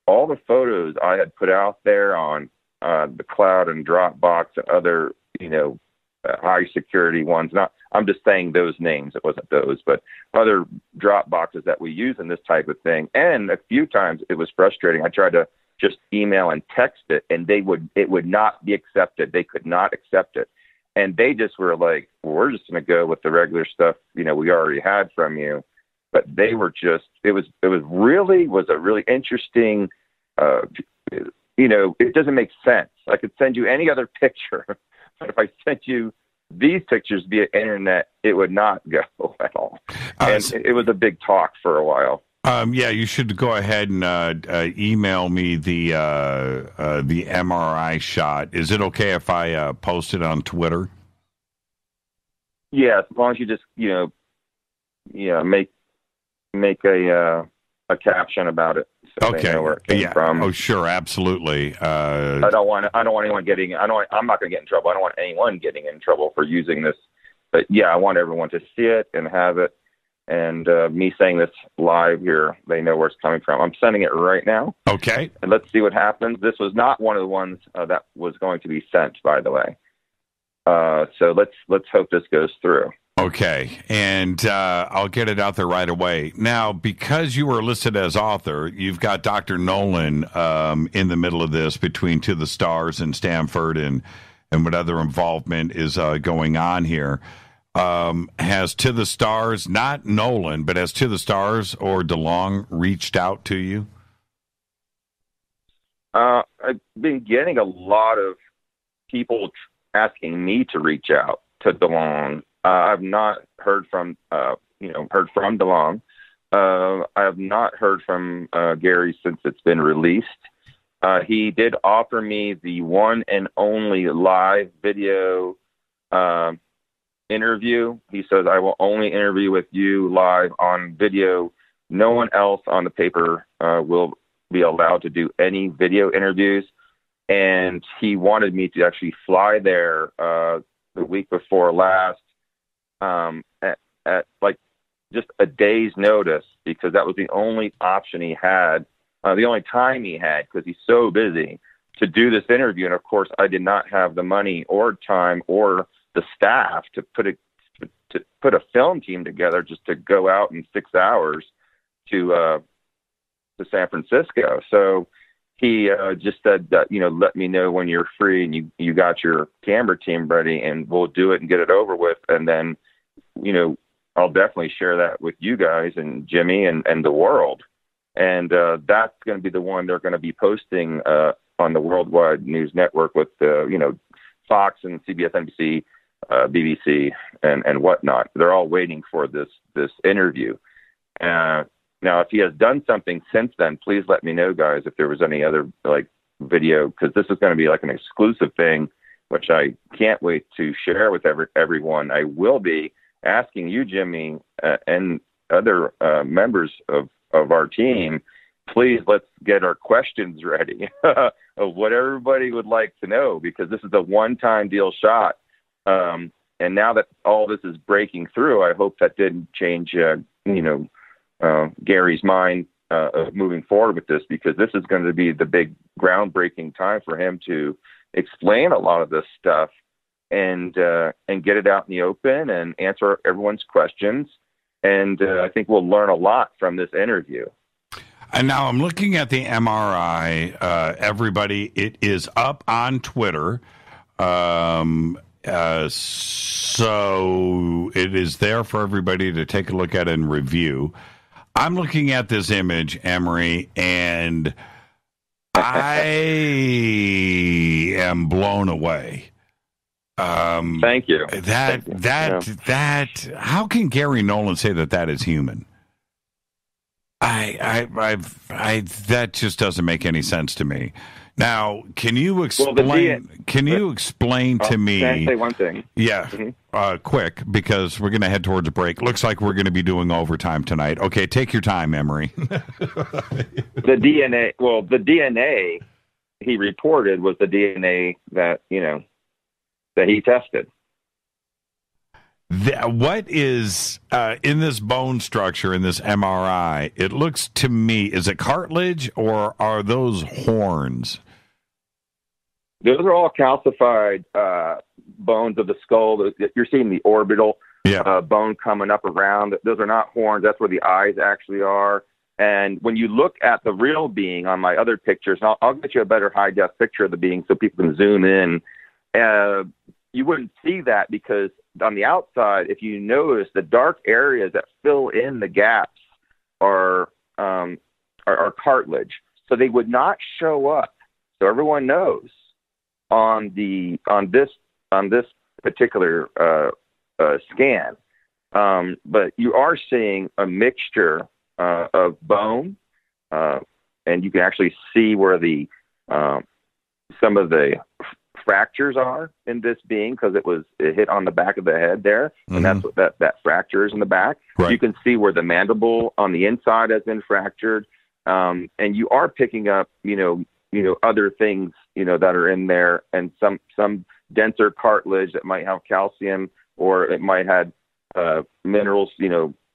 all the photos I had put out there on the cloud and Dropbox and other, high-security ones, I'm just saying those names, it wasn't those, but other Dropboxes that we use in this type of thing. And a few times it was frustrating. I tried to just email and text it, and it would not be accepted. They could not accept it. And they just were like, we're just going to go with the regular stuff, we already had from you. But they were just, it was a really interesting, it doesn't make sense. I could send you any other picture, but if I sent you these pictures via internet, it would not go at all. And it was a big talk for a while. Yeah, you should go ahead and email me the MRI shot. Is it okay if I post it on Twitter? Yeah, as long as you just make a caption about it, so they know where it came from. Oh, sure, absolutely. I don't want anyone getting. I'm not going to get in trouble. I don't want anyone getting in trouble for using this. But yeah, I want everyone to see it and have it. And me saying this live here, they know where it's coming from. I'm sending it right now. Okay. And let's see what happens. This was not one of the ones that was going to be sent, by the way. So let's hope this goes through. Okay, and I'll get it out there right away. Now, because you were listed as author, you've got Dr. Nolan in the middle of this between To the Stars and Stanford and what other involvement is going on here. Has To the Stars, not Nolan, but has To the Stars or DeLong reached out to you? I've been getting a lot of people asking me to reach out to DeLong. I've not heard from DeLong. I have not heard from Gary since it's been released. He did offer me the one and only live video interview. He says, I will only interview with you live on video. No one else on the paper will be allowed to do any video interviews. And he wanted me to actually fly there the week before last at like just a day's notice, because that was the only option he had, the only time he had, because he's so busy to do this interview. And of course, I did not have the money or time or the staff to put a film team together just to go out in 6 hours to San Francisco. So he just said that, let me know when you're free and you got your camera team ready, and we'll do it and get it over with. And then, I'll definitely share that with you guys and Jimmy and the world. And that's going to be the one they're going to be posting on the Worldwide News Network with, Fox and CBS, NBC, BBC, and whatnot. They're all waiting for this interview. Now, if he has done something since then, please let me know, guys, if there was any other video, because this is going to be like an exclusive thing, which I can't wait to share with everyone. I will be asking you, Jimmy, and other members of our team, please let's get our questions ready of what everybody would like to know, because this is a one-time deal shot. And now that all this is breaking through, I hope that didn't change, Gary's mind of moving forward with this, because this is going to be the big groundbreaking time for him to explain a lot of this stuff and get it out in the open and answer everyone's questions. And I think we'll learn a lot from this interview. And now I'm looking at the MRI. Everybody, it is up on Twitter. So it is there for everybody to take a look at and review. I'm looking at this image, Emery, and I am blown away. Thank you. That. How can Gary Nolan say that is human? That just doesn't make any sense to me. Now, can you explain? Can you explain to me? Can I say one thing? Yeah, quick, because we're going to head towards a break. Looks like we're going to be doing overtime tonight. Okay, take your time, Emery. The DNA he reported was the DNA that that he tested. What is in this bone structure in this MRI? It looks to me, is it cartilage or are those horns? Those are all calcified bones of the skull. You're seeing the orbital bone coming up around. Those are not horns. That's where the eyes actually are. And when you look at the real being on my other pictures, I'll get you a better high-def picture of the being so people can zoom in. You wouldn't see that because on the outside, if you notice, the dark areas that fill in the gaps are cartilage. So they would not show up. So everyone knows on this particular scan. But you are seeing a mixture of bone, and you can actually see where some of the fractures are in this being because it hit on the back of the head there, and that's what that fracture is in the back. Right. You can see where the mandible on the inside has been fractured, and you are picking up, other things, that are in there, and some denser cartilage that might have calcium, or it might have minerals,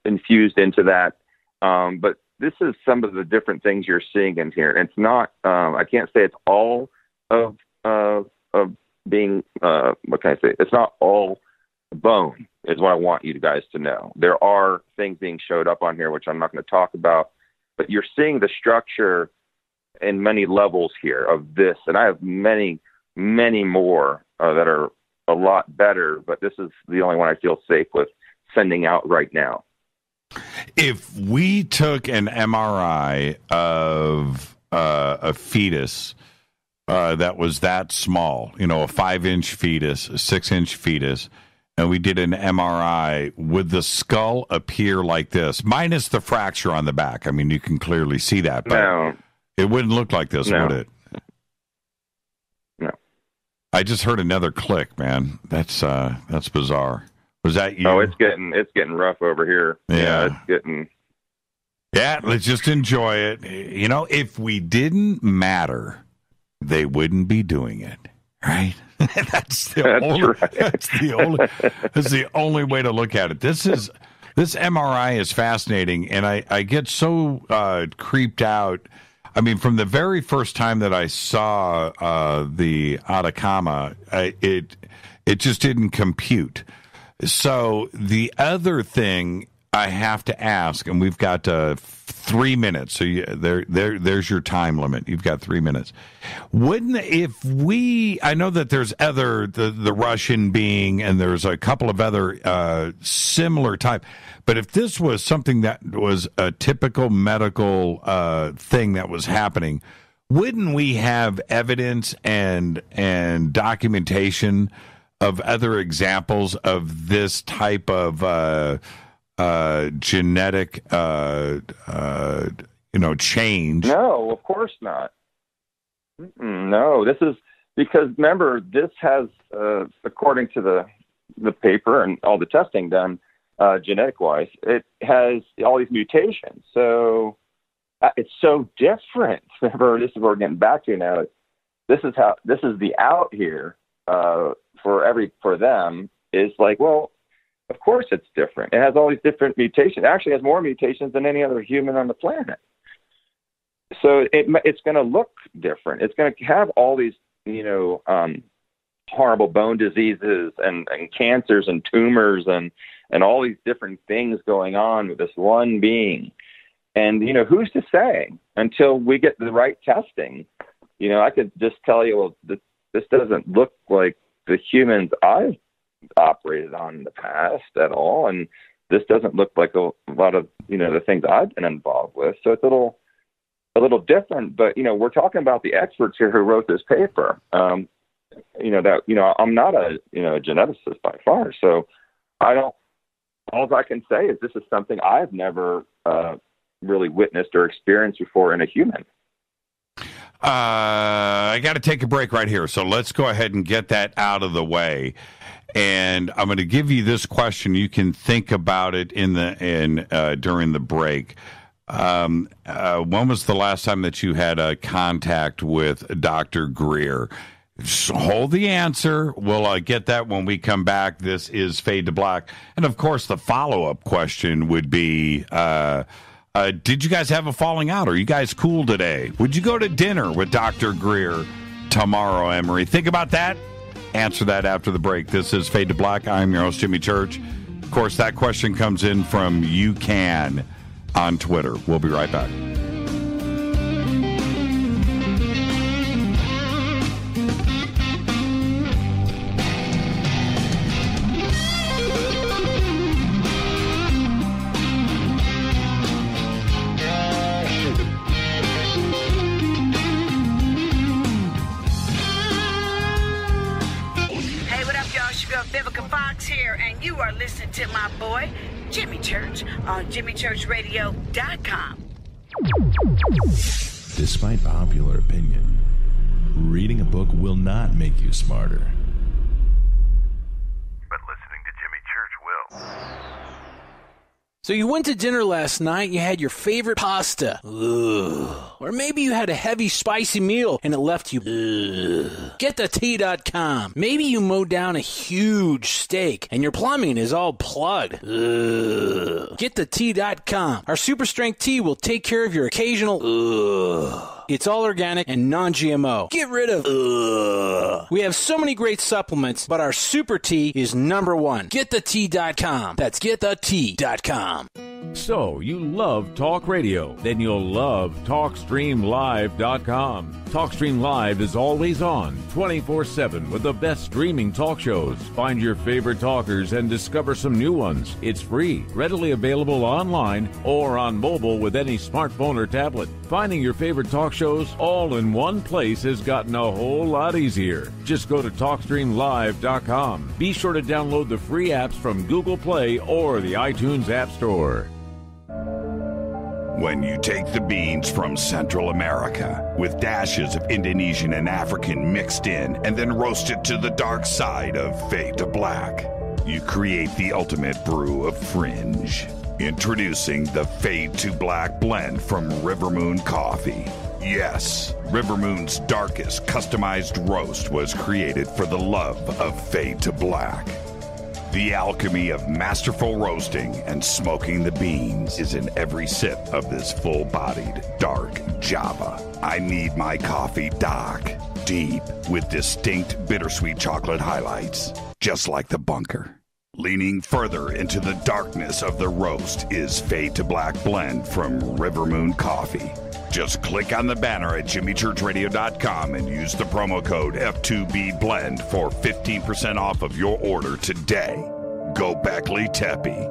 infused into that. But this is some of the different things you're seeing in here. It's not, I can't say it's all of being, what can I say? It's not all bone is what I want you guys to know. There are things being showed up on here, which I'm not going to talk about, but you're seeing the structure in many levels here of this. And I have many, many more that are a lot better, but this is the only one I feel safe with sending out right now. If we took an MRI of a fetus that was that small, a 5-inch fetus, a 6-inch fetus, and we did an MRI, would the skull appear like this, minus the fracture on the back? I mean, you can clearly see that, but no. It wouldn't look like this, would it? No. I just heard another click, man. That's bizarre. Was that you? Oh, it's getting rough over here. Yeah, it's getting. Yeah, let's just enjoy it. If we didn't matter, they wouldn't be doing it, right? That's the only way to look at it. This MRI is fascinating, and I get so creeped out. I mean, from the very first time that I saw the Atacama, it just didn't compute. So the other thing I have to ask, and we've got 3 minutes, so there's your time limit. You've got 3 minutes. I know that there's the Russian being, and there's a couple of other similar type, but if this was something that was a typical medical thing that was happening, wouldn't we have evidence and documentation of other examples of this type of genetic change? No, of course not. No, this is because, remember, this has, according to the paper and all the testing done genetic-wise, it has all these mutations. So it's so different. Remember, this is what we're getting back to now. This is the out here for them is like, well, of course it's different. It has all these different mutations. It actually has more mutations than any other human on the planet. So it's going to look different. It's going to have all these, horrible bone diseases and cancers and tumors and all these different things going on with this one being. And, who's to say until we get the right testing? I could just tell you, well, this doesn't look like the humans I've operated on in the past at all. And this doesn't look like a lot of, the things I've been involved with. So it's a little different, but, we're talking about the experts here who wrote this paper. I'm not a geneticist by far. So all I can say is this is something I've never really witnessed or experienced before in a human. I got to take a break right here. So let's go ahead and get that out of the way. And I'm going to give you this question. You can think about it during the break. When was the last time that you had contact with Dr. Greer? So hold the answer. We'll get that when we come back. This is Fade to Black. And, of course, the follow-up question would be, did you guys have a falling out? Are you guys cool today? Would you go to dinner with Dr. Greer tomorrow, Emery? Think about that. Answer that after the break. This is Fade to Black. I'm your host, Jimmy Church. Of course, that question comes in from You Can on Twitter. We'll be right back. To my boy, Jimmy Church, on JimmyChurchRadio.com. Despite popular opinion, reading a book will not make you smarter. But listening to Jimmy Church will. So you went to dinner last night, you had your favorite pasta. Ugh. Or maybe you had a heavy, spicy meal and it left you. Ugh. GetTheT.com. Maybe you mowed down a huge steak and your plumbing is all plugged. Ugh. GetTheT.com. Our super strength tea will take care of your occasional. Ugh. It's all organic and non-GMO. Get rid of ugh. We have so many great supplements, but our super tea is number one. GetTheT.com. That's GetTheT.com. So, you love talk radio? Then you'll love TalkStreamLive.com. TalkStream Live is always on, 24/7 with the best streaming talk shows. Find your favorite talkers and discover some new ones. It's free, readily available online or on mobile with any smartphone or tablet. Finding your favorite talk shows all in one place has gotten a whole lot easier. Just go to TalkStreamLive.com. Be sure to download the free apps from Google Play or the iTunes App Store. When you take the beans from Central America with dashes of Indonesian and African mixed in and then roast it to the dark side of fade to black, you create the ultimate brew of fringe. Introducing the Fade to Black blend from River Moon Coffee. Yes, River Moon's darkest customized roast was created for the love of Fade to Black. The alchemy of masterful roasting and smoking the beans is in every sip of this full-bodied, dark Java. I need my coffee dark, deep, with distinct bittersweet chocolate highlights, just like the bunker. Leaning further into the darkness of the roast is Fade to Black blend from River Moon Coffee. Just click on the banner at jimmychurchradio.com and use the promo code F2BBLEND for 15% off of your order today. Go Beckley Teppy.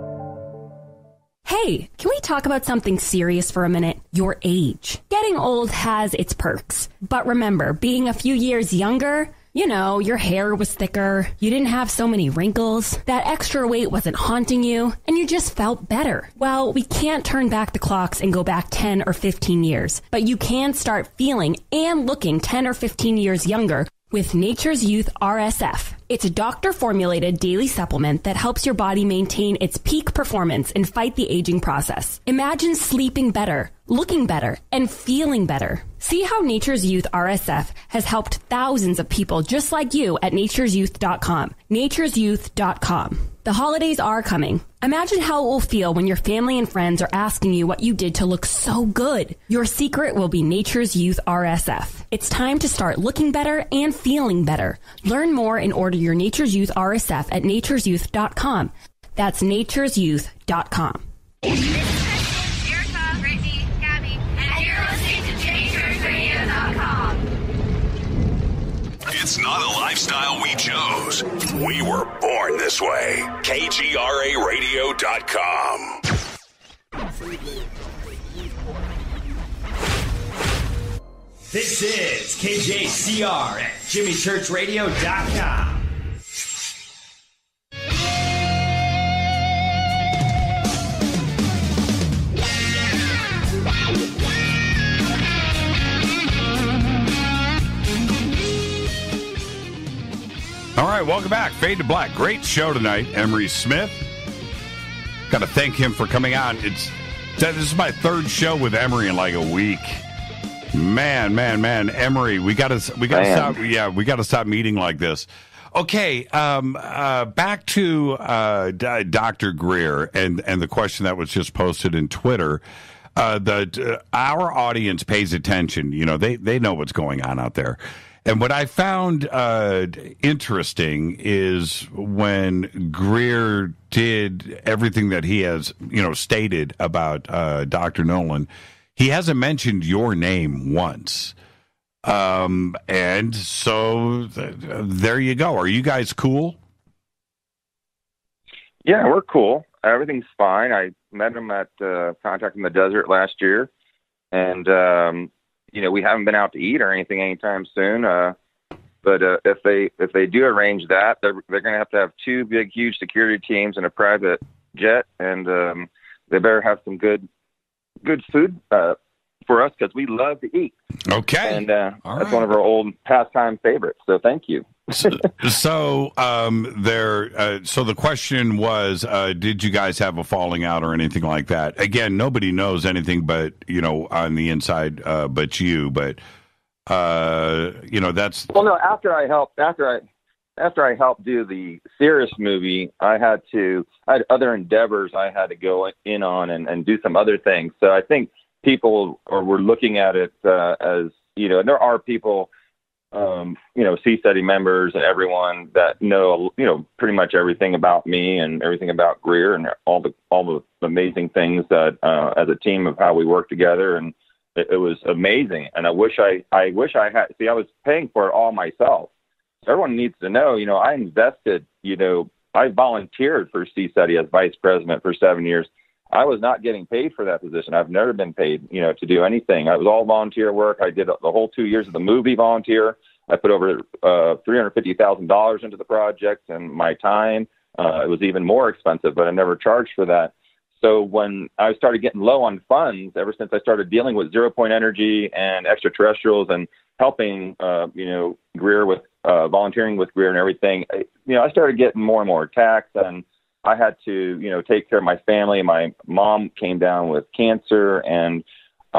Hey, can we talk about something serious for a minute? Your age. Getting old has its perks. But remember, being a few years younger, you know, your hair was thicker, you didn't have so many wrinkles, that extra weight wasn't haunting you, and you just felt better. Well, we can't turn back the clocks and go back 10 or 15 years, but you can start feeling and looking 10 or 15 years younger with Nature's Youth RSF. It's a doctor-formulated daily supplement that helps your body maintain its peak performance and fight the aging process. Imagine sleeping better, looking better, and feeling better. See how Nature's Youth RSF has helped thousands of people just like you at nature'syouth.com. nature'syouth.com. The holidays are coming. Imagine how it will feel when your family and friends are asking you what you did to look so good. Your secret will be Nature's Youth RSF. It's time to start looking better and feeling better. Learn more and order your Nature's Youth RSF at nature'syouth.com. That's nature'syouth.com. It's not a lifestyle we chose. We were born this way. KGRARadio.com. This is KJCR at JimmyChurchRadio.com. All right, welcome back. Fade to Black. Great show tonight. Emery Smith. Got to thank him for coming on. This is my third show with Emery in like a week. Man. Emery, we got to stop. Yeah, we got to stop meeting like this. Okay, back to Dr. Greer and the question that was just posted in Twitter. Our audience pays attention. You know, they know what's going on out there. And what I found interesting is when Greer did everything that he has, stated about Dr. Nolan, he hasn't mentioned your name once. And so there you go. Are you guys cool? Yeah, we're cool. Everything's fine. I met him at Contact in the Desert last year, and we haven't been out to eat or anything anytime soon. But if they do arrange that, they're going to have two big, huge security teams and a private jet, and they better have some good food for us because we love to eat. Okay. And that's one of our old pastime favorites. So thank you. So the question was, did you guys have a falling out or anything like that? Again, nobody knows anything but, on the inside, but you. But, that's... Well, no, after I helped do the Cirrus movie, I had other endeavors I had to go in on and do some other things. So I think people were looking at it as, and there are people, C-Study members and everyone that know, pretty much everything about me and everything about Greer and all the amazing things that as a team of how we work together. And it was amazing. And I wish I had, I was paying for it all myself. Everyone needs to know, I invested, I volunteered for C-Study as vice president for 7 years. I was not getting paid for that position. I've never been paid, to do anything. I was all volunteer work. I did the whole 2 years of the movie volunteer. I put over $350,000 into the project and my time. It was even more expensive, but I never charged for that. So when I started getting low on funds, ever since I started dealing with 0 Point Energy and extra-terrestrials and helping, Greer with volunteering with Greer and everything, I started getting more and more attacks, and I had to, take care of my family. My mom came down with cancer, and so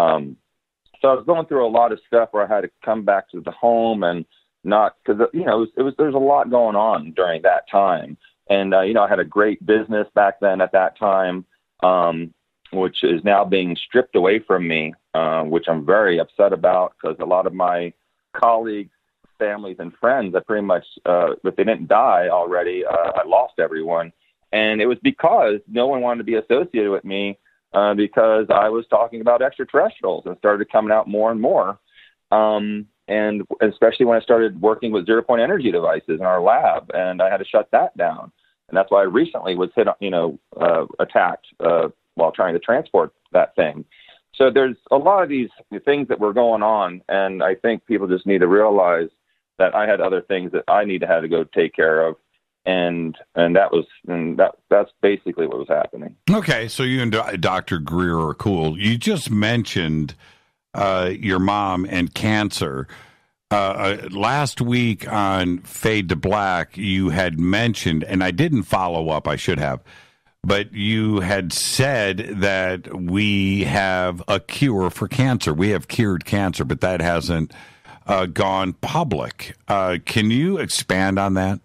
I was going through a lot of stuff where I had to come back to the home and not, because there's a lot going on during that time, and I had a great business back then at that time, which is now being stripped away from me, which I'm very upset about because a lot of my colleagues, families, and friends that pretty much, if they didn't die already, I lost everyone. And it was because no one wanted to be associated with me because I was talking about extraterrestrials and started coming out more and more. And especially when I started working with 0 Point Energy devices in our lab, and I had to shut that down. And that's why I recently was attacked while trying to transport that thing. So there's a lot of these things that were going on, and I think people just need to realize that I had other things that I had to go take care of. And that's basically what was happening. Okay, so you and Dr. Greer are cool. You just mentioned your mom and cancer. Last week on Fade to Black, you had mentioned, and I didn't follow up, I should have, but you had said that we have a cure for cancer. We have cured cancer, but that hasn't gone public. Can you expand on that?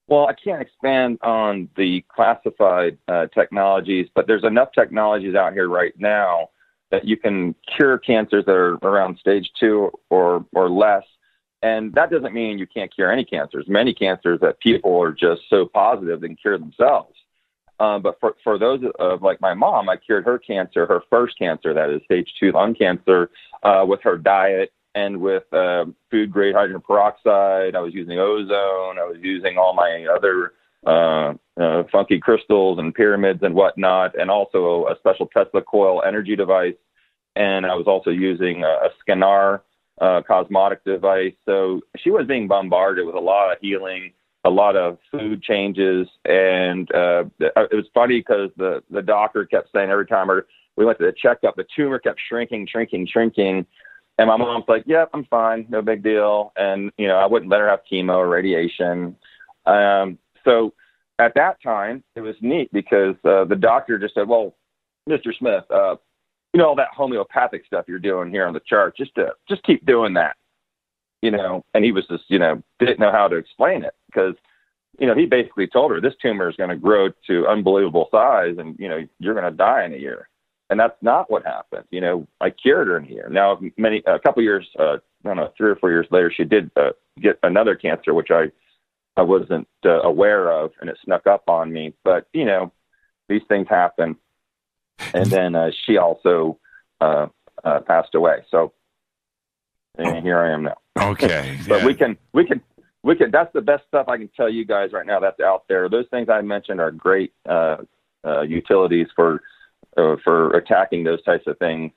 Well, I can't expand on the classified technologies, but there's enough technologies out here right now that you can cure cancers that are around stage 2 or less. And that doesn't mean you can't cure any cancers. Many cancers that people are just so positive they can cure themselves. But for those of like my mom, I cured her cancer, her first cancer, that is stage 2 lung cancer, with her diet and with food-grade hydrogen peroxide. I was using ozone. I was using all my other funky crystals and pyramids and whatnot, and also a special Tesla coil energy device. And I was also using a Scanar cosmetic device. So she was being bombarded with a lot of healing, a lot of food changes. And it was funny because the doctor kept saying every time we went to the checkup, the tumor kept shrinking. And my mom's like, yep, I'm fine. No big deal. And, I wouldn't let her have chemo or radiation. So at that time, it was neat because the doctor just said, well, Mr. Smith, all that homeopathic stuff you're doing here on the chart, just keep doing that, and he was just, didn't know how to explain it because, he basically told her this tumor is going to grow to unbelievable size and, you're going to die in a year. And that's not what happened. I cured her in a year. Now, a couple years, 3 or 4 years later, she did get another cancer, which I wasn't aware of, and it snuck up on me. But, these things happen. And then she also passed away. So, and here I am now. Okay. But we can, that's the best stuff I can tell you guys right now that's out there. Those things I mentioned are great utilities for attacking those types of things.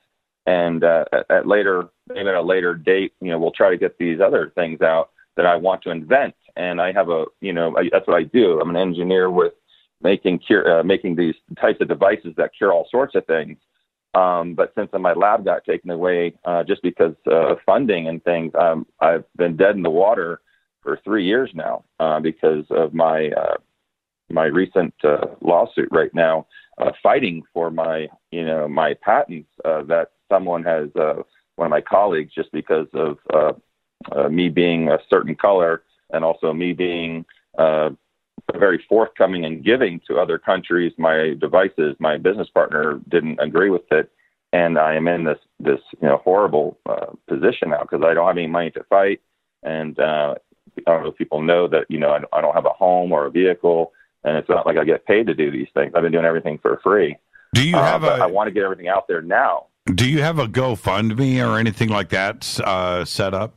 And maybe at a later date, we'll try to get these other things out that I want to invent. And I have that's what I do. I'm an engineer with making these types of devices that cure all sorts of things. But since my lab got taken away just because of funding and things, I've been dead in the water for 3 years now because of my recent lawsuit right now, fighting for my patents that someone has, one of my colleagues, just because of me being a certain color and also me being very forthcoming and giving to other countries my devices. My business partner didn't agree with it, and I am in this horrible position now because I don't have any money to fight, and I don't know if people know that I don't have a home or a vehicle, and it's not like I get paid to do these things. I've been doing everything for free. Do you have I want to get everything out there now. Do you have a GoFundMe or anything like that set up?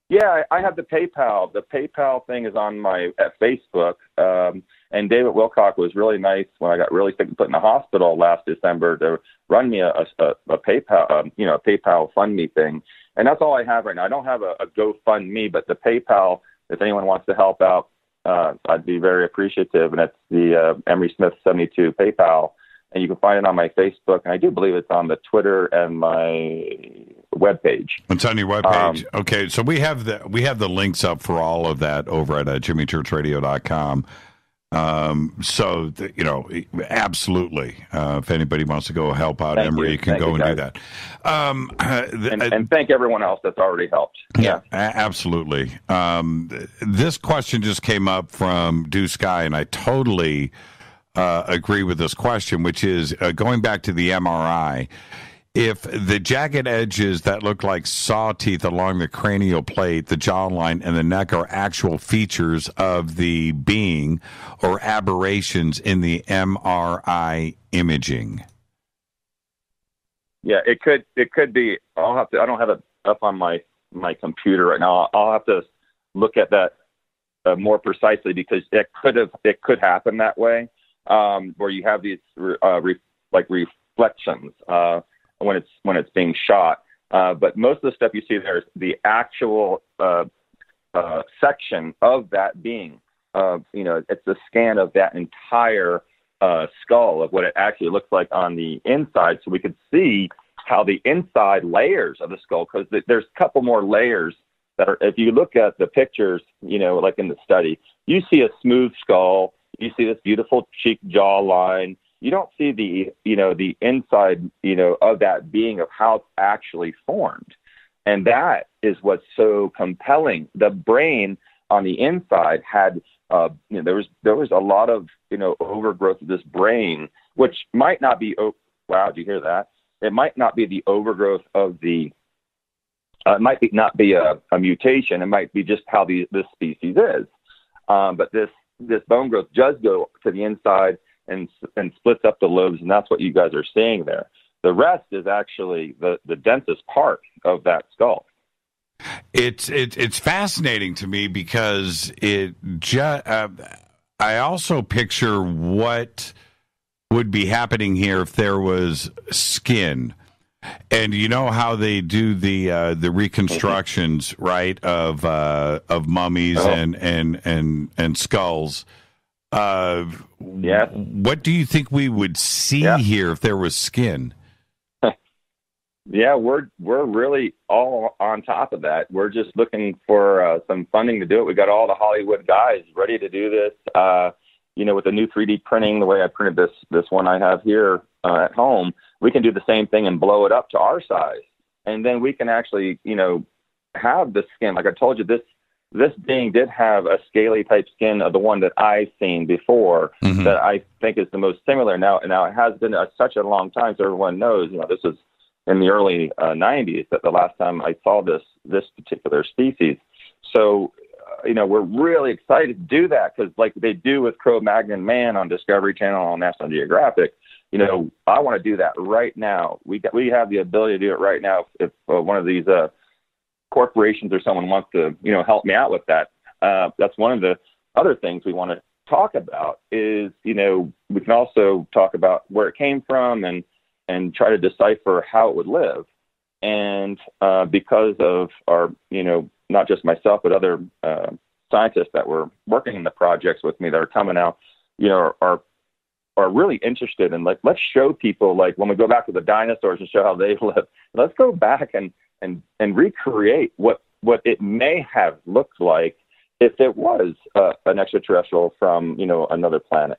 Yeah, I have the PayPal. The PayPal thing is on my Facebook. And David Wilcock was really nice when I got really sick and put in the hospital last December to run me a PayPal, PayPal Fund Me thing. And that's all I have right now. I don't have a GoFundMe, but the PayPal, if anyone wants to help out, I'd be very appreciative. And it's the Emery Smith 72 PayPal. And you can find it on my Facebook, and I do believe it's on the Twitter and my webpage. It's on your webpage. Okay, so we have the links up for all of that over at jimmychurchradio.com. Absolutely. If anybody wants to go help out Emery, you can go and do that. And thank everyone else that's already helped. Yeah, absolutely. This question just came up from Deuce Guy, and I totally agree with this question, which is going back to the MRI. If the jagged edges that look like saw teeth along the cranial plate, the jawline, and the neck are actual features of the being or aberrations in the MRI imaging. Yeah, it could be. I don't have it up on my computer right now. I'll have to look at that more precisely because it could happen that way, where you have these reflections. When it's being shot, but most of the stuff you see there is the actual section of that being. It's a scan of that entire skull of what it actually looks like on the inside, so we could see how the inside layers of the skull, because there's a couple more layers that are. If you look at the pictures, like in the study, you see a smooth skull, you see this beautiful cheek jawline. You don't see the inside, of that being of how it's actually formed. And that is what's so compelling. The brain on the inside had, there was a lot of, overgrowth of this brain, which might not be, wow, did you hear that? It might not be the overgrowth of it might not be a mutation. It might be just how this species is. But this bone growth does go to the inside and splits up the lobes, and that's what you guys are seeing there. The rest is actually the densest part of that skull. It's fascinating to me because I also picture what would be happening here if there was skin. And you know how they do the reconstructions, right, of mummies and skulls. Yes. What do you think we would see here if there was skin? Yeah, we're really all on top of that. We're just looking for some funding to do it. We got all the Hollywood guys ready to do this. With the new 3D printing, the way I printed this one I have here at home, we can do the same thing and blow it up to our size, and then we can actually, have the skin. Like I told you, this being did have a scaly type skin of the one that I've seen before that I think is the most similar. Now it has been such a long time, so everyone knows, this was in the early 90s that the last time I saw this particular species. So, we're really excited to do that because like they do with Cro-Magnon Man on Discovery Channel on National Geographic, I want to do that right now. We have the ability to do it right now. If one of these corporations or someone wants to, help me out with that. That's one of the other things we want to talk about is, we can also talk about where it came from and try to decipher how it would live. And because of our, not just myself, but other scientists that were working in the projects with me that are coming out, are are really interested in, like, let's show people, like, when we go back to the dinosaurs and show how they lived, let's go back and recreate what it may have looked like if it was an extraterrestrial from, another planet.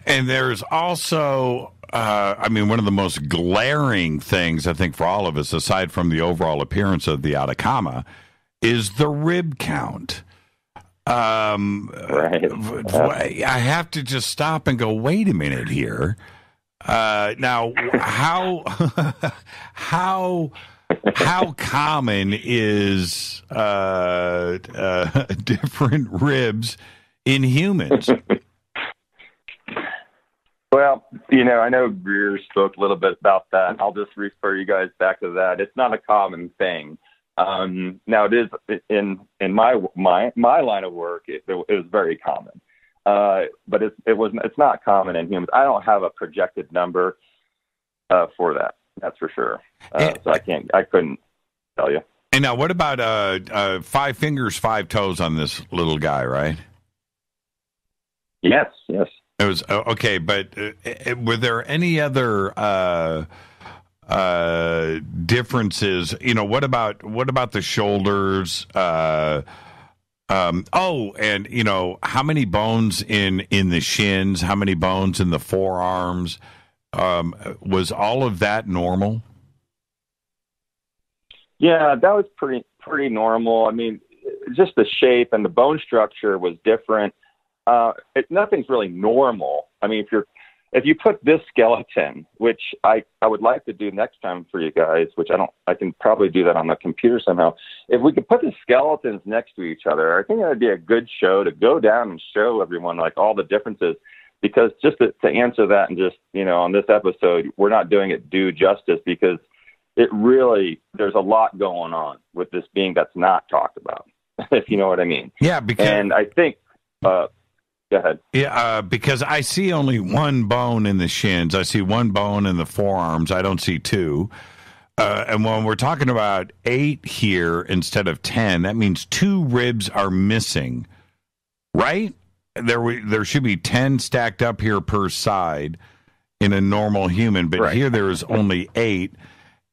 And there's also, one of the most glaring things, I think, for all of us, aside from the overall appearance of the Atacama, is the rib count. Right. I have to just stop and go, wait a minute here. Now, how common is different ribs in humans? Well, I know Greer spoke a little bit about that. I'll just refer you guys back to that. It's not a common thing. Now, it is in my line of work. It was very common, but it's not common in humans. I don't have a projected number for that. That's for sure. So I couldn't tell you. And now, what about 5 fingers, 5 toes on this little guy? Right? Yes. It was okay, but were there any other differences? What about the shoulders? And how many bones in the shins? How many bones in the forearms? Was all of that normal? Yeah, that was pretty normal. I mean, just the shape and the bone structure was different. Nothing's really normal. I mean, if you put this skeleton, which I would like to do next time for you guys, which I can probably do that on the computer somehow. If we could put the skeletons next to each other, I think that would be a good show to go down and show everyone, like, all the differences. Because just to answer that, and just, on this episode, we're not doing it due justice, because there's a lot going on with this being that's not talked about, if you know what I mean. Yeah, and I think, go ahead. Yeah, because I see only one bone in the shins. I see one bone in the forearms. I don't see 2. And when we're talking about 8 here instead of 10, that means 2 ribs are missing, right? There should be 10 stacked up here per side in a normal human, but right. Here there is only 8.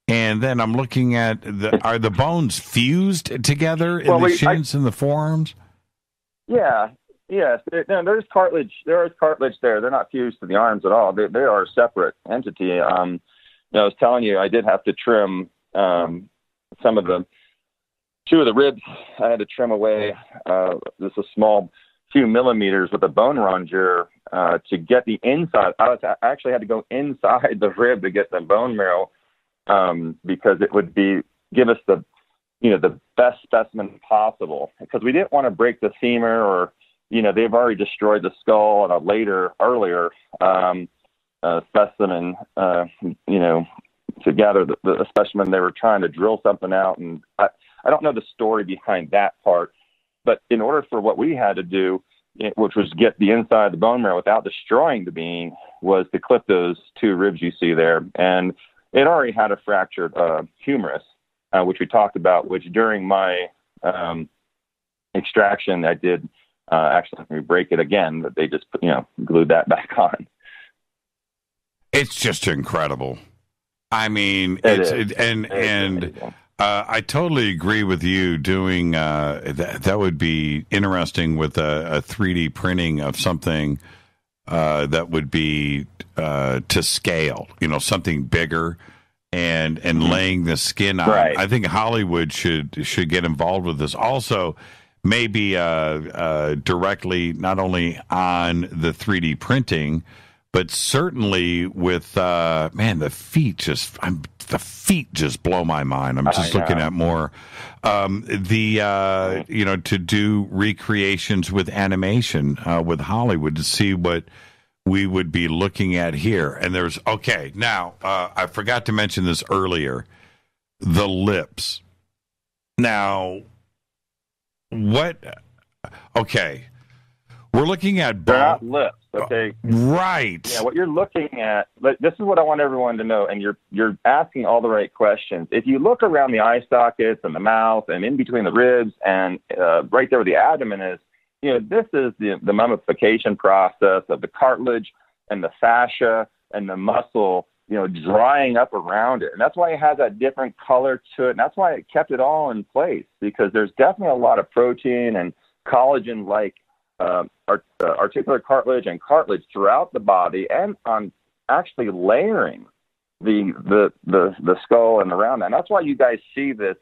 And then I'm looking at are the bones fused together in the shins and the forearms? Yeah. Yes. There's cartilage. There is cartilage there. They're not fused to the arms at all. They are a separate entity. I was telling you, I did have to trim 2 of the ribs. I had to trim away just a small few millimeters with a bone ronger to get the inside. I actually had to go inside the rib to get the bone marrow because it would give us the best specimen possible, because we didn't want to break the femur, or they've already destroyed the skull on a earlier specimen, to gather the specimen. They were trying to drill something out, and I don't know the story behind that part, but in order for what we had to do, which was get the inside of the bone marrow without destroying the being, was to clip those 2 ribs you see there. And it already had a fractured humerus, which we talked about, which during my extraction, I did actually break it again, but they just glued that back on. It's just incredible. I mean, I totally agree with you. Doing that would be interesting with a 3D printing of something that would be to scale. Something bigger, and laying the skin on. Right. I think Hollywood should get involved with this. Also, maybe directly, not only on the 3D printing, but certainly with the feet just blow my mind. I'm just looking at more to do recreations with animation with Hollywood to see what we would be looking at here. And now I forgot to mention this earlier, the lips. Now, we're looking at they're not lips. Okay. Right. Yeah, what you're looking at, this is what I want everyone to know, and you're asking all the right questions. If you look around the eye sockets and the mouth and in between the ribs and right there where the abdomen is, this is the mummification process of the cartilage and the fascia and the muscle, drying up around it. And that's why it has that different color to it. And that's why it kept it all in place, because there's definitely a lot of protein and collagen-like articular cartilage and cartilage throughout the body, and on actually layering the skull and around that. And that's why you guys see this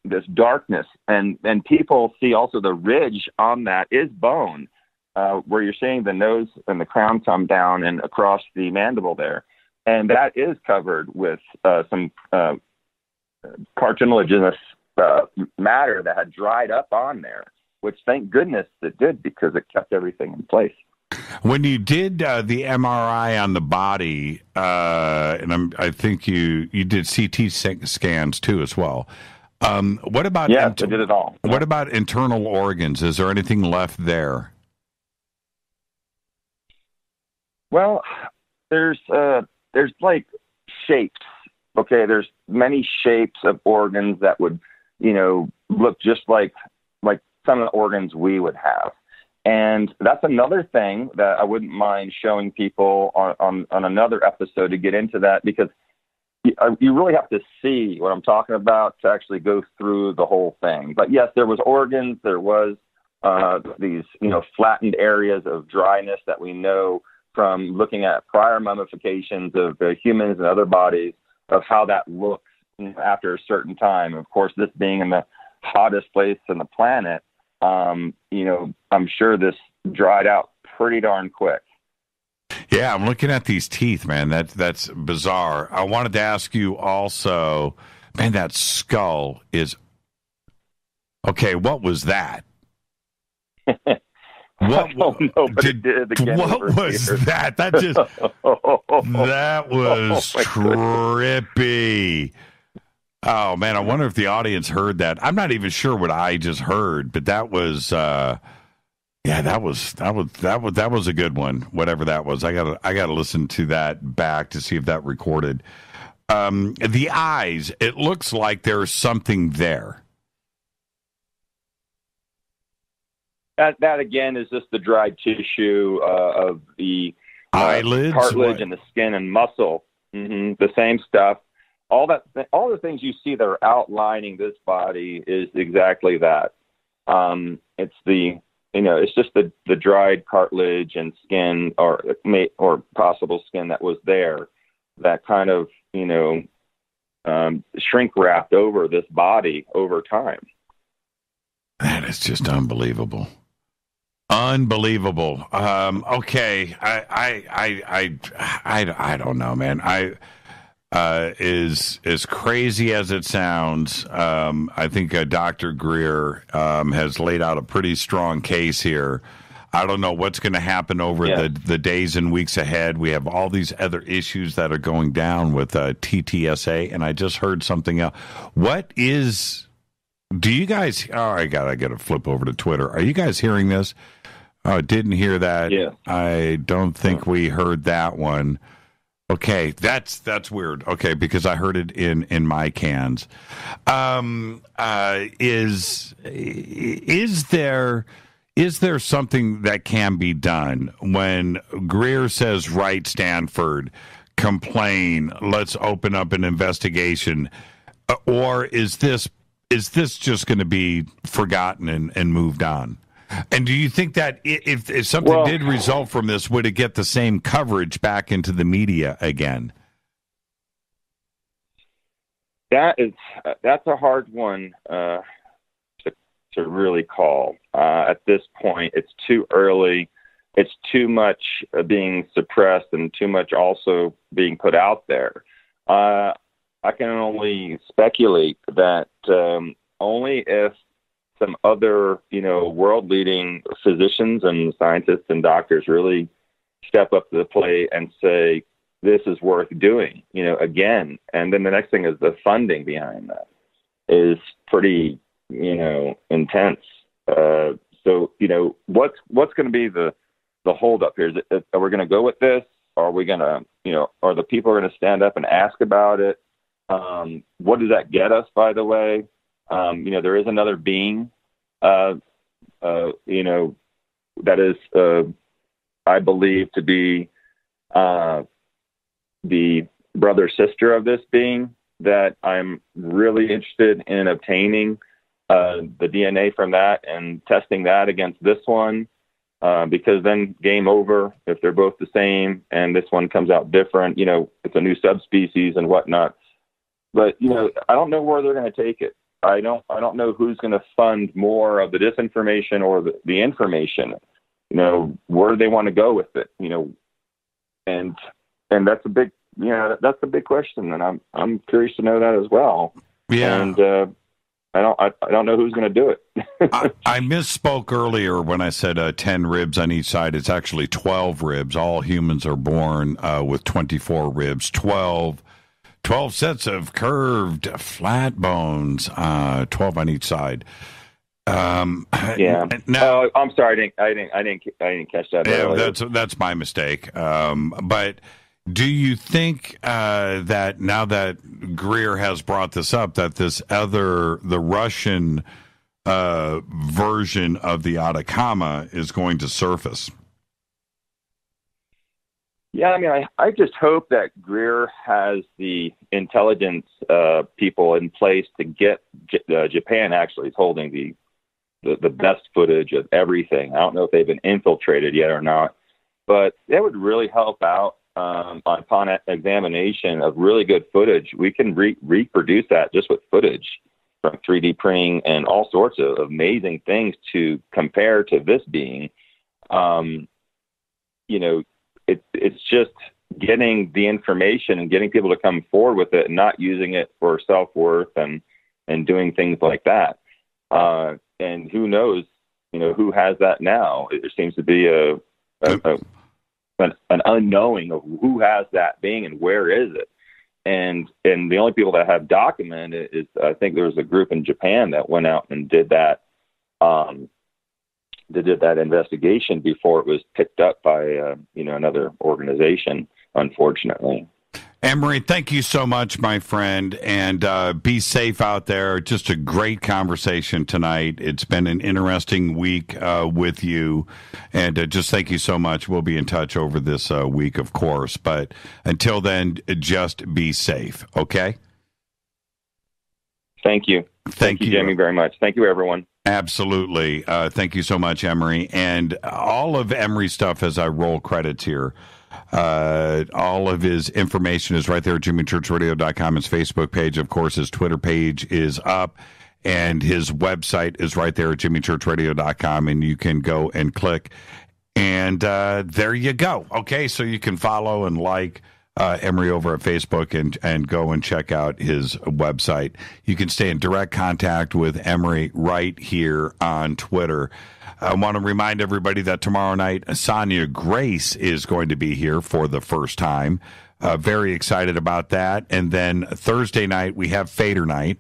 this darkness, and people see also the ridge on that is bone, where you're seeing the nose and the crown come down and across the mandible there, and that is covered with some cartilaginous matter that had dried up on there, which thank goodness it did, because it kept everything in place. When you did the MRI on the body, and I think you did CT scans too as well. What about I did it all. What about internal organs? Is there anything left there? Well, there's like shapes. Okay, there's many shapes of organs that would, look just like some of the organs we would have. And that's another thing that I wouldn't mind showing people on another episode to get into that, because you really have to see what I'm talking about to actually go through the whole thing. But yes, there was organs, there was these, flattened areas of dryness that we know from looking at prior mummifications of humans and other bodies, of how that looks after a certain time. Of course, this being in the hottest place on the planet, I'm sure this dried out pretty darn quick. Yeah, I'm looking at these teeth, man. That's bizarre. I wanted to ask you also, man, that skull is... Okay, what was that? What don't know, but it did again. What was that? That just... that was trippy. Oh, man, I wonder if the audience heard that. I'm not even sure what I just heard, but that was... that was a good one. Whatever that was, I gotta listen to that back to see if that recorded. The eyes, it looks like there's something there. That again is just the dried tissue of the eyelids, cartilage, and the skin and muscle. Mm-hmm, the same stuff. All the things you see that are outlining this body is exactly that. It's the it's just the dried cartilage and skin, or possible skin that was there, that kind of, shrink wrapped over this body over time. That is just unbelievable. Unbelievable. Okay. I don't know, man. As crazy as it sounds, I think Dr. Greer has laid out a pretty strong case here. I don't know what's going to happen over the days and weeks ahead. We have all these other issues that are going down with TTSA, and I just heard something else. Do you guys... Oh, I got to flip over to Twitter. Are you guys hearing this? Oh, didn't hear that. Yeah. I don't think we heard that one. Okay, that's weird. Okay, because I heard it in my cans. Is there something that can be done when Greer says, right, Stanford, complain, let's open up an investigation, or is this just going to be forgotten and moved on? And do you think that if something did result from this, would it get the same coverage back into the media again? That's a hard one to really call. At this point, it's too early. It's too much being suppressed and too much also being put out there. I can only speculate that only if some other, world-leading physicians and scientists and doctors really step up to the plate and say, this is worth doing, again. And then the next thing is the funding behind that is pretty, intense. So, what's going to be the holdup here? Are we going to go with this? Are we going to, are the people going to stand up and ask about it? What does that get us, by the way? There is another being, that is I believe to be the brother-sister of this being, that I'm really interested in obtaining the DNA from that and testing that against this one, because then game over if they're both the same and this one comes out different. It's a new subspecies and whatnot. But, I don't know where they're going to take it. I don't know who's going to fund more of the disinformation or the information, where they want to go with it, and that's a big, that's a big question. And I'm curious to know that as well. Yeah. And, I don't know who's going to do it. I misspoke earlier when I said 10 ribs on each side. It's actually 12 ribs. All humans are born with 24 ribs, 12 sets of curved flat bones, 12 on each side. Yeah. Now, I'm sorry. I didn't catch that. Yeah, that's my mistake. But do you think that now that Greer has brought this up, that the Russian version of the Atacama is going to surface? Yeah, I mean, I just hope that Greer has the intelligence people in place to get Japan actually is holding the best footage of everything. I don't know if they've been infiltrated yet or not, but that would really help out. Upon examination of really good footage, we can reproduce that just with footage from 3D printing and all sorts of amazing things to compare to this being. It's just getting the information and getting people to come forward with it and not using it for self-worth and doing things like that. And who knows, who has that now? There seems to be an unknowing of who has that being and where is it. And the only people that have documented is, I think there was a group in Japan that went out and did that, investigation before it was picked up by, another organization, unfortunately. Emery, thank you so much, my friend, and be safe out there. Just a great conversation tonight. It's been an interesting week with you, and just thank you so much. We'll be in touch over this week, of course, but until then, just be safe, okay? Thank you. Thank you, Jamie, very much. Thank you, everyone. Absolutely. Thank you so much, Emery. And all of Emery's stuff, as I roll credits here, all of his information is right there at jimmychurchradio.com. His Facebook page, of course, his Twitter page is up, and his website is right there at jimmychurchradio.com, and you can go and click, and there you go. Okay, so you can follow and like Emery over at Facebook and go and check out his website. You can stay in direct contact with Emery right here on Twitter. I want to remind everybody that tomorrow night, Sonia Grace is going to be here for the first time. Very excited about that. And then Thursday night, we have Fader Night.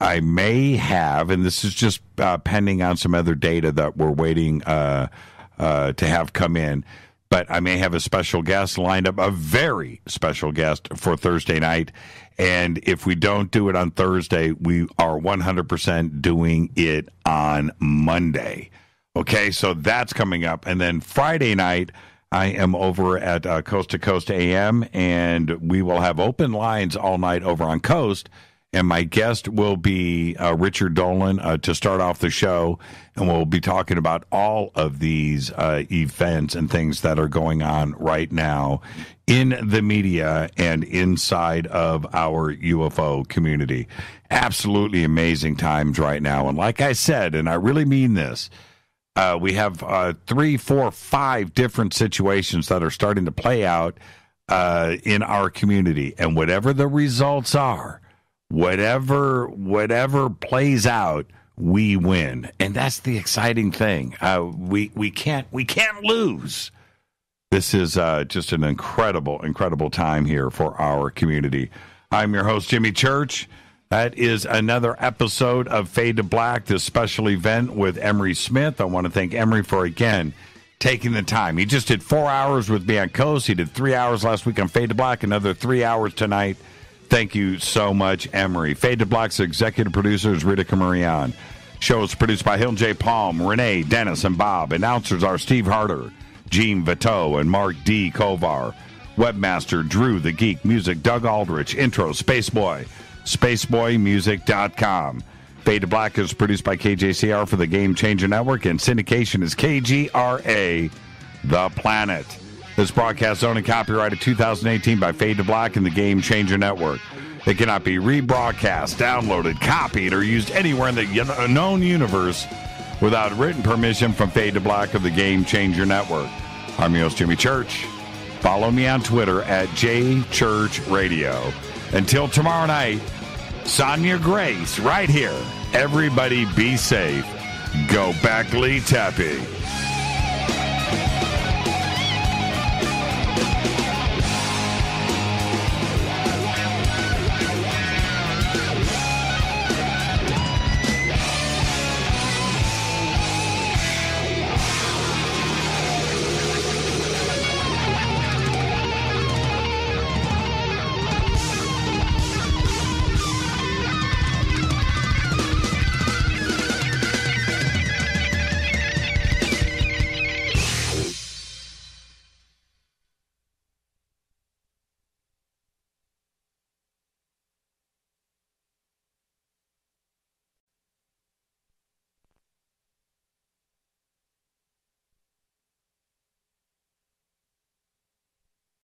I may have, and this is just pending on some other data that we're waiting to have come in, but I may have a special guest lined up, a very special guest for Thursday night. And if we don't do it on Thursday, we are 100% doing it on Monday. Okay, so that's coming up. And then Friday night, I am over at Coast to Coast AM, and we will have open lines all night over on Coast. And my guest will be Richard Nolan to start off the show, and we'll be talking about all of these events and things that are going on right now in the media and inside of our UFO community. Absolutely amazing times right now. And like I said, and I really mean this, we have 3, 4, 5 different situations that are starting to play out in our community. And whatever the results are, whatever plays out, we win. And that's the exciting thing. We can't lose. This is just an incredible time here for our community. I'm your host, Jimmy Church. That is another episode of Fade to Black, this special event with Emery Smith. I want to thank Emery for, again, taking the time. He just did 4 hours with me on Coast. He did 3 hours last week on Fade to Black, another 3 hours tonight. Thank you so much, Emery. Fade to Black's executive producer is Rita Camarion. Show is produced by Hill J. Palm, Renee, Dennis, and Bob. Announcers are Steve Harder, Gene Vito and Mark D. Kovar. Webmaster Drew the Geek. Music Doug Aldrich. Intro Spaceboy. SpaceboyMusic.com. Fade to Black is produced by KJCR for the Game Changer Network, and syndication is KGRA, The Planet. This broadcast is owned and copyrighted 2018 by Fade to Black and the Game Changer Network. It cannot be rebroadcast, downloaded, copied, or used anywhere in the known universe without written permission from Fade to Black of the Game Changer Network. I'm your host, Jimmy Church. Follow me on Twitter at JChurchRadio. Until tomorrow night, Sonia Grace, right here. Everybody be safe. Go Beckley Tepe.